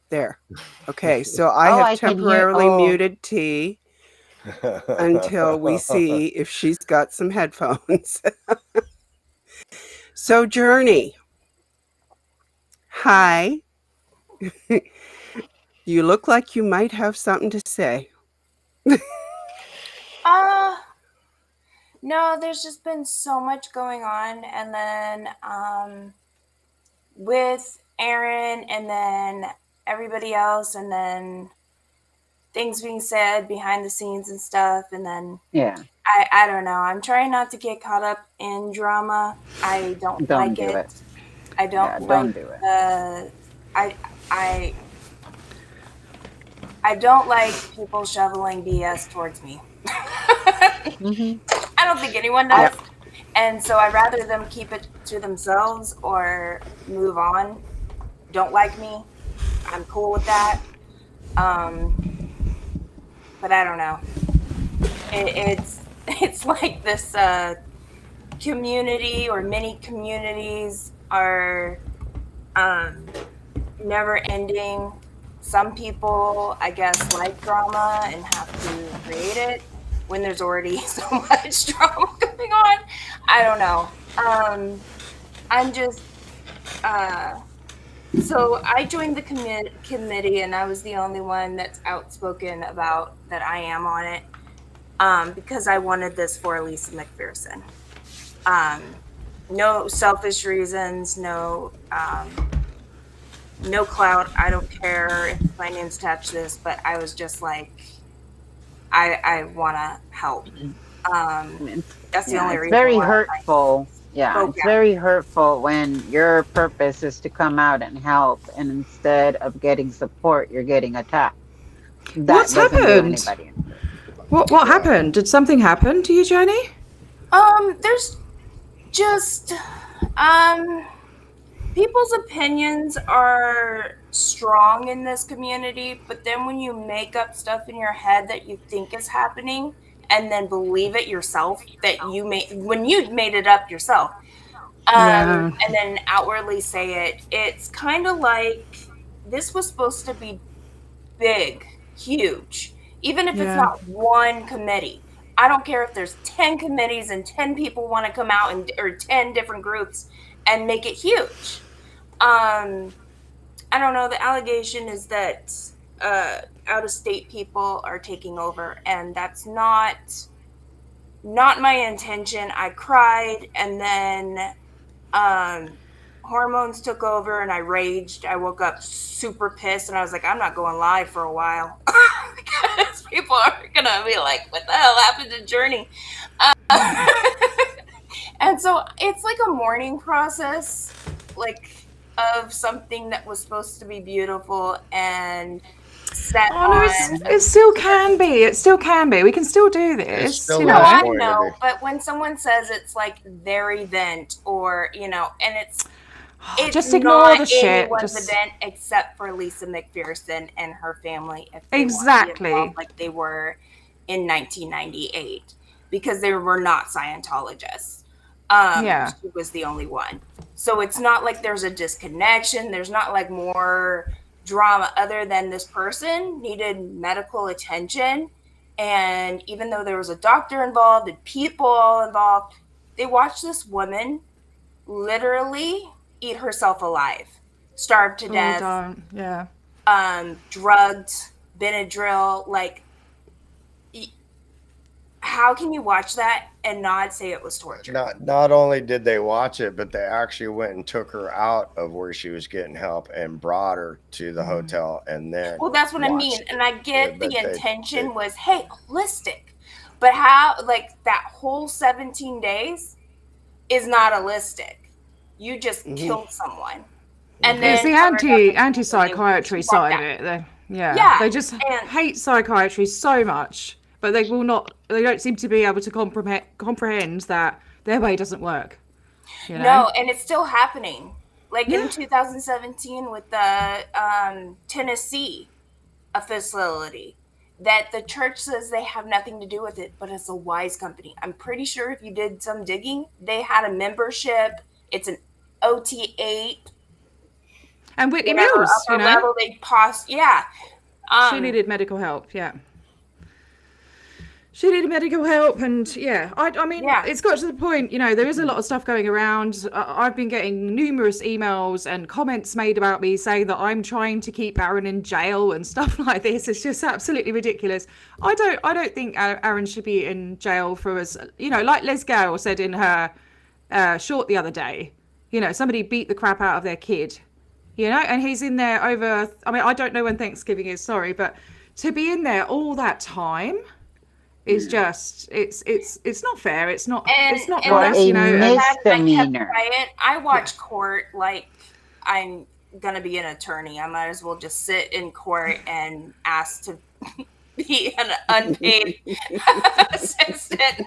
There. Okay, so I Oh, have I can hear- temporarily oh. muted T until we see if she's got some headphones. So, Journey. Hi. You look like you might have something to say. No, there's just been so much going on, and then with Aaron, and then everybody else, and then things being said behind the scenes and stuff, and then Yeah. I don't know. I'm trying not to get caught up in drama. I don't Don't like do it. it. I don't Yeah, like don't do it. I don't like people shoveling BS towards me. Mhm. I don't think anyone does. And so I'd rather them keep it to themselves or move on. Don't like me. I'm cool with that. But I don't know. It's like this community or many communities are never ending. Some people, I guess, like drama and have to create it when there's already so much drama going on. I don't know. I'm just so I joined the committee, and I was the only one that's outspoken about that I am on it, because I wanted this for Lisa McPherson. No selfish reasons, no clout. I don't care if my name's attached to this, but I was just like, I want to help. That's the Yeah, only it's reason. very why I hurtful. Yeah, spoke it's out. very hurtful when your purpose is to come out and help, and instead of getting support, you're getting attacked. That What's doesn't do happened? anybody any good. What happened? Did something happen to you, Jenny? There's just people's opinions are strong in this community, but then when you make up stuff in your head that you think is happening and then believe it yourself that you made when you made it up yourself, Yeah. and then outwardly say it, it's kind of like this was supposed to be big, huge, even if Yeah. it's not one committee. I don't care if there's 10 committees and 10 people want to come out and or 10 different groups and make it huge. I don't know. The allegation is that out of state people are taking over, and that's not my intention. I cried, and then hormones took over, and I raged. I woke up super pissed, and I was like, I'm not going live for a while because people are gonna be like, what the hell happened to Journey? And so it's like a mourning process, like of something that was supposed to be beautiful and set Oh no, on. it still can be. It still can be. We can still do this. still You is. No, know. I going to know, be. but when someone says it's like their event, or and it's Just ignore not the shit. anyone's Just event except for Lisa McPherson and her family, if they want to be Exactly. involved like they were in 1998, because they were not Scientologists. Yeah. She was the only one. So it's not like there's a disconnection. There's not like more drama other than this person needed medical attention And even though there was a doctor involved and people all involved, they watched this woman literally eat herself alive, starved to Oh, death, don't. Yeah. drugged, Benadryl. Like, how can you watch that and not say it was torture? Not only did they watch it, but they actually went and took her out of where she was getting help and brought her to the hotel, and then Well, that's what I mean. watched And I it. get But the intention they was, hey, holistic. But how, like, that whole 17 days is not holistic. You just killed someone. And then It's the anti-psychiatry side of it. Yeah, They just and- hate psychiatry so much, but they will not. They don't seem to be able to comprehend that their way doesn't work. You know? No, and it's still happening. Like Yeah. in 2017 with the Tennessee a facility that the church says they have nothing to do with it, but it's a wise company. I'm pretty sure if you did some digging, they had a membership. It's an OT8, And Whitney whatever Mills, upper you know, level they yeah. she needed medical help. Yeah. She needed medical help, and I mean, Yeah. it's got to the point, you know, there is a lot of stuff going around. I've been getting numerous emails and comments made about me saying that I'm trying to keep Aaron in jail and stuff like this. It's just absolutely ridiculous. I don't think Aaron should be in jail for us, you know, like Les Gale said in her short the other day. You know, somebody beat the crap out of their kid, you know, and he's in there over. I mean, I don't know when Thanksgiving is, sorry, but to be in there all that time is just it's not fair. It's not nice, you know. a I kept misdemeanor. quiet. I watch court like I'm gonna be an attorney. I might as well just sit in court and ask to be an unpaid assistant.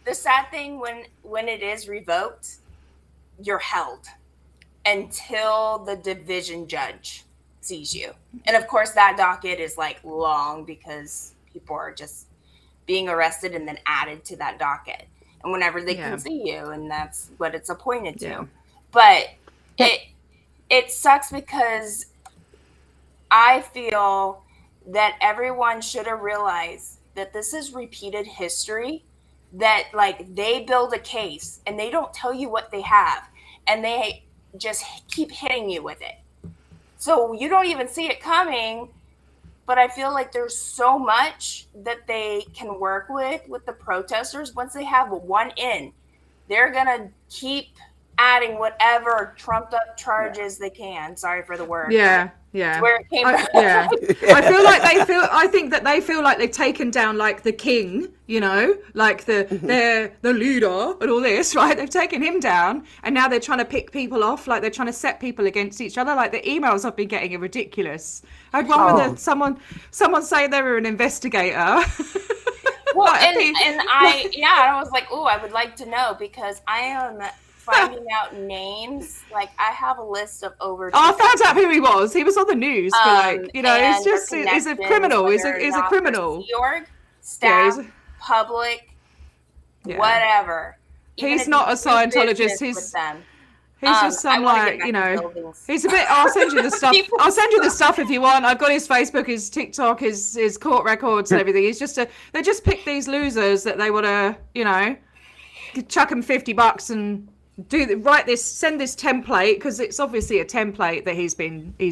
The sad thing when it is revoked, you're held until the division judge sees you. And of course that docket is like long because people are just being arrested and then added to that docket. And whenever they can see you, and that's what it's appointed to. Yeah. But it sucks because I feel that everyone should have realized that this is repeated history, that like they build a case and they don't tell you what they have and they just keep hitting you with it. So you don't even see it coming, but I feel like there's so much that they can work with the protesters. Once they have one in, they're going to keep adding whatever trumped up charges they can. Sorry for the word. Yeah. It's where it came from. Yeah. I think that they feel like they've taken down like the king, you know, like the leader and all this, right? They've taken him down and now they're trying to pick people off, like they're trying to set people against each other. Like the emails I've been getting are ridiculous. I'd rather someone say they were an investigator. Well, and I was like, oh, I would like to know because I am finding out names. Like I have a list of over. I found out who he was. He was on the news for like, you know, it's just he's a criminal. He's a criminal. Sea Org, staff, public, whatever. He's not a Scientologist. He's just some like, you know, he's a bit. I'll send you the stuff. I'll send you the stuff if you want. I've got his Facebook, his TikTok, his court records and everything. He's just they just pick these losers that they want to, you know, chuck them $50 and send this template because it's obviously a template that he's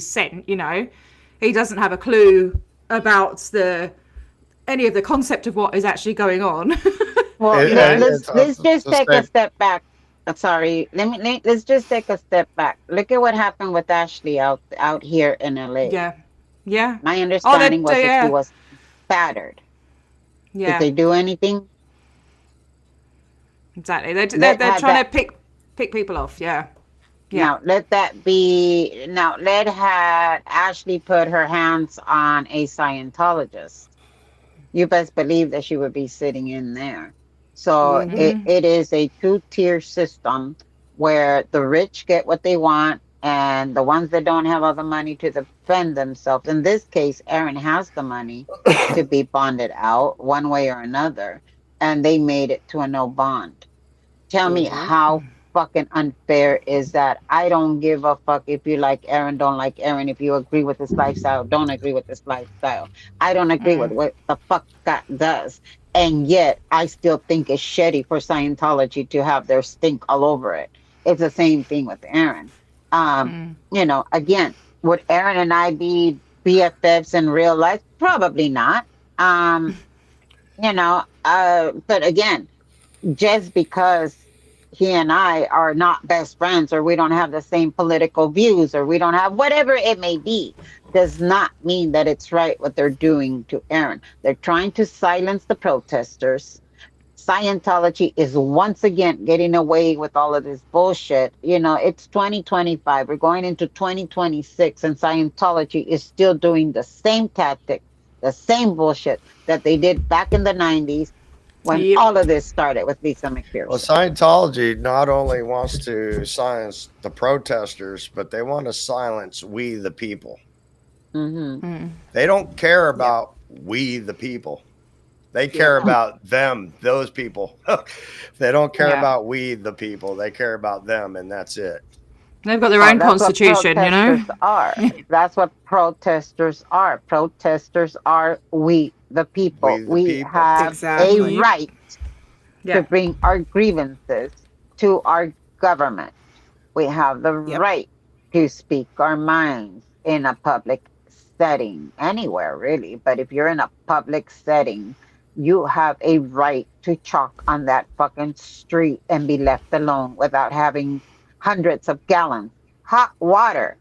sent. You know, he doesn't have a clue about any of the concept of what is actually going on. Well, let's just take a step back. Sorry, let's just take a step back. Look at what happened with Ashley out here in LA. Yeah. My understanding was that she was battered. Yeah. Did they do anything? Exactly. They're trying to pick people off. Yeah. Now let Ashley put her hands on a Scientologist. You best believe that she would be sitting in there. So it is a two-tier system where the rich get what they want and the ones that don't have all the money to defend themselves. In this case, Aaron has the money to be bonded out one way or another, and they made it to a no bond. Tell me how fucking unfair is that I don't give a fuck if you like Aaron, don't like Aaron, if you agree with this lifestyle, don't agree with this lifestyle. I don't agree with what the fuck Scott does. And yet I still think it's shitty for Scientology to have their stink all over it. It's the same thing with Aaron. Again, would Aaron and I be BFFs in real life? Probably not. Um, but again, just because he and I are not best friends or we don't have the same political views or we don't have whatever it may be, does not mean that it's right what they're doing to Aaron. They're trying to silence the protesters. Scientology is once again getting away with all of this bullshit. It's 2025. We're going into 2026, and Scientology is still doing the same tactic, the same bullshit that they did back in the 90s when Yep. all of this started with Lisa Well, McPherson. Scientology not only wants to silence the protesters, but they want to silence we the people. Mm-hmm. They don't care Yep. about we the people. They Yep. care about them, those people. They don't care Yeah. about we the people. They care about them, and that's it. They've got their Oh, own that's what constitution, you know? protesters are. That's what protesters are. Protesters are we, the We people. the We people. have a Exactly. Yep. right to Yeah. bring our grievances to our government. We have the Yep. right to speak our minds in a public setting, anywhere really. But if you're in a public setting, you have a right to chalk on that fucking street and be left alone without having hundreds of gallons, hot water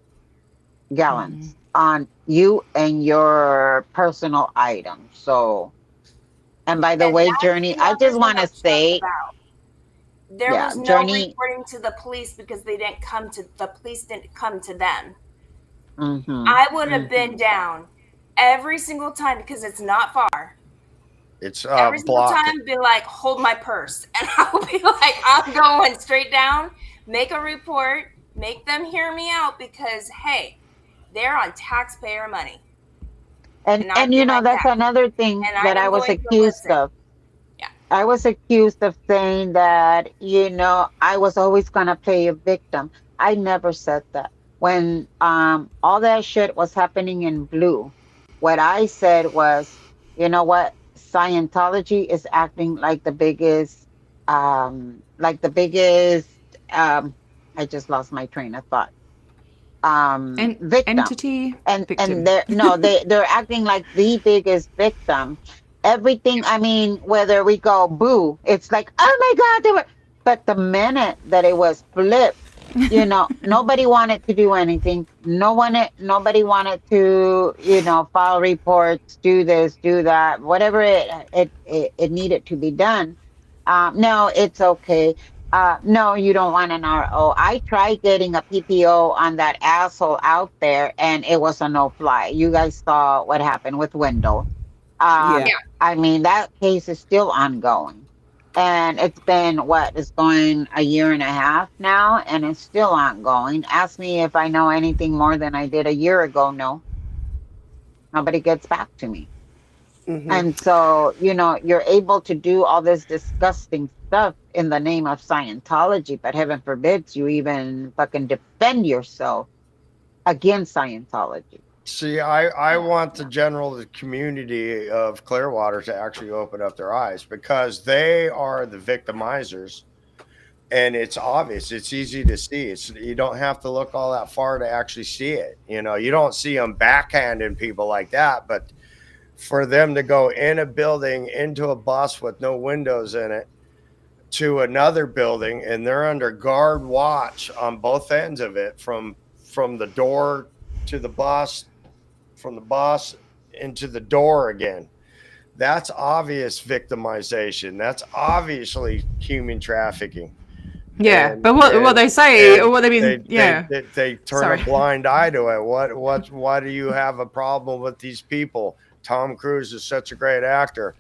gallons on you and your personal items. So, and by the And way, that's Journey, the I other just thing want I'm to shocked say, about. There yeah, was no Journey. reporting to the police because the police didn't come to them. Mm-hmm, I would have been mm-hmm. down every single time because it's not far. It's Every single block. time, be like, hold my purse. And I'll be like, I'm going straight down, make a report, make them hear me out because, hey, they're on taxpayer money. And I And pay my that's tax. another thing And I that I am was going to accused listen. of. Yeah. I was accused of saying that, I was always gonna play a victim. I never said that. When all that shit was happening in blue, what I said was, you know what? Scientology is acting like the biggest um I just lost my train of thought. Victim. Entity And victim. they're no they're acting like the biggest victim. Everything, I mean, whether we go boo, it's like, oh my god, they were, but the minute that it was flipped, nobody wanted to do anything. Nobody wanted to, file reports, do this, do that, whatever it needed to be done. No, it's okay. No, you don't want an RO. I tried getting a PPO on that asshole out there, and it was a no fly. You guys saw what happened with Wendell. Yeah. Yeah. I mean, that case is still ongoing. And it's been what? It's going a year and a half now, and it's still ongoing. Ask me if I know anything more than I did a year ago. No, nobody gets back to me. Mm-hmm. And so, you're able to do all this disgusting stuff in the name of Scientology, but heaven forbids you even fucking defend yourself against Scientology. See, I want the general community of Clearwater to actually open up their eyes because they are the victimizers, and it's obvious. It's easy to see. You don't have to look all that far to actually see it. You don't see them backhanding people like that, but for them to go in a building into a bus with no windows in it to another building, and they're under guard watch on both ends of it, from the door to the bus, from the bus into the door again. That's obvious victimization. That's obviously human trafficking. Yeah, And but what they say or and what they they mean, they yeah. they, they turn a Sorry. blind eye to it. Why do you have a problem with these people? Tom Cruise is such a great actor.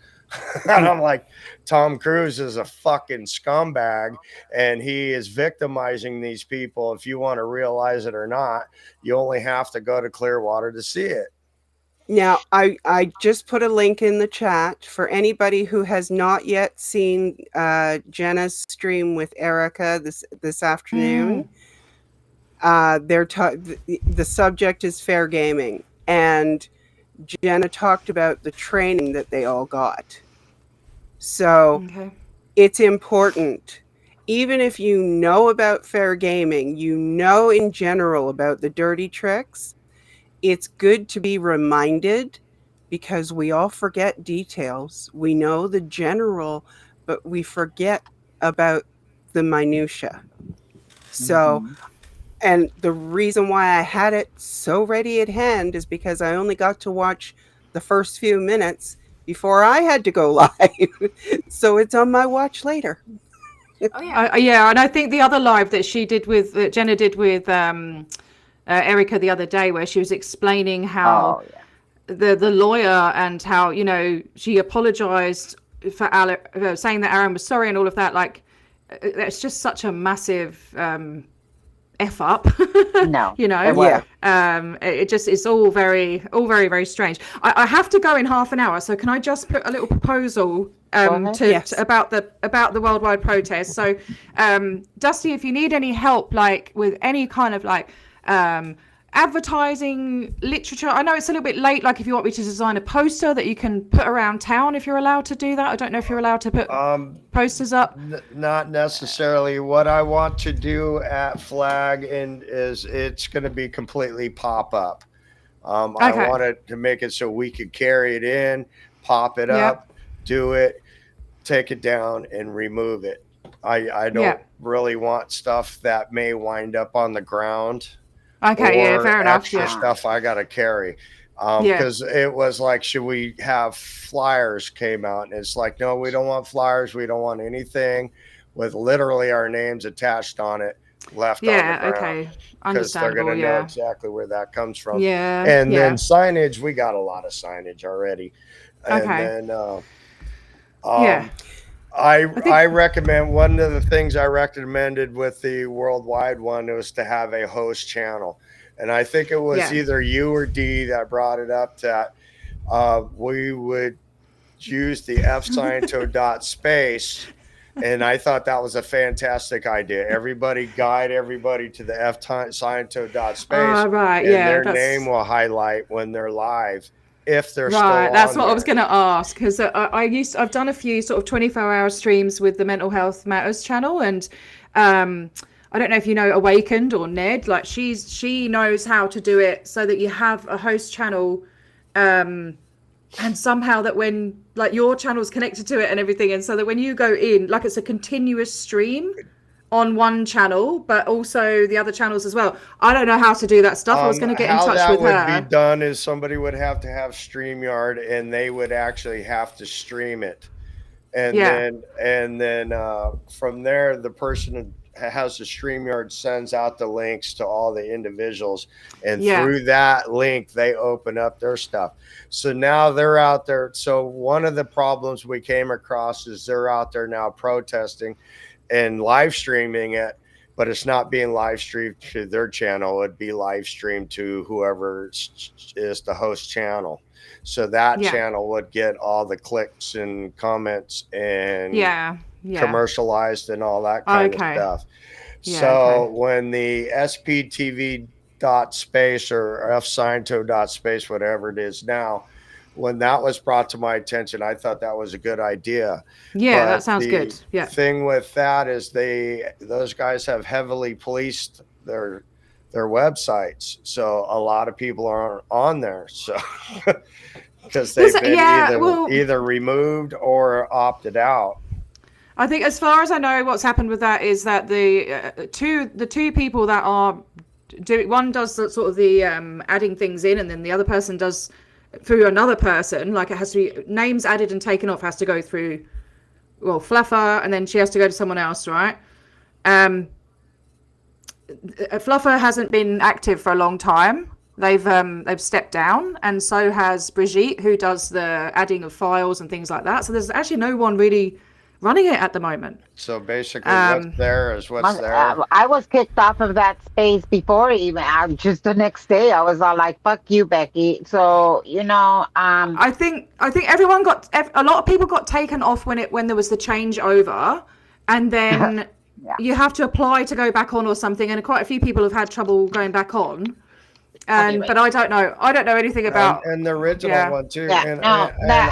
And I'm like, Tom Cruise is a fucking scumbag, and he is victimizing these people. If you want to realize it or not, you only have to go to Clearwater to see it. Now, I just put a link in the chat for anybody who has not yet seen Jenna's stream with Erica this afternoon. The subject is fair gaming, and Jenna talked about the training that they all got. So Okay. it's important. Even if you know about fair gaming, you know in general about the dirty tricks, it's good to be reminded because we all forget details. We know the general, but we forget about the minutia. So, Mm-hmm. and the reason why I had it so ready at hand is because I only got to watch the first few minutes before I had to go live. So it's on my watch later. Oh yeah. Yeah, and I think the other live that she did with that Jenna did with Erica the other day, where she was explaining how Oh yeah. the lawyer and how she apologized for saying that Aaron was sorry and all of that. Like, that's just such a massive f up. No, you know it Yeah. was. it just it's all very very strange. I have to go in half an hour, so can I just put a little proposal Go ahead. Yes. about the worldwide protest? So Dusty, if you need any help, like with any kind of like advertising, literature, I know it's a little bit late, like if you want me to design a poster that you can put around town, if you're allowed to do that. I don't know if you're allowed to put posters up. Not necessarily. What I want to do at Flag and is it's going to be completely pop up. I Okay. wanted to make it so we could carry it in, pop it Yeah. up, do it, take it down, and remove it. I don't Yeah. really want stuff that may wind up on the ground Okay, yeah, or fair enough. extra Yeah. stuff I got to carry. Yeah. Because it was like, should we have flyers came out? And it's like, no, we don't want flyers. We don't want anything with literally our names attached on it left on the Yeah, ground. okay. Because they're Understandable, going to know yeah. exactly where that comes from. Yeah. And yeah. then signage, we got a lot of signage already. And Okay. then Yeah. I recommend, one of the things I recommended with the worldwide one was to have a host channel. And I think it was Yeah. either you or D that brought it up that we would use the fsciento.space. And I thought that was a fantastic idea. Everybody guide everybody to the fsciento.space. Right, and yeah. their That's name will highlight when they're live. If they're still right. That's on what I there. was going to ask, because I've done a few sort of 24-hour streams with the Mental Health Matters channel, and I don't know if you know Awakened or Ned. Like she knows how to do it so that you have a host channel, and somehow that when like your channel's connected to it and everything, and so that when you go in, like it's a continuous stream on one channel, but also the other channels as well. I don't know how to do that stuff. I was going to get in How touch that with would her. be done is somebody would have to have StreamYard, and they would actually have to stream it, and Yeah. then from there, the person who has the StreamYard sends out the links to all the individuals, and Yeah. through that link, they open up their stuff. So now they're out there. So one of the problems we came across is they're out there now protesting and live streaming it, but it's not being live streamed to their channel. It'd be live streamed to whoever is the host channel. So that Yeah. channel would get all the clicks and comments and Yeah. Yeah. commercialized and all that kind Okay. of stuff. Yeah, So okay. when the sptv.space or fsciento.space, whatever it is now, when that was brought to my attention, I thought that was a good idea. Yeah, that But sounds the good. Yeah. thing with that is those guys have heavily policed their websites, so a lot of people aren't on there. So because they've been either removed or opted out. I think as far as I know, what's happened with that is that the two people that are doing, one does the, sort of the adding things in, and then the other person does through another person. Like it has to be names added and taken off has to go through, well, Fluffer, and then she has to go to someone else, right? Fluffer hasn't been active for a long time. They've stepped down, and so has Brigitte, who does the adding of files and things like that. So there's actually no one really running it at the moment. So basically, what's there is what's there. I was kicked off of that space before even. Just the next day, I was all like, "Fuck you, Becky." So I think everyone a lot of people got taken off when there was the changeover, and then yeah. you have to apply to go back on or something, and quite a few people have had trouble going back on. And but I don't know anything about And the original one too. Yeah, And, no, and that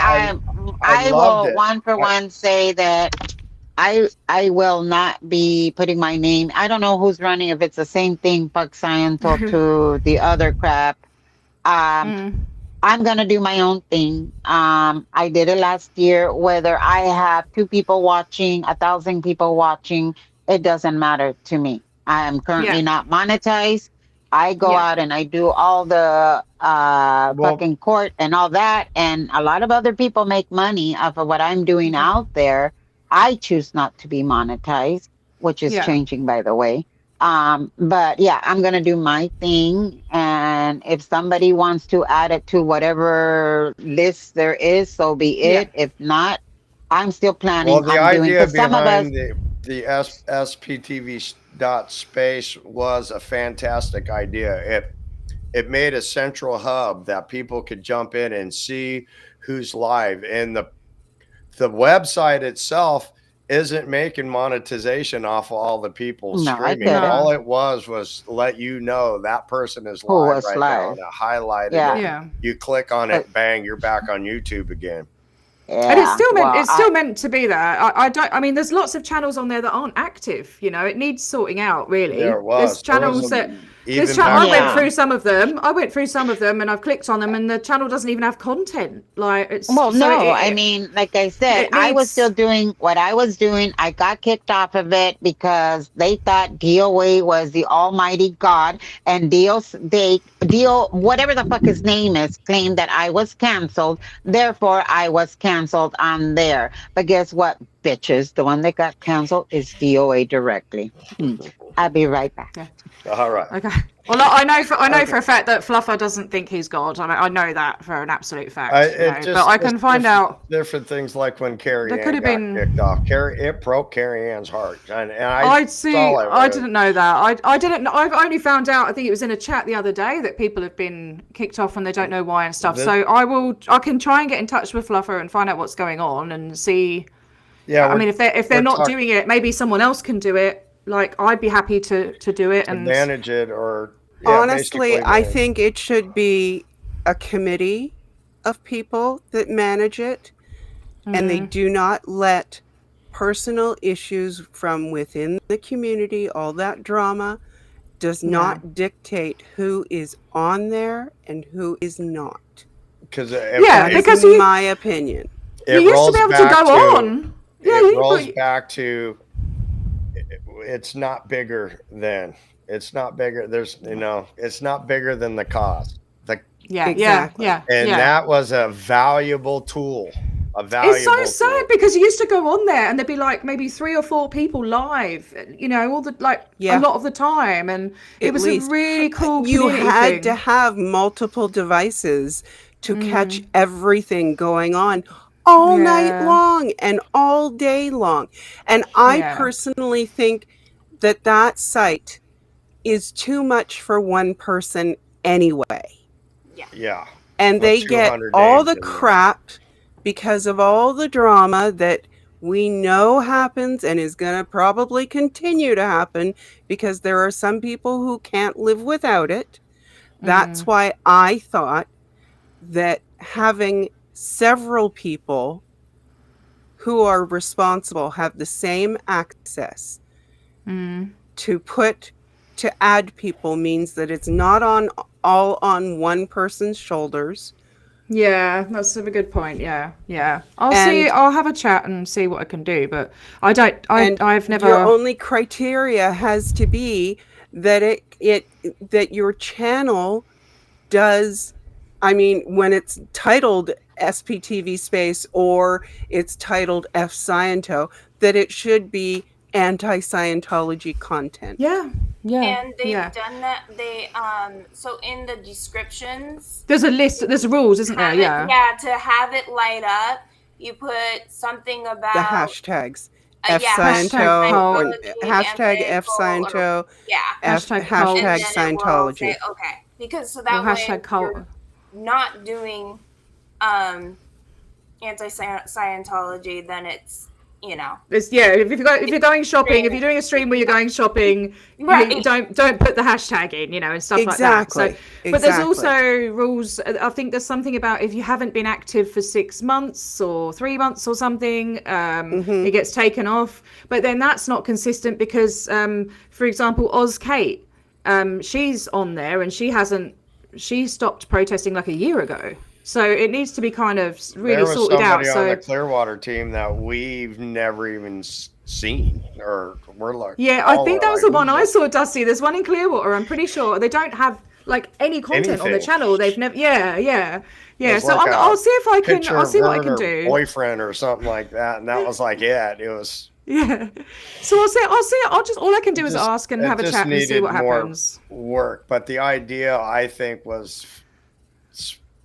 I loved will it. one for one say that I will not be putting my name. I don't know who's running, if it's the same thing, Fuck Sciento to the other crap. I'm gonna do my own thing. I did it last year. Whether I have 2 people watching, 1,000 people watching, it doesn't matter to me. I am currently not monetized. I go out and I do all the fucking court and all that, and a lot of other people make money off of what I'm doing out there. I choose not to be monetized, which is changing, by the way. But yeah, I'm gonna do my thing, and if somebody wants to add it to whatever list there is, so be it. If not, I'm still planning Well, the on doing, idea because some of us, behind the SPTV dot space was a fantastic idea. It made a central hub that people could jump in and see who's live, and the website itself isn't making monetization off of all the people No, I streaming. couldn't. All it was let you know that person is Who live was right live. now, and it highlighted Yeah. it. Yeah. You click on it, bang, you're back on YouTube again. And it's yeah, still meant well, it's still meant to be there. I mean, there's lots of channels on there that aren't active. You know, it needs sorting out. Really, There was. there's There channels was that even I back went then. through some of them. And I've clicked on them, and the channel doesn't even have content. Like it's Well, so no, it- I mean, like I said, it I was needs- still doing what I was doing. I got kicked off of it because they thought DOA was the almighty God, and whatever the fuck his name is, claimed that I was canceled. Therefore, I was canceled on there. But guess what, bitches? The one that got canceled is DOA directly. I'll be right back. All right. Okay. Well, I know for a fact that Fluffer doesn't think he's God. I know that for an absolute fact. But I can find out different things, like when Carrie There Ann could have got been- kicked off. It broke Carrie Ann's heart, and I'd see. saw it, I didn't know that. I didn't. I've only found out. I think it was in a chat the other day that people have been kicked off and they don't know why and stuff. So I can try and get in touch with Fluffer and find out what's going on and see. Yeah, I mean, if they're not doing it, maybe someone else can do it. Like I'd be happy to do it and manage it, or Honestly, basically I manage. think it should be a committee of people that manage it, and they do not let personal issues from within the community, all that drama, does not dictate who is on there and who is not. Because That because is my opinion. you used to be able to go on. Yeah, it rolls back to it's not bigger than. It's not bigger. It's not bigger than the cost. Exactly. And that was a valuable tool. It's so sad because you used to go on there and there'd be like maybe 3 or 4 people live, all the a lot of the time, and it was a really cool community You had thing. to have multiple devices to catch everything going on all night long and all day long. And I personally think that site is too much for one person anyway. Yeah. And they get 200 all names the in there. crap because of all the drama that we know happens and is going to probably continue to happen because there are some people who can't live without it. That's why I thought that having several people who are responsible have the same access to add people means that it's not all on one person's shoulders. Yeah, that's a good point. Yeah. I'll have a chat and see what I can do, but I've never. Your only criteria has to be that that your channel does. I mean, when it's titled SPTV Space or it's titled F Sciento, that it should be anti-Scientology content. Yeah. And they've done that. They so in the descriptions, There's a list. There's rules, isn't there? Yeah. to have it light up. you put something The about hashtags. F yeah, Hashtag Sciento or cult. hashtag F Scientology, or Sciento, yeah, F Hashtag and cult. hashtag then it will say Scientology. okay, because so Or that way hashtag cult. you're not doing um anti Scientology, then it's you know It's, yeah, if you're going shopping, if extreme. you're doing a stream where you're going shopping, you Right. don't put the hashtag in, and stuff like that. So, Exactly. but there's Exactly. also rules. I think there's something about if you haven't been active for 6 months or 3 months or something, it gets taken off. But then that's not consistent because, for example, Oz Kate, she's on there and she stopped protesting like a year ago. So it needs to be kind of really There was sorted out. somebody on the So Clearwater team that we've never even seen, or we're like, yeah, I all think were that was like, the one who's I this? saw, Dusty. There's one in Clearwater. I'm pretty sure they don't have like any content on the Anything. channel. They've never. Yeah, yeah, It yeah. was So like I'll a see if I can. picture I'll of see what her I and can her do. boyfriend or something like that, and that was like it. It was Yeah. So I'll see. I'll just. All I can do is just ask and it have a just chat and see needed what more happens. work. But the idea, I think, was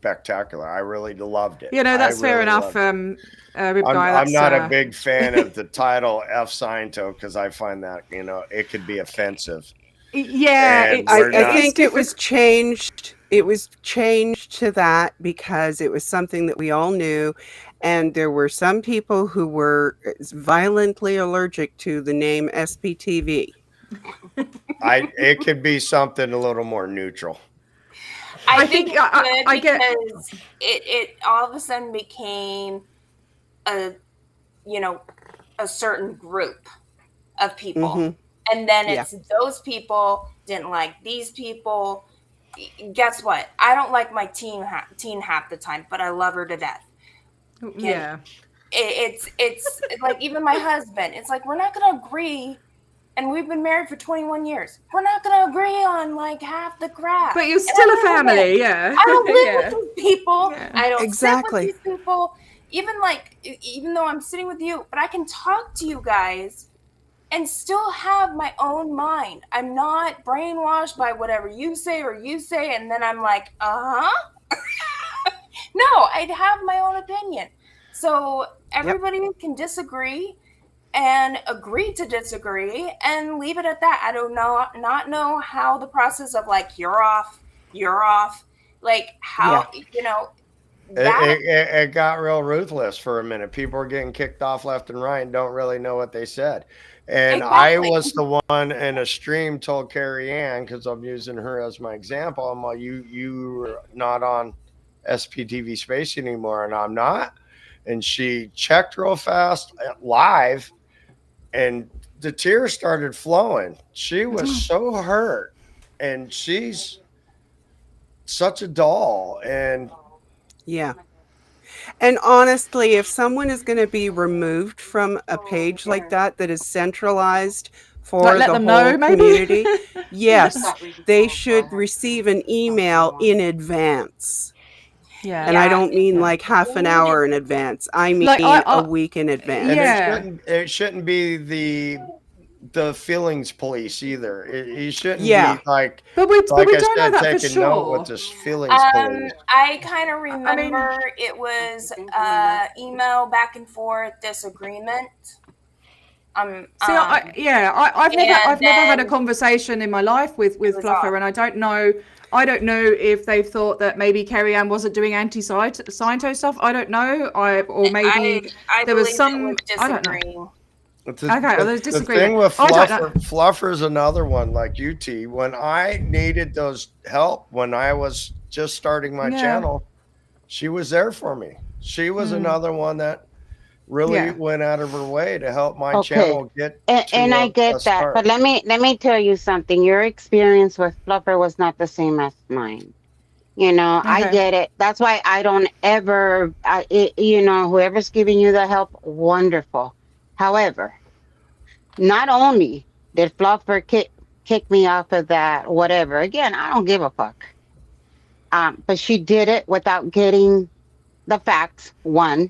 spectacular. I really loved it. That's fair really enough. loved it. Rib guy. I'm That's not a big fan of the title F Sciento because I find that it could be offensive, yeah. and It's I, we're it I not. is think it was difficult. changed. It was changed to that because it was something that we all knew. And there were some people who were violently allergic to the name SPTV. It could be something a little more neutral. I I think think it could I get. because it all of a sudden became a you know a certain group of people, Mm-hmm. and then Yeah. it's those people didn't like these people. Guess what? I don't like my teen half the time, but I love her to death. Can Yeah. it's like even my husband. It's like we're not gonna agree, and we've been married for 21 years. We're not gonna agree on like half the crap. But you're And still a I live with it. family. Yeah. I don't live yeah. with these people. Yeah. I don't sit with Exactly. these people. Even though I'm sitting with you, but I can talk to you guys and still have my own mind. I'm not brainwashed by whatever you say, and then I'm like, no, I'd have my own opinion. So everybody can disagree and agree to disagree and leave it at that. I don't know, not know how the process of like you're off, like how that It got real ruthless for a minute. People were getting kicked off left and right and don't really know what they said. And I exactly. was the one in a stream told Carrie Ann, because I'm using her as my example. I'm like, you're not on SPTV Space anymore, and I'm not. And she checked real fast live, and the tears started flowing. She was so hurt, and she's such a doll. And Yeah. And honestly, if someone is going to be removed from a page like that is centralized Like for let the them whole know, maybe. community, yes, they should receive an email in advance. yeah. And I Yeah, don't mean Yeah. like half an hour in advance. I Like mean a I week in and advance. yeah. it shouldn't be the feelings police either. It shouldn't Yeah. be like But we I don't know said, that for taking note with sure. this feelings police. I kind of I mean, remember it was email back and forth disagreement. see, I've and never had a then conversation in my life with it was Fluffer, off. and I don't know if they've thought that maybe Carrie Ann wasn't doing anti-Sciento stuff. I don't know. Or maybe I there was believe some. it was I don't know. disagreeing. Okay, well, there's The disagreement. thing with I don't know. Fluffer's another one like UT. When I needed those help when I was just starting my Yeah. channel, she was there for me. She was another one that really Yeah. went out of her way to help my Okay. channel get to And I a get that, start. but let me tell you something. Your experience with Fluffer was not the same as mine. I Okay. get it. That's why I don't ever, whoever's giving you the help, wonderful. However, not only did Fluffer kick me off of that, whatever. Again, I don't give a fuck. But she did it without getting the facts. One,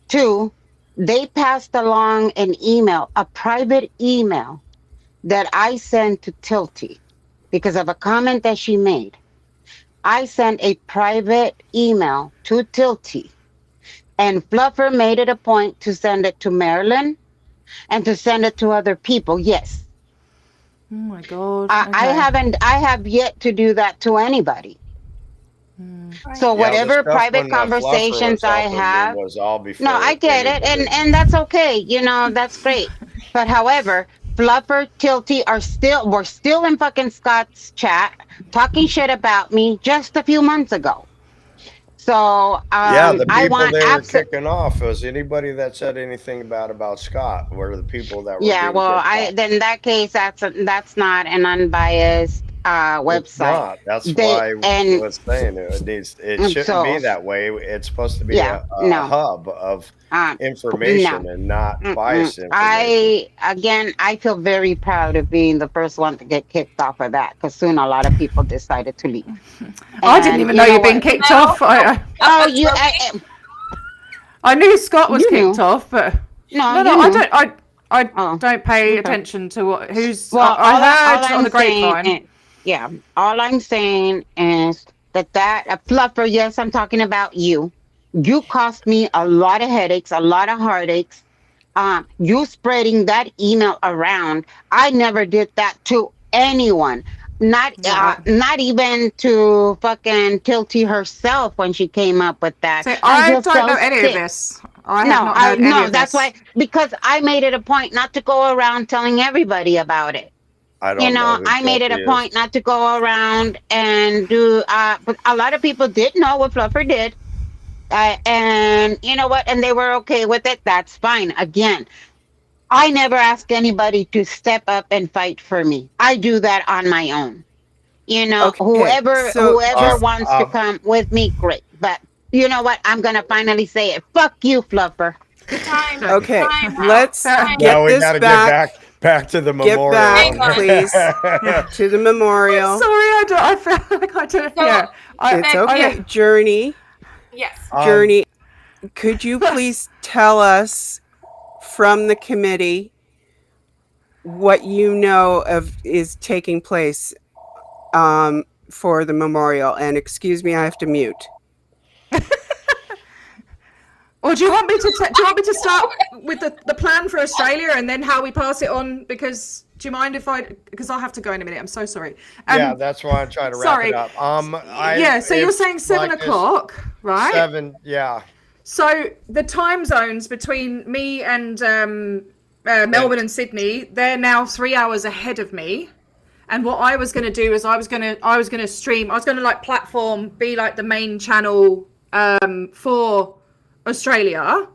two, they passed along an email, a private email that I sent to Tilty because of a comment that she made. I sent a private email to Tilty And Fluffer made it a point to send it to Marilyn and to send it to other people. Yes. Oh my god. I Okay. haven't, I have yet to do that to anybody. Right. So Yeah, the whatever stuff private when Fluffer was conversations I helping me have, was all no, I before get it, anybody. and that's okay. That's great. But however, Fluffer, Tilty we're still in fucking Scott's chat talking shit about me just a few months ago. So Yeah, the I people want they were abs. kicking off was anybody that said anything bad about Scott were the people that were Yeah, being well, kicked I off. then in that case, that's not an unbiased It's website. not. That's They why I and was saying it shouldn't be so that way. It's supposed to be yeah, a no, hub of no. information and not Mm-mm. biased information. I feel very proud of being the first one to get kicked off of that because soon a lot of people decided to leave. I didn't And even you know know you'd been what? kicked No, off. no, no, Oh, that's okay. I knew Scott was You kicked knew. off, but No, no, you I knew. don't. I Oh, don't pay okay. attention to who's. Well, I all heard on I'm the saying grapevine. is, yeah, all I'm saying is that a fluffer. Yes, I'm talking about you. You cost me a lot of headaches, a lot of heartaches. You spreading that email around. I never did that to anyone. Right. Not even to fucking Tilty herself when she came up with that. So I'm I just don't so know any of sick. this. I have No, not heard any no, of that's this. why because I made it a point not to go around telling everybody about it. I don't know who I made it Tilty a is. point not to go around and do but a lot of people did know what Fluffer did. And you know what? And they were okay with it. That's fine. Again, I never ask anybody to step up and fight for me. I do that on my own. Okay, so Whoever just wants to come with me, great. But you know what? I'm gonna finally say it. Fuck you, Fluffer. Time, okay, time out, let's time get Now out. we this got to get back. back to the Get memorial. back, Hang on. please, Yeah. to the I'm memorial. sorry. I feel like I don't. So, Yeah. It's Becky, okay. yes. um, Journey, could you please tell us from the committee what you know of is taking place for the memorial? And excuse me, I have to mute. Or do you want me to? Do you want me to start with the plan for Australia and then how we pass it on? Because do you mind if I? Because I have to go in a minute. I'm so sorry. yeah, that's why I'm trying to wrap it Sorry. up. I Yeah. So you're if saying seven like this o'clock, right? 7, yeah, So the time zones between me and and Melbourne and Sydney, they're now 3 hours ahead of me. And what I was going to do is I was going to stream. I was going to like platform, be like the main channel for Australia,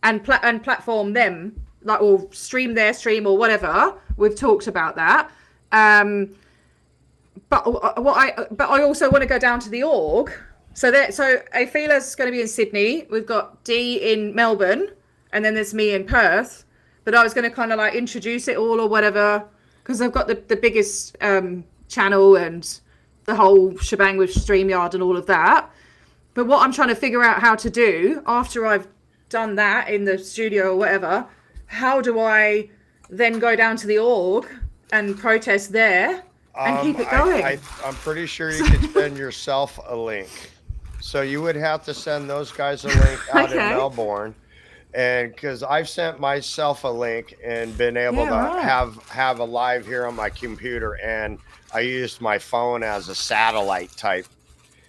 and platform them like or stream their stream or whatever. We've talked about that. But I also want to go down to the org. So Afila's going to be in Sydney. We've got D in Melbourne, and then there's me in Perth. But I was going to kind of like introduce it all or whatever because I've got the biggest channel and the whole shebang with StreamYard and all of that. But what I'm trying to figure out how to do after I've done that in the studio or whatever, how do I then go down to the org and protest there and keep it going? I'm pretty sure you could send yourself a link. So you would have to send those guys a link out in Okay. Melbourne, and because I've sent myself a link and been able Yeah, to right. have a live here on my computer, and I used my phone as a satellite type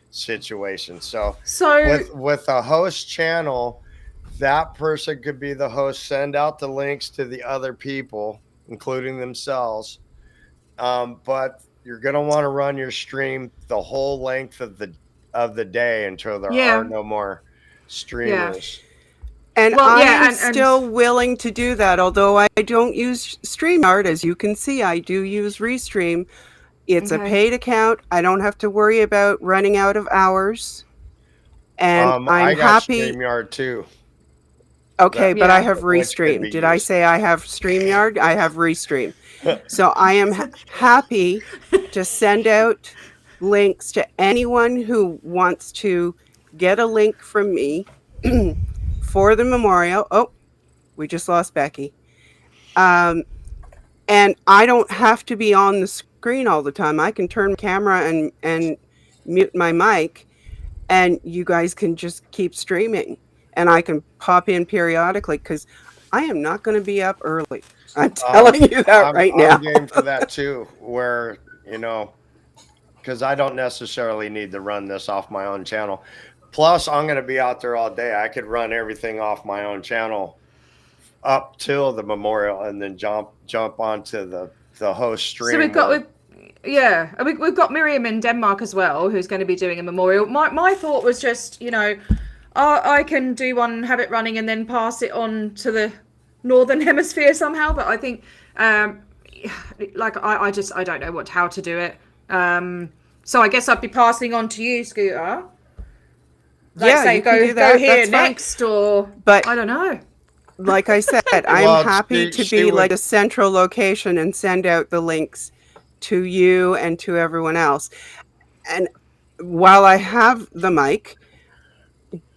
situation. So So with a host channel, that person could be the host, send out the links to the other people, including themselves. But you're gonna want to run your stream the whole length of the day until there are yeah, no more yeah. streamers. And Well, I yeah, am and still willing to do that, although I don't use StreamYard. As you can see, I do use Restream. It's a okay. paid account. I don't have to worry about running out of hours. And I'm I got happy. StreamYard too, Okay, that but I Yeah. have which could Restream. be Did I used. say I have StreamYard? I have Restream. So I am happy to send out links to anyone who wants to get a link from me for the memorial. Oh, we just lost Becky. Um, and I don't have to be on the screen all the time. I can turn my camera and mute my mic, and you guys can just keep streaming. and I can pop in periodically because I am not going to be up early. I'm telling you that right I'm now. game for that too. Where because I don't necessarily need to run this off my own channel. Plus, I'm going to be out there all day. I could run everything off my own channel up till the memorial, and then jump onto the host So we've stream got where. yeah, and we've got Miriam in Denmark as well, who's going to be doing a memorial. My thought was just, I can do one, have it running, and then pass it on to the northern hemisphere somehow. But I think, like, I don't know how to do it. So I guess I'd be passing on to you, Scooter. Like, Yeah, say, you can do go that. here That's fine. next, or But I don't know. like I said, I'm Well, happy to she be would. like a central location and send out the links to you and to everyone else. And while I have the mic,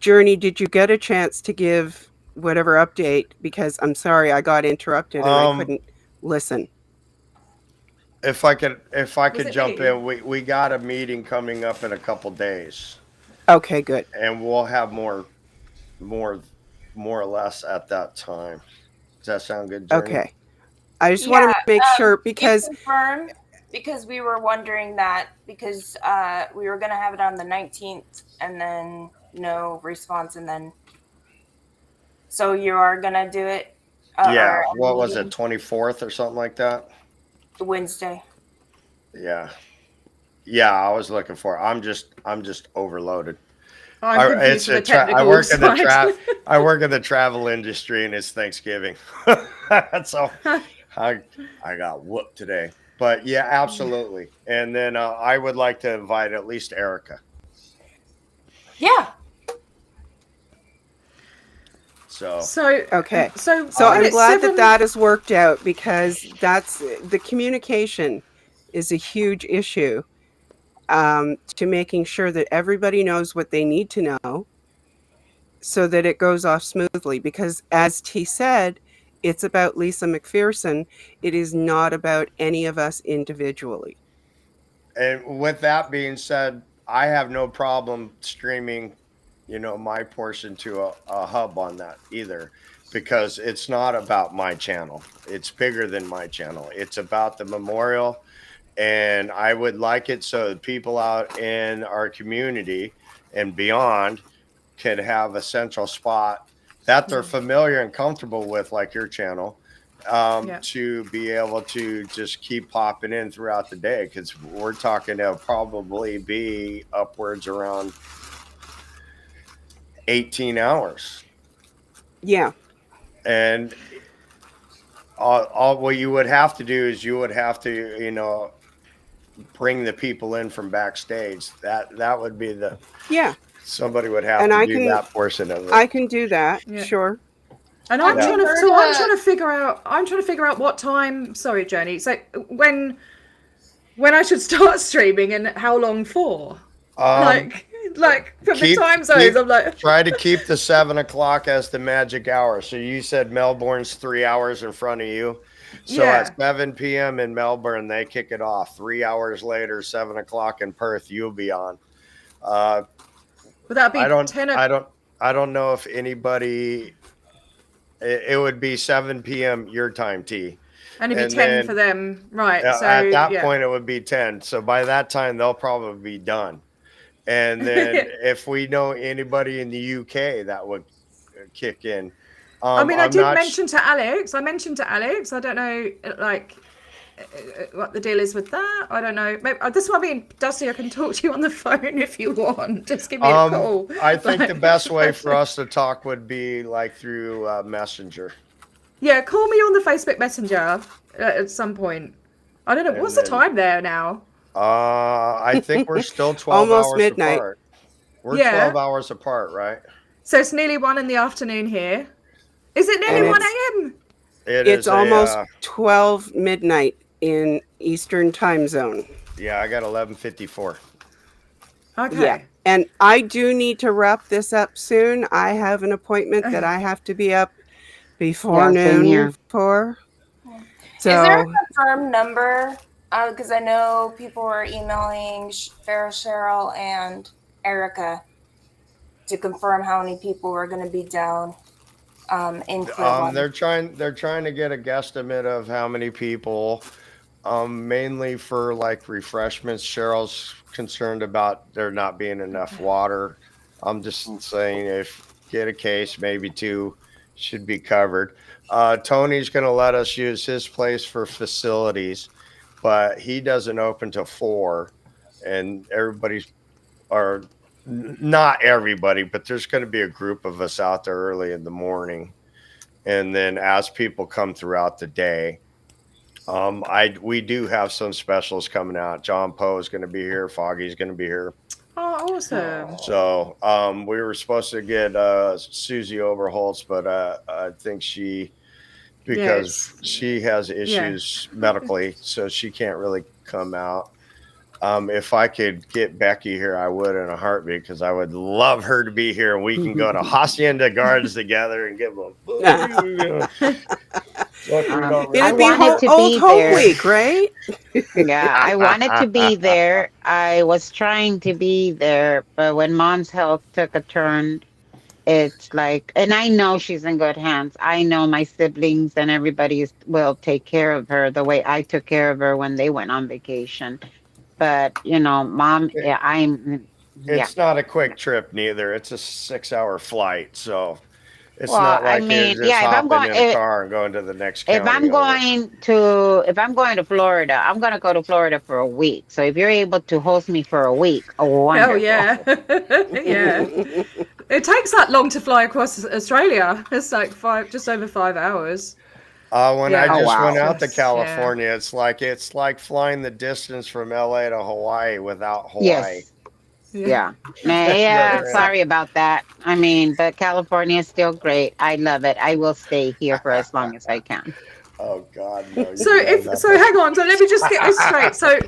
Journey, did you get a chance to give whatever update? Because I'm sorry, I got interrupted and I Um, couldn't listen. if I Was could it jump me? in, we got a meeting coming up in a couple days, Okay, good. and we'll have more more or less at that time. Does that sound good, Journey? Okay. I just want Yeah, to make sure can you because confirm? Because we were wondering that because we were gonna have it on the 19th and then no response and then so you are gonna do it Yeah. or a What was it, meeting 24th or something like that? Wednesday. Yeah. Yeah, I was looking for. I'm just overloaded. I'm confused It's with a the technical side. I work in the travel industry, and it's Thanksgiving, so I I got whooped today. But yeah, absolutely. And then I would like to invite at least Erica. Yeah. So So, okay. so So when I'm it's glad that 7, that has worked out because that's the communication is a huge issue to making sure that everybody knows what they need to know so that it goes off smoothly. Because as T said, it's about Lisa McPherson. It is not about any of us individually. and with that being said, I have no problem streaming, my portion to a hub on that either, because it's not about my channel. It's bigger than my channel. It's about the memorial, and I would like it so that people out in our community and beyond could have a central spot that they're familiar and comfortable with, like your channel, yeah. to be able to just keep popping in throughout the day, because we're talking to probably be upwards around 18 hours. Yeah. And all what you would have to do is you would have to, bring the people in from backstage. That would be Yeah. somebody would have And to do that portion of it. I can do that. Yeah. Sure. And Have you heard I'm trying to figure out what time. Sorry, Journey. So when I should start streaming and how long for? Um, Like from the keep time zones, I'm like, try to keep the 7 o'clock as the magic hour. So you said Melbourne's 3 hours in front of you. So yeah. at 7 p.m. in Melbourne, they kick it off. 3 hours later, 7 o'clock in Perth, you'll be on. Would that be I don't, 10? I don't know if anybody. It would be 7 p.m. your time, T. And it'd be And 10 then for them, right? So at that yeah. point, it would be 10. So by that time, they'll probably be done. And then if we know anybody in the UK, that would kick in. I mean, I I'm did not. mention to Alex. I mentioned to Alex. I don't know, like, what the deal is with that. I don't know. Maybe, this might be Dusty. I can talk to you on the phone if you want. Just give me a call. I think Like, the best way for us to talk would be like through Messenger. yeah, call me on the Facebook Messenger at some point. I don't know. And What's the then- time there now? I think we're still 12 Almost hours midnight. apart. We're Yeah. 12 hours apart, right? So it's nearly 1 in the afternoon here. Is it nearly And 1 it's- a.m.? It's almost 12 midnight in Eastern time zone. Yeah, I got 11:54. Okay. Yeah. And I do need to wrap this up soon. I have an appointment that I have to be up before Yeah, same here. noon for. Is there a So confirmed number? Because I know people were emailing Cheryl and Erica. to confirm how many people are going to be down in Cleveland. They're trying to get a guesstimate of how many people. Mainly for like refreshments. Cheryl's concerned about there not being enough water. I'm just saying if get a case, maybe two should be covered. Tony's going to let us use his place for facilities, but he doesn't open till 4, and everybody's or not everybody, but there's going to be a group of us out there early in the morning, and then as people come throughout the day. We do have some specials coming out. John Poe is going to be here. Foggy's going to be here. Oh, awesome. So we were supposed to get Susie Overholtz, but I think because she has issues medically, so she can't really come out. If I could get Becky here, I would in a heartbeat because I would love her to be here. And we can go to Hacienda Gardens together and give them. It'd be wanted to old be home there. week, right? Yeah, I wanted to be there. I was trying to be there, but when mom's health took a turn, it's like, and I know she's in good hands. I know my siblings and will take care of her the way I took care of her when they went on vacation. But mom, yeah. It's not a quick trip neither. It's a 6-hour flight, so it's Well, not I like mean, you're just yeah, hopping in a car and going to the next county. if I'm going to Florida, I'm going to go to Florida for a week. So if you're able to host me for a week, wonderful. Hell yeah. Yeah. It takes that long to fly across Australia. It's like just over 5 hours. When I just wow. went out to California, it's like flying the distance from LA to Hawaii without Hawaii. Yes. Yeah. Yeah. Sorry about that. I mean, but California is still great. I love it. I will stay here for as long as I can. Oh God, no. So hang on. So let me just get this straight. So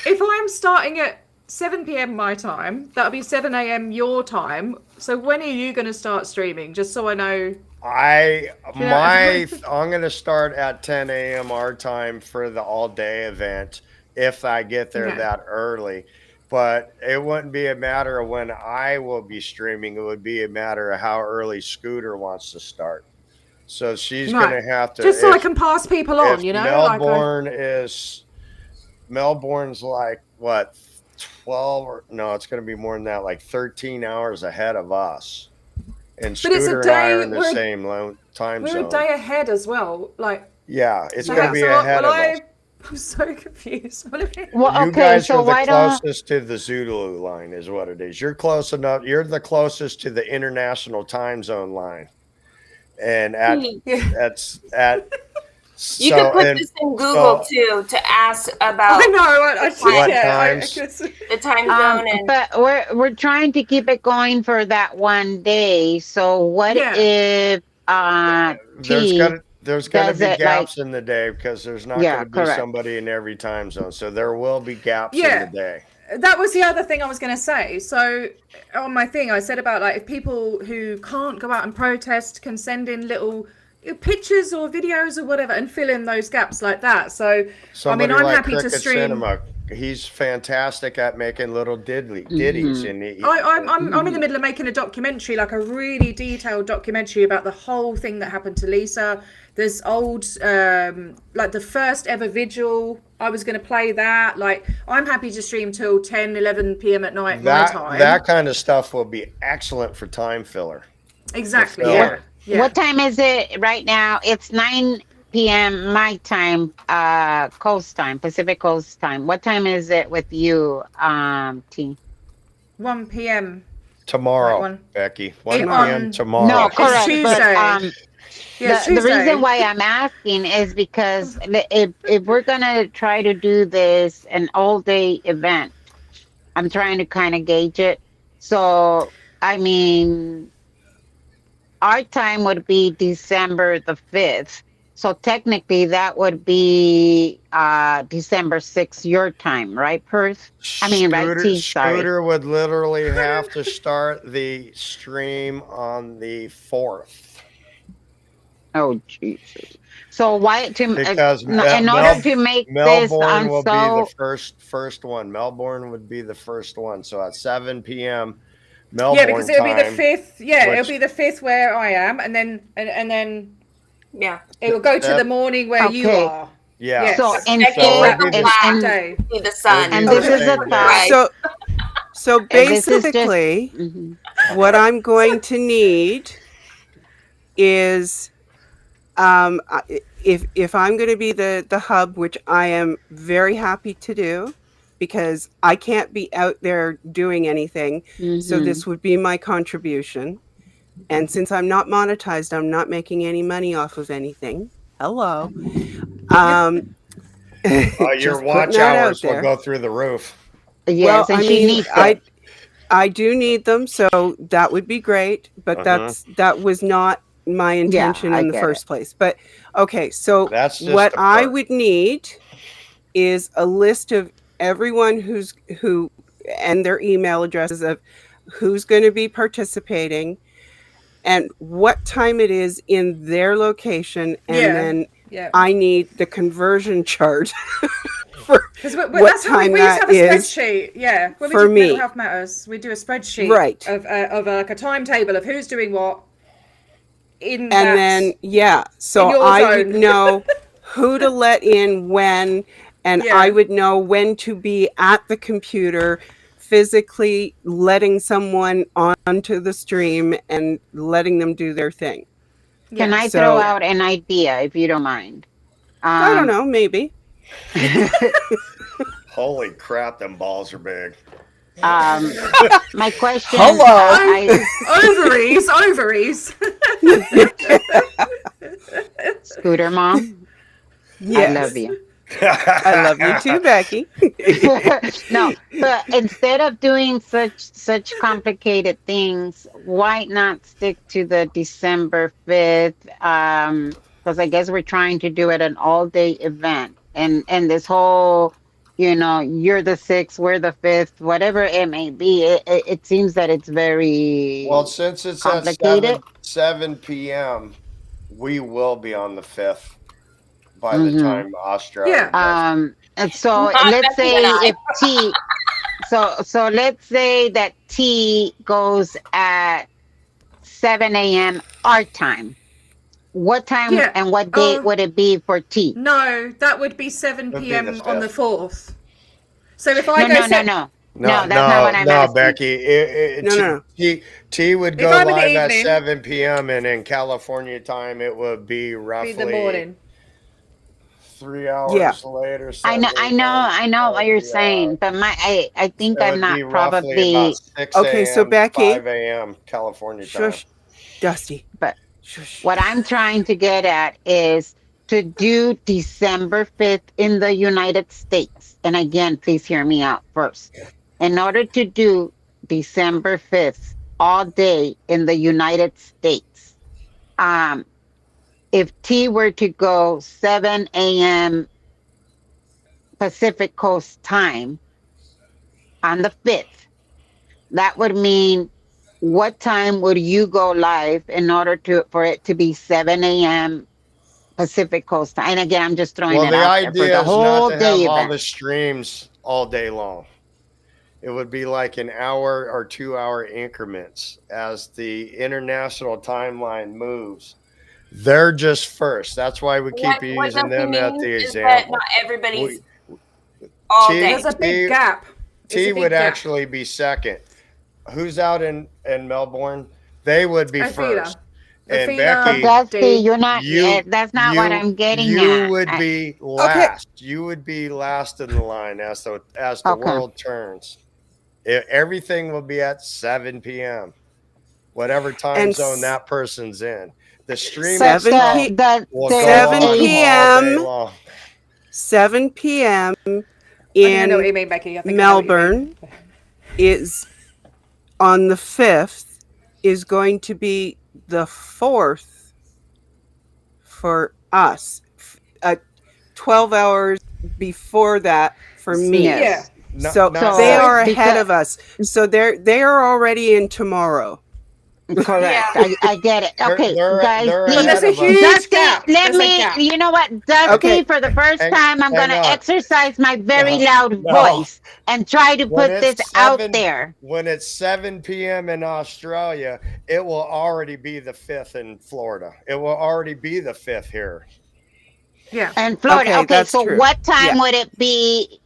if I'm starting at 7 p.m. my time, that'll be 7 a.m. your time. So when are you going to start streaming? Just so I know. I'm going to start at 10 a.m. our time for the all day event if I get there that early. But it wouldn't be a matter of when I will be streaming. It would be a matter of how early Scooter wants to start. So she's going to have to. Just so I can pass people on, Melbourne's like, what, 12 or no, it's going to be more than that, like 13 hours ahead of us. And Scooter and I are in the same time zone. We're a day ahead as well. Yeah, it's going to be ahead of us. I'm so confused. Well, you guys are the closest to the Zulu line, is what it is. You're close enough. You're the closest to the international time zone line, and that's at. You can put this in Google too to ask about. I know what times. The time zone, but we're trying to keep it going for that one day. So what if There's going to be gaps in the day because there's not going to be somebody in every time zone. So there will be gaps in the day. That was the other thing I was going to say. So on my thing, I said about if people who can't go out and protest can send in little pictures or videos or whatever and fill in those gaps like that. So somebody I'm like happy Cricket to stream. Cinema. He's fantastic at making little ditties. Mm-hmm. And I'm in the middle of making a documentary, like a really detailed documentary about the whole thing that happened to Lisa. There's old, like the first ever vigil. I was going to play that. I'm happy to stream till 10, 11 p.m. at night my time. That kind of stuff will be excellent for time filler. Exactly. Yeah. What time is it right now? It's 9 p.m. my time, Coast time, Pacific Coast time. What time is it with you, T? 1 p.m. Tomorrow, Becky. 1 p.m. tomorrow. No, correct. Tuesday. The reason why I'm asking is because if we're gonna try to do this an all-day event, I'm trying to kind of gauge it. So, I mean, our time would be December the 5th. So technically that would be December 6th your time, right, Perth? Scooter would literally have to start the stream on the 4th. Oh Jesus! So why because in order to make Melbourne this will be the first one. Melbourne would be the first one. So at 7 p.m. Yeah, because Melbourne it'll be the time. 5th. Yeah, it'll which be the 5th where I am, and then Yeah. it will go to the that morning where you Okay. are. yeah. So Yes. Because Becky's So instead, it'd at be the the and Day. see the it would sun. be and the this Okay. is a same day. thought, Right. So and this is just. basically, Mhm. what I'm going to need is if I'm going to be the hub, which I am very happy to do, because I can't be out there doing anything. So Mhm. this would be my contribution. And since I'm not monetized, I'm not making any money off of anything. Hello. Yep. Um, Your just putting watch that out hours will there. go through the roof. Well, Yes, and I she mean, needs it. I do need them, so that would be great, but Hmm. that was not my Yeah, intention I in the get it. first place. But okay, so That's just what the I perk. would need is a list of everyone who and their email addresses of who's going to be participating and what time it is in their location, and Yeah. then Yeah. I need the conversion chart for Because what that's how time we used to that have a is spreadsheet. Yeah, when we for did mental me. health matters, we do a spreadsheet Right. of like a timetable of who's doing what in And then, yeah, in so your I would zone. know who to let in when, and I Yeah. would know when to be at the computer physically letting someone onto the stream and letting them do their thing. Can Yeah. I throw So, Yeah. out an idea if you don't mind? I don't Um, know, maybe. Holy crap, them balls are big. um, my question, Hello. Ovaries, ovaries. Scooter Mom, I love Yes. you. I love you too, Becky. No, but instead of doing such complicated things, why not stick to the December 5th? Because I guess we're trying to do it an all-day event, and this whole, you're the 6th, we're the 5th, whatever it may be. It seems that it's Well, very since it's at complicated. 7 p.m., we will be on the 5th by the Hmm. time Australia Yeah. does. And so Not let's Becky and say I. if T, so let's say that T goes at 7 a.m. our time. What time Yeah. and what date Oh would it be for T? no, that would be seven It would be the p.m. on the 5th. 4th. So if I No, go no, no, set, no. No, No, that's not what no, I'm no, asking. Becky. No, no, no. T would if go I'm in the live at evening, 7 p.m. and in California time it would be be the roughly morning. Yeah. 3 hours later, I know, I Central know, time. I know what you're saying, but I think It I'm would not be roughly about probably, 6 Okay, so a.m., Becky, 5 a.m. California time. shush, Dusty. but Shush. what I'm trying to get at is to do December 5th in the United States. And again, please hear me out first. In order to do December 5th all day in the United States, um, if T were to go 7 a.m. Pacific Coast time on the 5th, that would mean what time would you go live in order for it to be 7 a.m. Pacific Coast time? And again, I'm just throwing Well, it the out there for idea the is not whole to have day all event. the streams all day long. It would be like an hour or 2 hour increments as the international timeline moves. They're just first. That's why we keep What using Dusty them at means the is that not example. everybody's We, all T day. There's a big T gap. There's T a would big gap. actually be second. Who's out in Melbourne? They would be Athena, first. And But Athena, Becky, Dusty, D. you're not, you that's not what you I'm getting you at. would be Okay. last. You would be last in the line as the Okay. world turns. Everything will be at 7 p.m. Whatever time And zone that person's in. The stream But 7 itself p will go there's 7 on a, all day p.m. long. 7 p.m. I think I know what in you mean, Becky. I think I know what you mean. Melbourne is on the 5th is going to be the 4th for us. 12 hours before that for me. Yeah. yes. Not So not they So are Becky. ahead because of us. So they are already in tomorrow. Correct. Yeah. I get it. Okay, guys, they're But please. there's ahead a of us. huge Dusty, gap. let There's a me, gap. you know what, Dusty, Okay. for the first Hang, time, I'm going hang to on. exercise my very No, loud no. voice and try to When put this it's out 7 there. when it's 7 p.m. in Australia, it will already be the 5th in Florida. It will already be the 5th here. Yeah. In Florida. Okay, Okay, that's so true. what time Yeah. would it be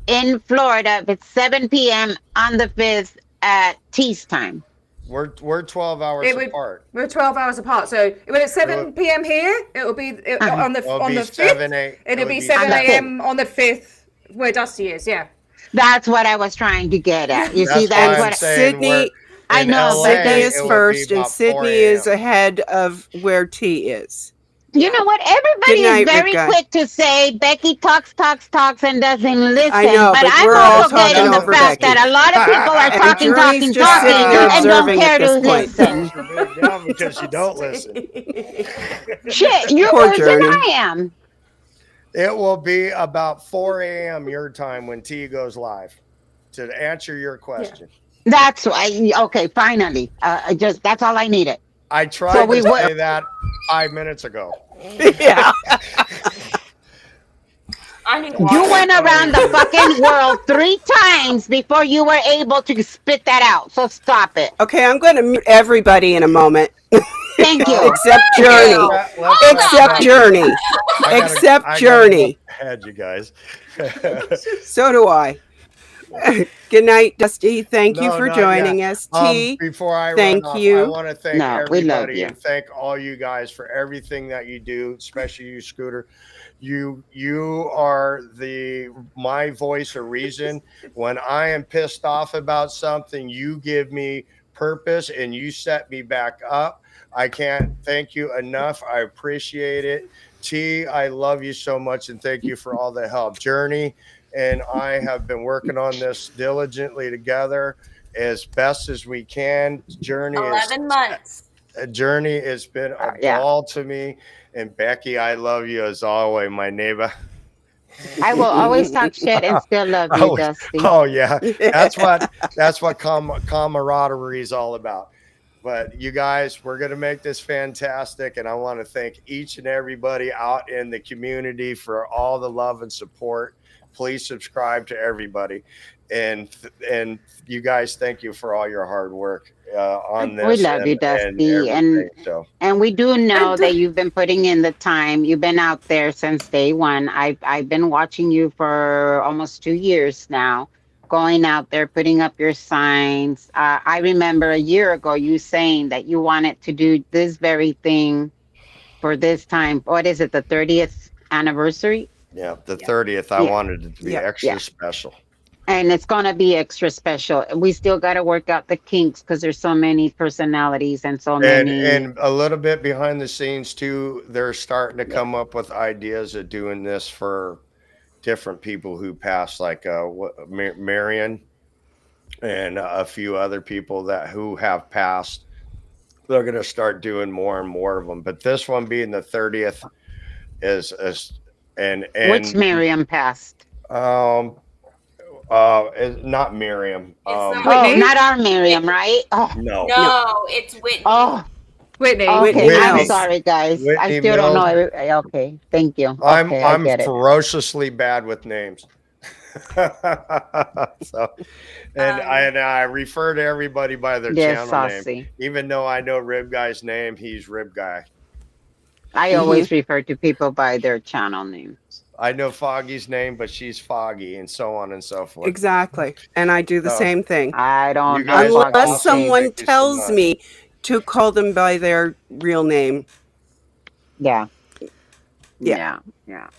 in Florida if it's 7 p.m. on the 5th at T's time? We're 12 hours It would. apart. We're 12 hours apart. So when it's It will, 7 p.m. here, it will be Uh-huh. it'll on be the 5th. 8. It It'll would be be 7 On the 7. 5th. a.m. on the 5th where Dusty is. Yeah. That's what I was trying to get at. You see, That's that's why And I'm what saying we're Sydney I in know, but Sydney LA. then is It would be first, and about 4 Sydney is a.m. ahead of where T is. you Yeah. know what? Good Everybody is night, Rib very Guy. quick to say Becky talks, and doesn't I listen. know, But but I'm we're all also talking getting the Doesn't over fact Becky. that a lot of people are And talking, Journey's just sitting there and don't observing at care to this point. listen. You're big down because you don't listen. Shit, you're Poor worse than Journey. I am. It will be about 4 a.m. your time when T goes live. To answer your question, That's why. Okay, finally. That's all I needed. I So tried we to were. say that 5 minutes ago. Yeah. I need You water. went around the fucking world 3 times before you were able to spit that out. So stop it. Okay, I'm going to mute everybody in a moment, Thank you. except Thank Journey. you. Let's Hold wrap Except it up. Journey. Except I gotta Journey. go ahead, you guys. So do I. Good night, Dusty. Thank you No, for not yet. joining us. T, Before I run thank off, I you. want to thank No, we love everybody you. and thank all you guys for everything that you do, especially you, Scooter. You are my voice of reason. When I am pissed off about something, you give me purpose and you set me back up. I can't thank you enough. I appreciate it. T, I love you so much and thank you for all the help. Journey and I have been working on this diligently together as best as we can. 11 months. Journey has been a Yeah. doll to me. And Becky, I love you as always, my neighbor. I will always talk shit and still love you, Oh, Dusty. oh yeah, that's what camaraderie is all about. But you guys, we're going to make this fantastic. And I want to thank each and everybody out in the community for all the love and support. Please subscribe to everybody. And you guys, thank you for all your hard work on this. We love you, and Dusty. everything. So And we do know And that you've been putting in the time. You've been out there since day one. I've been watching you for almost 2 years now, going out there, putting up your signs. I remember a year ago you saying that you wanted to do this very thing for this time. What is it, the 30th anniversary? yeah, the 30th, I Yeah. wanted it to be Yeah. extra Yeah. special. And it's going to be extra special. We still got to work out the kinks because there's so many personalities and so many. And a little bit behind the scenes too, they're starting to come up with ideas of doing this for different people who passed, like Marion and a few other people who have passed. They're going to start doing more and more of them. But this one being the 30th is and Which Miriam passed? not Miriam. It's not Oh, Whitney? not our Miriam, right? Oh, No. No, it's Whitney. oh, Whitney. okay. Whitney I'm Mills. sorry, guys. I Whitney still don't know. Mills. Okay, thank you. I'm Okay, I get it. ferociously bad with names. So, and I refer to everybody by their Yes, channel name, saucy. even though I know Rib Guy's name. He's Rib Guy. I always refer to people by their channel name. I know Foggy's name, but she's Foggy, and so on and so forth. Exactly. And I do the So, same thing. I You don't know. guys are Foggy's Unless awesome. name. someone Thank you so tells much. me to call them by their real name. Yeah. Yeah. Yeah.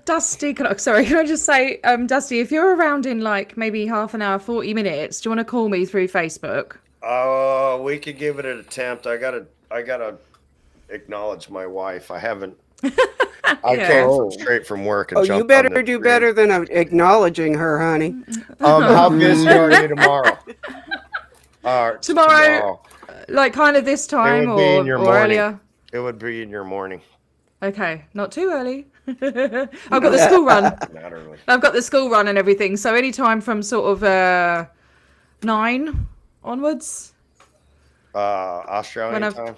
Dusty, can I just say, Dusty, if you're around in like maybe half an hour, 40 minutes, do you want to call me through Facebook? Oh, we could give it an attempt. I gotta acknowledge my wife. I haven't. I Yeah. came straight from work and Oh, you jumped on better the do train. better than acknowledging her, honey. How busy are you tomorrow? Tomorrow, like kind of this time would be in or your morning. earlier? It would be in your morning. Okay, not too early. I've got the school run. Not early. I've got the school run and everything. So any time from sort of 9 onwards. When Australian I've time.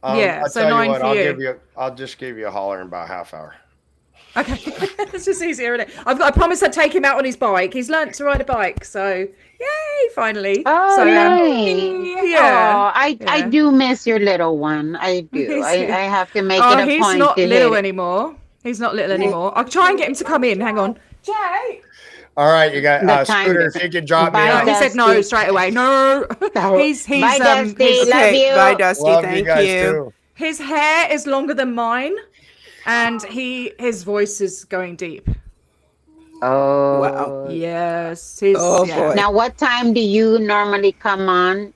yeah, I'll so tell you 9 what. for you. I'll just give you a holler in about half hour. Okay, it's just easier, isn't it? I promised I'd take him out on his bike. He's learnt to ride a bike, so yay, finally. Oh, So nice. yeah, Oh, I yeah. do miss your little one. I do. He's, I have to make it oh, a he's point not to hit little it. anymore. He's not little Mm, anymore. I'll try and get him to come in. Hang on. Jay. All right, you got the time Scooter. If you difference. could drop me Bye, No, he off. said no Dusty. straight away. No. Oh, bye, Dusty. His Love Okay, bye, you. Dusty. Love you Thank guys you. too. his hair is longer than mine, and his voice is going deep. Wow. Oh, Yes, he's Oh yeah. boy. now what time do you normally come on?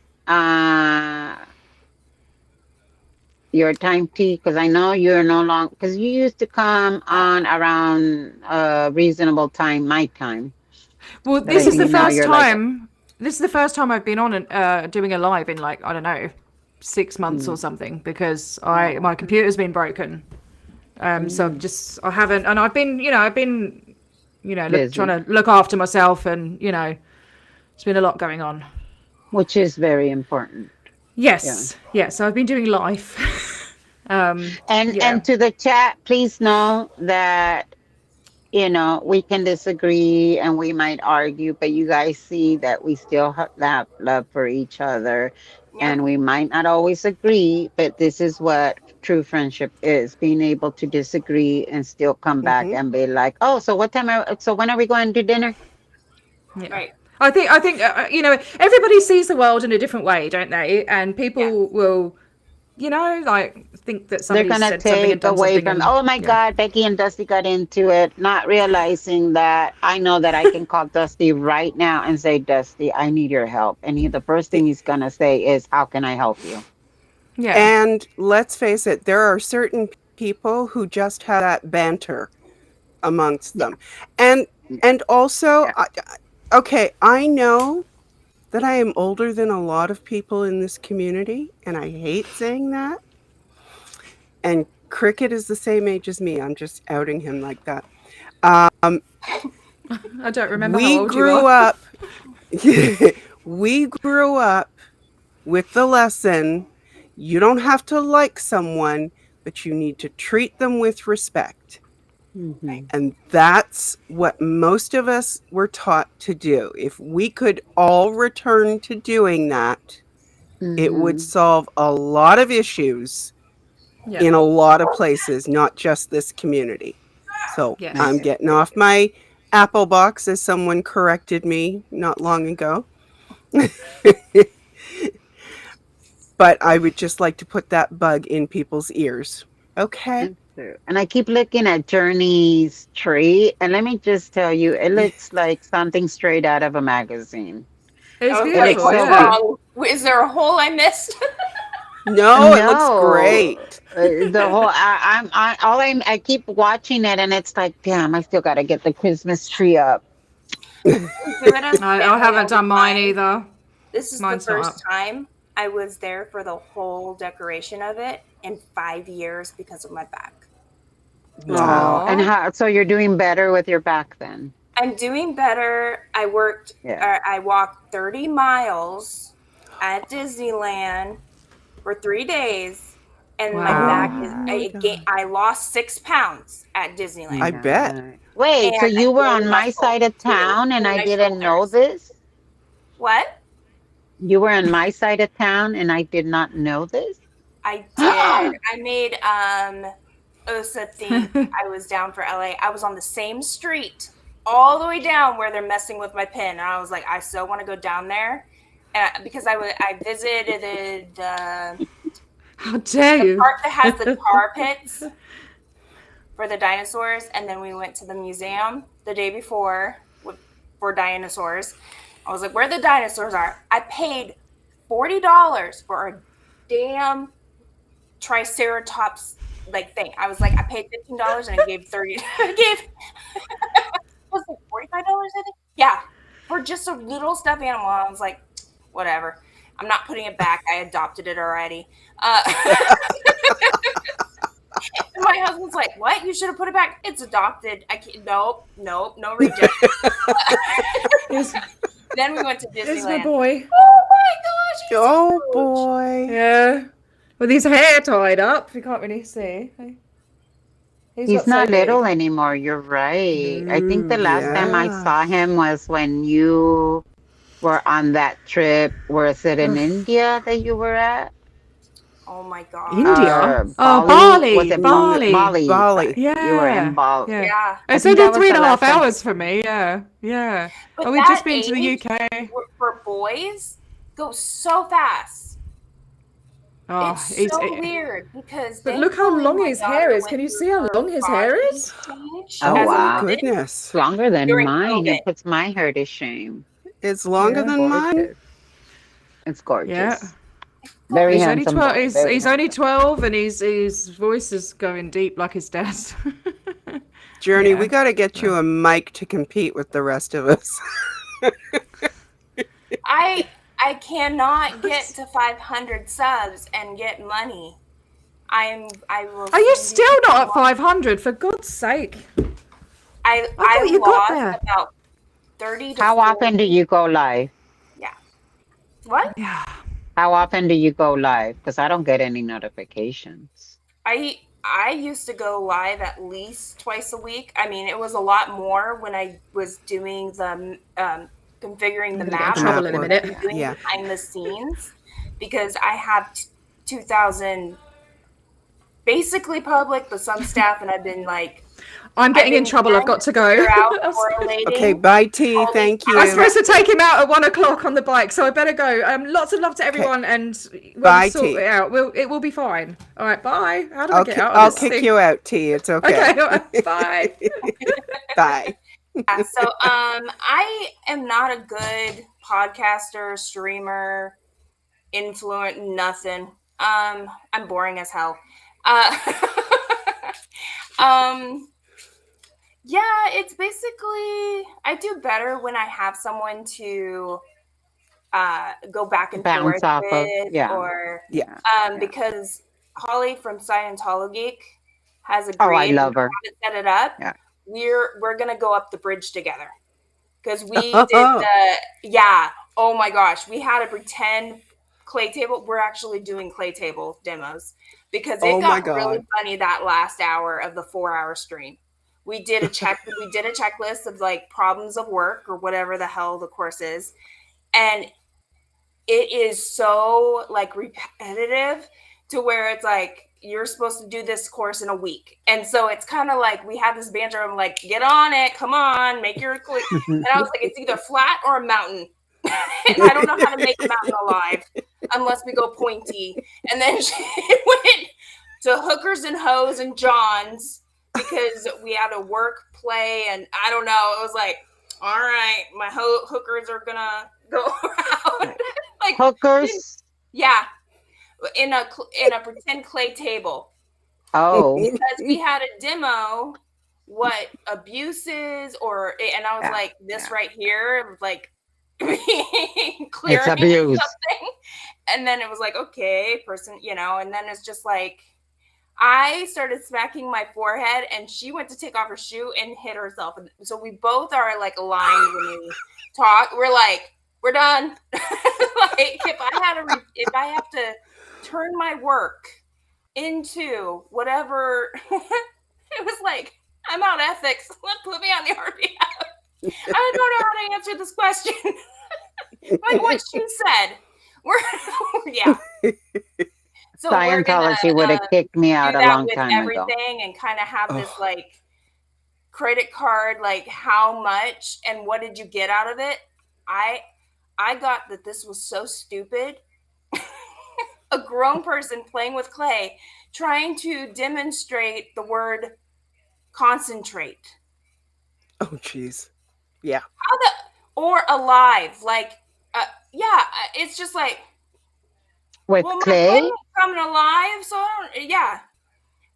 Your time T, because I know you're no longer, because you used to come on around reasonable time, my time. Well, But I this is the think now first you're like, time. This is the first time I've been on and doing a live in like I don't know 6 months or mm, something because oh, my computer's been broken. So mm, I haven't, and I've been trying busy, to look after myself, and it's been a lot going on. which is very important. Yeah. Yes, yes. So I've been doing life. And Yeah, to the chat, please know that we can disagree and we might argue, but you guys see that we still have that love for each other, Yep. and we might not always agree, but this is what true friendship is: being able to disagree and still come back Mm-hmm. and be like, "Oh, so so when are we going to dinner?" yeah. Right. I think everybody sees the world in a different way, don't they? And Yeah. people will like think that They're somebody gonna said something and take done away something, from, and oh my yeah, God, Becky and Dusty got into it, not realizing that I know that I can call Dusty right now and say, Dusty, I need your help. And the first thing he's gonna say is, how can I help you? yeah, And let's face it, there are certain people who just have that banter amongst Yeah. them. And and also Yeah. okay, I know that I am older than a lot of people in this community, and I hate saying that. And Cricket is the same age as me. I'm just outing him like that. Um, I don't remember how we old you grew are. up we grew up with the lesson you don't have to like someone, but you need to treat them with respect. Hmm. And that's what most of us were taught to do. If we could all return to doing that, it would Hmm. solve a lot of issues Yeah, in a lot of places, not just this community. So I'm yes. getting off my Apple box, as someone corrected me not long ago. But I would just like to put that bug in people's ears. Okay. That's true. And I keep looking at Journey's tree, and let me just tell you, it looks like something straight out of a magazine. It's I was It like, looks beautiful. what's so Yeah. beautiful. wrong? Is there a hole I missed? No, it looks No, great. the whole I keep watching it, and it's like, damn, I still got to get the Christmas tree up. We do it as a I family haven't all the done mine time. either. This is the Mine's not first up. time I was there for the whole decoration of it in 5 years because of my back. Oh, Wow. and Aw. how? So you're doing better with your back then? I'm doing better. Yeah. I walked 30 miles at Disneyland for 3 days, and my Wow. back Oh is, Oh my God. I lost 6 pounds at my Disneyland, I bet. God. Wait, so and I you were gained on my muscle side of too town and in I my didn't know shoulders. this? What? You were on my side of town and I did not know this? I did. I made Osa think I was down for LA. I was on the same street all the way down where they're messing with my pin, and I was like, I still want to go down there, because I visited How dare the you? park that has the tar pits for the dinosaurs, and then we went to the museum the day before for dinosaurs. I was like, where the dinosaurs are. I paid $40 for a damn triceratops thing. I was like, I paid $15 and I gave 30. I gave was it $45, I think. Yeah, for just a little stuffed animal. I was like, whatever. I'm not putting it back. I adopted it already. And my husband's like, what? You should have put it back. It's adopted. I can't. Nope, nope, no reject. Here's, Then we went to here's my Disneyland. boy. Oh my He's Oh huge. boy. Yeah. With his hair tied up, you can't really see. He's He's got so not big. little anymore. You're right. I think No. the last time I Yeah. saw him was when you were on that trip. Was it in Ugh. India that you were at? Oh my gosh. India? Or Oh, Bali? Was Bali. it Bali. Bali? Bali. You were in Yeah. Bali. Yeah. Yeah. I It's think only that was three the and a half last time. hours for me. Yeah. Yeah. But Oh, we've just that been to the age UK. for boys goes so fast. Oh, It's he's. so weird because But look how thankfully long my his hair daughter is. went Can you through see how her long his hair body is? change Oh, Oh as a my wow. woman goodness. It's longer than during mine. COVID. It puts my hair to shame. It's longer Yeah. than mine. Gorgeous. It's Yeah. gorgeous. It's Very He's gorgeous. only handsome 12. boy. Very He's only handsome. 12, and his voice is going deep like his dad's. Journey, we Yeah. got to get you a mic to compete with the rest of us. I I cannot get to 500 subs and get money. I will Are you send you still not some at 500? For God's sake! I I thought you got lost there. about 30 to How often do 40. you go live? Yeah. What? Yeah. How often do you go live? Because I don't get any notifications. I used to go live at least twice a week. I mean, it was a lot more when I was doing the configuring I'm the gonna get in map trouble Map in a work. minute. and doing Yeah. behind the scenes because I have 2,000 basically public, but some staff, and I'm I've getting in been trouble. I've trying got to to go. figure out Okay, correlating bye, T. all these Thank I was you. supposed to take him out at 1 o'clock on the bike, so I better go. Lots of love to Okay, everyone, and we'll bye, sort T. it out. It will be fine. All right, bye. How do I get out of I'll this kick thing? you out, T. It's okay. Okay, all right, bye. Bye. Yeah, so I am not a good podcaster, streamer, influent, nothing. I'm boring as hell. Uh, um, yeah, it's basically I do better when I have someone to go back and Bounce forth off of. with, Yeah. or Yeah. Yeah. because Holly from Scientology has Oh, I agreed, and love we her. haven't set it up. Yeah. We're gonna go up the bridge together because we did Oh, yeah. Oh my gosh, we had a pretend clay table. We're actually doing clay table demos because it oh my got really God. funny that last hour of the 4 hour stream. We did a checklist of like problems of work or whatever the hell the course is, and it is so like repetitive to where it's like you're supposed to do this course in a week. And so it's kind of like we have this banter. I'm like, get on it, come on, make your and I was like, it's either flat or a mountain. I don't know how to make a mountain alive unless we go pointy. And then she went to hookers and hoes and Johns because we had to work, play, and I don't know. It was like, all right, my hookers are gonna go around. Like, Hookers. yeah, in a pretend clay table Oh. because we had a demo what abuse is, or and I was Yeah. like, this Yeah. right here, like It's clearing abuse. something, and then it was like, okay, person, and then it's just like I started smacking my forehead, and she went to take off her shoe and hit herself. And so we both are like aligned when we talk. We're like, we're done. Like if I have to turn my work into whatever, it was like I'm out ethics. Put me on the RPF. I don't know how to answer this question. Like what she said. We're yeah. So we're gonna Scientology would have kicked me do out a that long with time ago. everything and kind of have this Oh, like credit card, like how much and what did you get out of it? I got that this was so stupid. A grown person playing with clay, trying to demonstrate the word concentrate. oh, jeez. Yeah. How the or alive, like yeah, it's just like, With well, my clay clay? is coming alive, so I don't, yeah.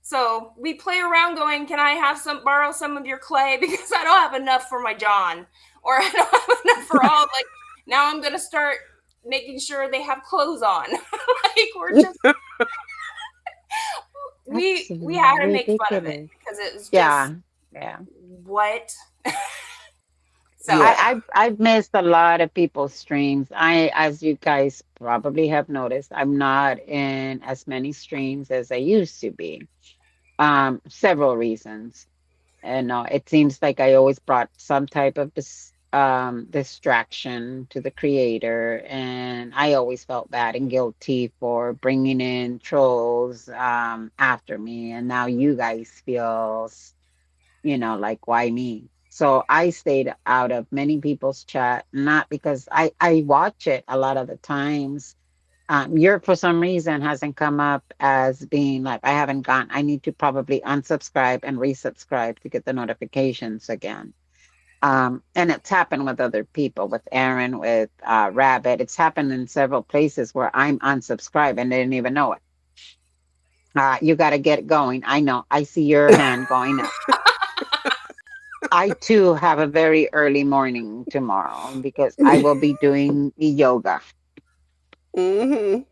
So we play around going, can I borrow some of your clay? Because I don't have enough for my John, or I don't have enough for all, like, now I'm going to start making sure they have clothes on. Like, we're just, That's we had to make fun of it ridiculous. because it was just, Yeah. Yeah. what? So Yeah. I've missed a lot of people's streams. As you guys probably have noticed, I'm not in as many streams as I used to be. Several reasons. And it seems like I always brought some type of distraction to the creator, and I always felt bad and guilty for bringing in trolls after me. And now you guys feel, like why me? So I stayed out of many people's chat, not because I watch it a lot of the times. Your for some reason hasn't come up as being like I haven't gone. I need to probably unsubscribe and resubscribe to get the notifications again. And it's happened with other people, with Aaron, with Rabbit. It's happened in several places where I'm unsubscribed and they didn't even know it. You got to get going. I know. I see your hand going up. I too have a very early morning tomorrow because I will be doing yoga. Hmm.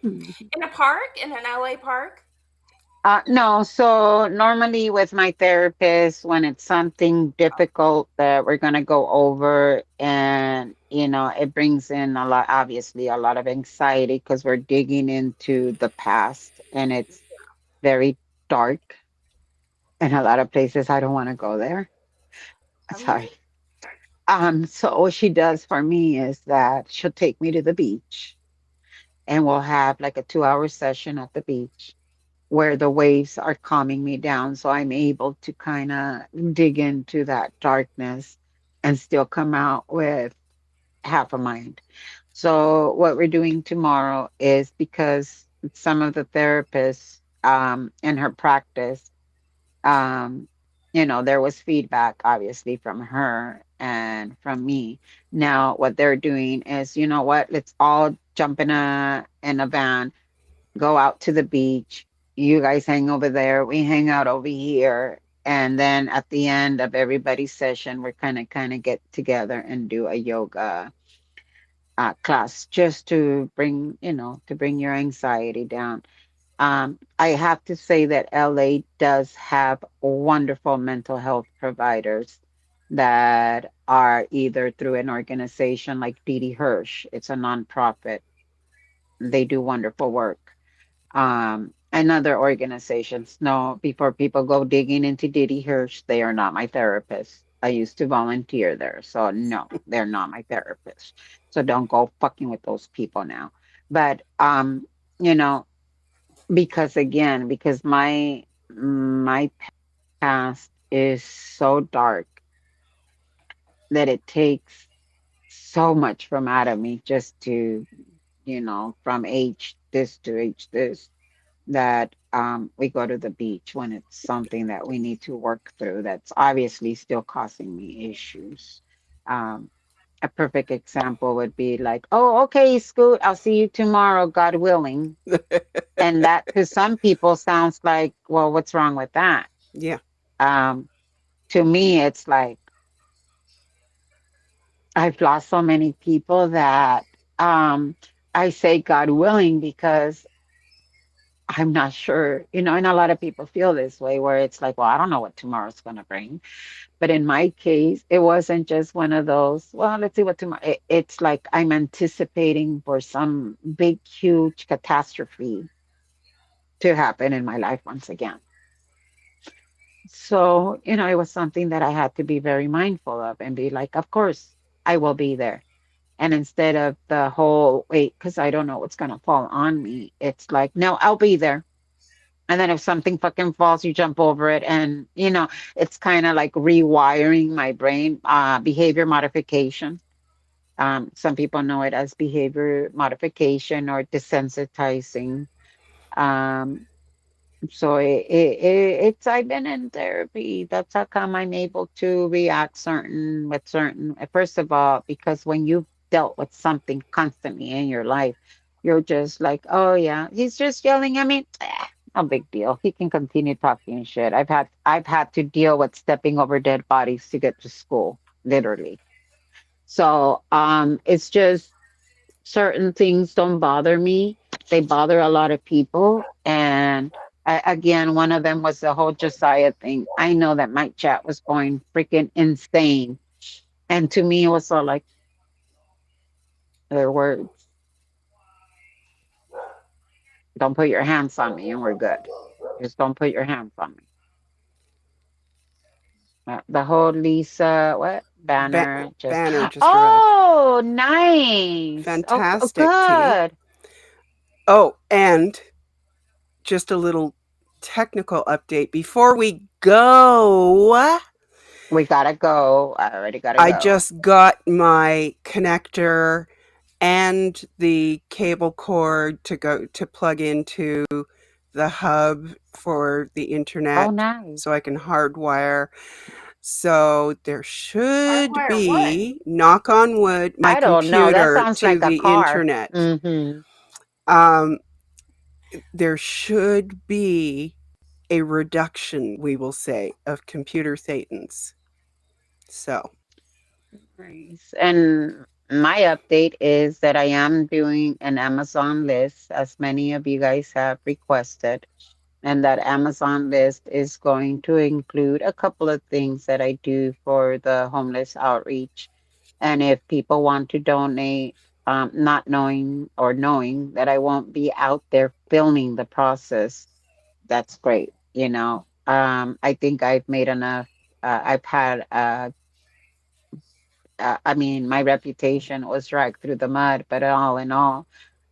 in a park, in an LA park. No, so normally with my therapist, when it's something difficult that we're going to go over, and it brings in a lot, obviously, a lot of anxiety because we're digging into the past and it's very dark. And a lot of places I don't want to go there. Mhm. Sorry. So what she does for me is that she'll take me to the beach and we'll have like a 2-hour session at the beach where the waves are calming me down. So I'm able to kind of dig into that darkness and still come out with half a mind. So what we're doing tomorrow is because some of the therapists in her practice, um, there was feedback obviously from her and from me. Now what they're doing is, you know what, let's all jump in a van, go out to the beach. You guys hang over there. We hang out over here. And then at the end of everybody's session, we're kind of get together and do a yoga class just to bring, to bring your anxiety down. I have to say that LA does have wonderful mental health providers that are either through an organization like Didi Hirsch. It's a nonprofit. They do wonderful work, and other organizations. No, before people go digging into Didi Hirsch, they are not my therapist. I used to volunteer there. So no, they're not my therapist. So don't go fucking with those people now. But you know, because again, because my past is so dark that it takes so much from out of me just to, from age this to age this, that we go to the beach when it's something that we need to work through that's obviously still causing me issues. Um, a perfect example would be like, oh, okay, Scoot, I'll see you tomorrow, God willing. And that to some people sounds like, well, what's wrong with that? Yeah. Um, to me, it's like I've lost so many people that I say God willing because I'm not sure, and a lot of people feel this way where it's like, well, I don't know what tomorrow's going to bring. But in my case, it wasn't just one of those, well, let's see what tomorrow, it's like I'm anticipating for some big, huge catastrophe to happen in my life once again. So, it was something that I had to be very mindful of and be like, of course, I will be there. And instead of the whole wait, because I don't know what's going to fall on me, it's like, no, I'll be there. And then if something fucking falls, you jump over it. And, it's kind of like rewiring my brain, behavior modification. Some people know it as behavior modification or desensitizing. Um, so it's I've been in therapy. That's how come I'm able to react certain. First of all, because when you've dealt with something constantly in your life, you're just like, oh yeah, he's just yelling at me. No big deal. He can continue talking shit. I've had to deal with stepping over dead bodies to get to school, literally. So it's just certain things don't bother me. They bother a lot of people. And again, one of them was the whole Josiah thing. I know that my chat was going freaking insane And to me, it was all like their words. Don't put your hands on me, and we're good. Just don't put your hands on me. The whole Lisa, what Ba- banner? Just Banner just arrived. oh, nice. Oh, Fantastic, T. good. Oh, and just a little technical update before we go. We gotta go. I already gotta I go. just got my connector and the cable cord to go to plug into the hub for the Oh, internet nice. so I can hardwire. So there should Hardwire what? be, knock on wood, my I don't know. That computer sounds to like a the car. internet. Mm-hmm. Um, there should be a reduction, we will say, of computer thetans. So, Nice. And my update is that I am doing an Amazon list, as many of you guys have requested. And that Amazon list is going to include a couple of things that I do for the homeless outreach. And if people want to donate, not knowing or knowing that I won't be out there filming the process, that's great. I think I've made enough. I've had I mean, my reputation was dragged through the mud, but all in all,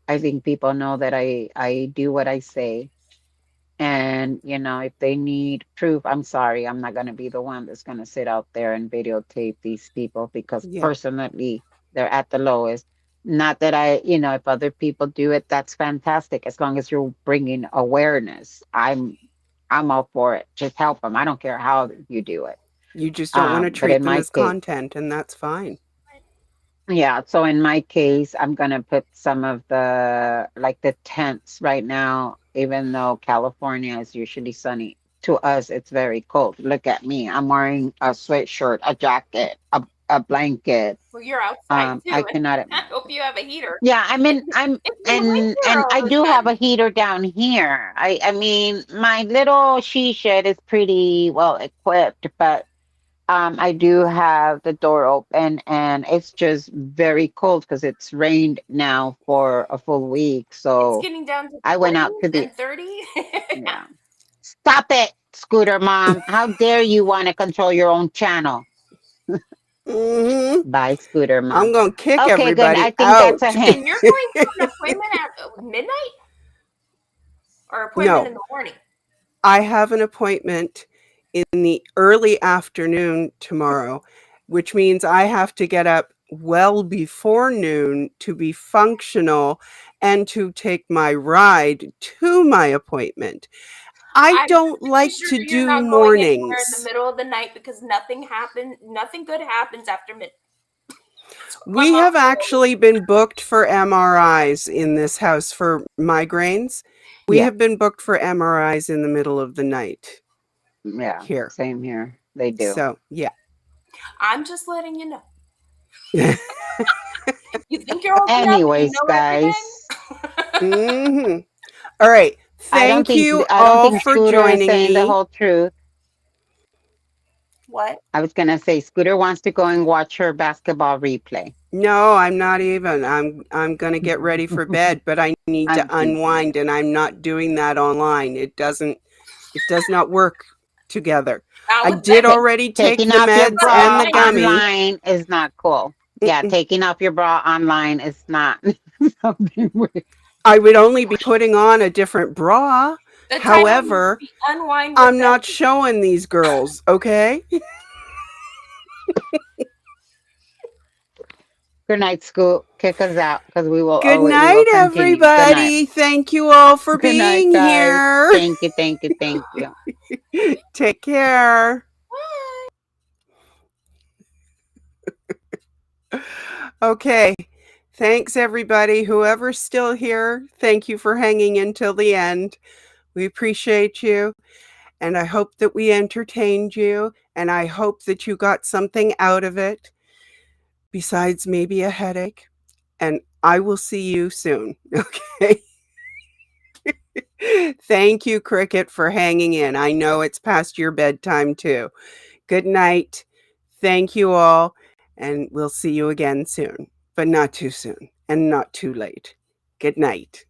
I think people know that I do what I say. And, if they need proof, I'm sorry, I'm not going to be the one that's going to sit out there and videotape these people because yeah, personally, they're at the lowest. Not that if other people do it, that's fantastic. As long as you're bringing awareness, I'm all for it. Just help them. I don't care how you do it. you just don't want to But treat in them my as case, content, and that's fine. yeah, so in my case, I'm gonna put some of the tents right now, even though California is usually sunny. To us, it's very cold. Look at me. I'm wearing a sweatshirt, a jacket, a blanket. Well, you're outside I too, and cannot. I hope you have a heater. Yeah, I mean, It's been winter and all I of a do have a sudden. heater down here. I mean, my little she shed is pretty well equipped, but I do have the door open and it's just very cold because it's rained now for a full week. It's So getting down to I went out 20s to the, and 30. yeah. Stop it, Scooter Mom. How dare you want to control your own channel? Hmm. Bye, Scooter I'm Mom. going to kick Okay, good. I everybody think that's a out. hint. And you're going to an appointment at midnight or appointment No, in the morning? I have an appointment in the early afternoon tomorrow, which means I have to get up well before noon to be functional and to take my ride to my appointment. I I'm don't pretty like sure to you're do not going anywhere in the mornings. middle of the night because nothing good happens after midnight. That's what my We mom have told me. actually been booked for MRIs in this house for migraines. We Yeah, have been booked for MRIs in the middle of the night yeah, here. same here. They do. So, yeah. I'm just letting you know. You think you're old enough and you Anyways, know guys, everything? Hmm. All right. I don't Thank think you I don't all think for Scooter is joining saying the me. whole truth. What? I was gonna say Scooter wants to go and watch her basketball replay. No, I'm not even. I'm going to get ready for bed, but I need to I'm teasing. unwind and I'm not doing that online. It does not work together. Not I with did Ta- Becky. already take Taking the off your meds But and bra the online. gummy. online is not cool. Yeah, Mm-mm. taking off your bra online is not something. I would only be putting on a different bra. The time However, we unwind with I'm not Becky. showing these girls, okay? Good night, Scoot. Kick us out because Good we will night, continue. Good night. everybody. Thank you all for Good night, being guys. here. Thank you, thank you, thank you. Take care. Bye. Okay. Thanks, everybody. Whoever's still here, thank you for hanging in till the end. We appreciate you. And I hope that we entertained you. And I hope that you got something out of it besides maybe a headache. And I will see you soon. Okay. Thank you, Cricket, for hanging in. I know it's past your bedtime too. Good night. Thank you all. And we'll see you again soon, but not too soon and not too late. Good night.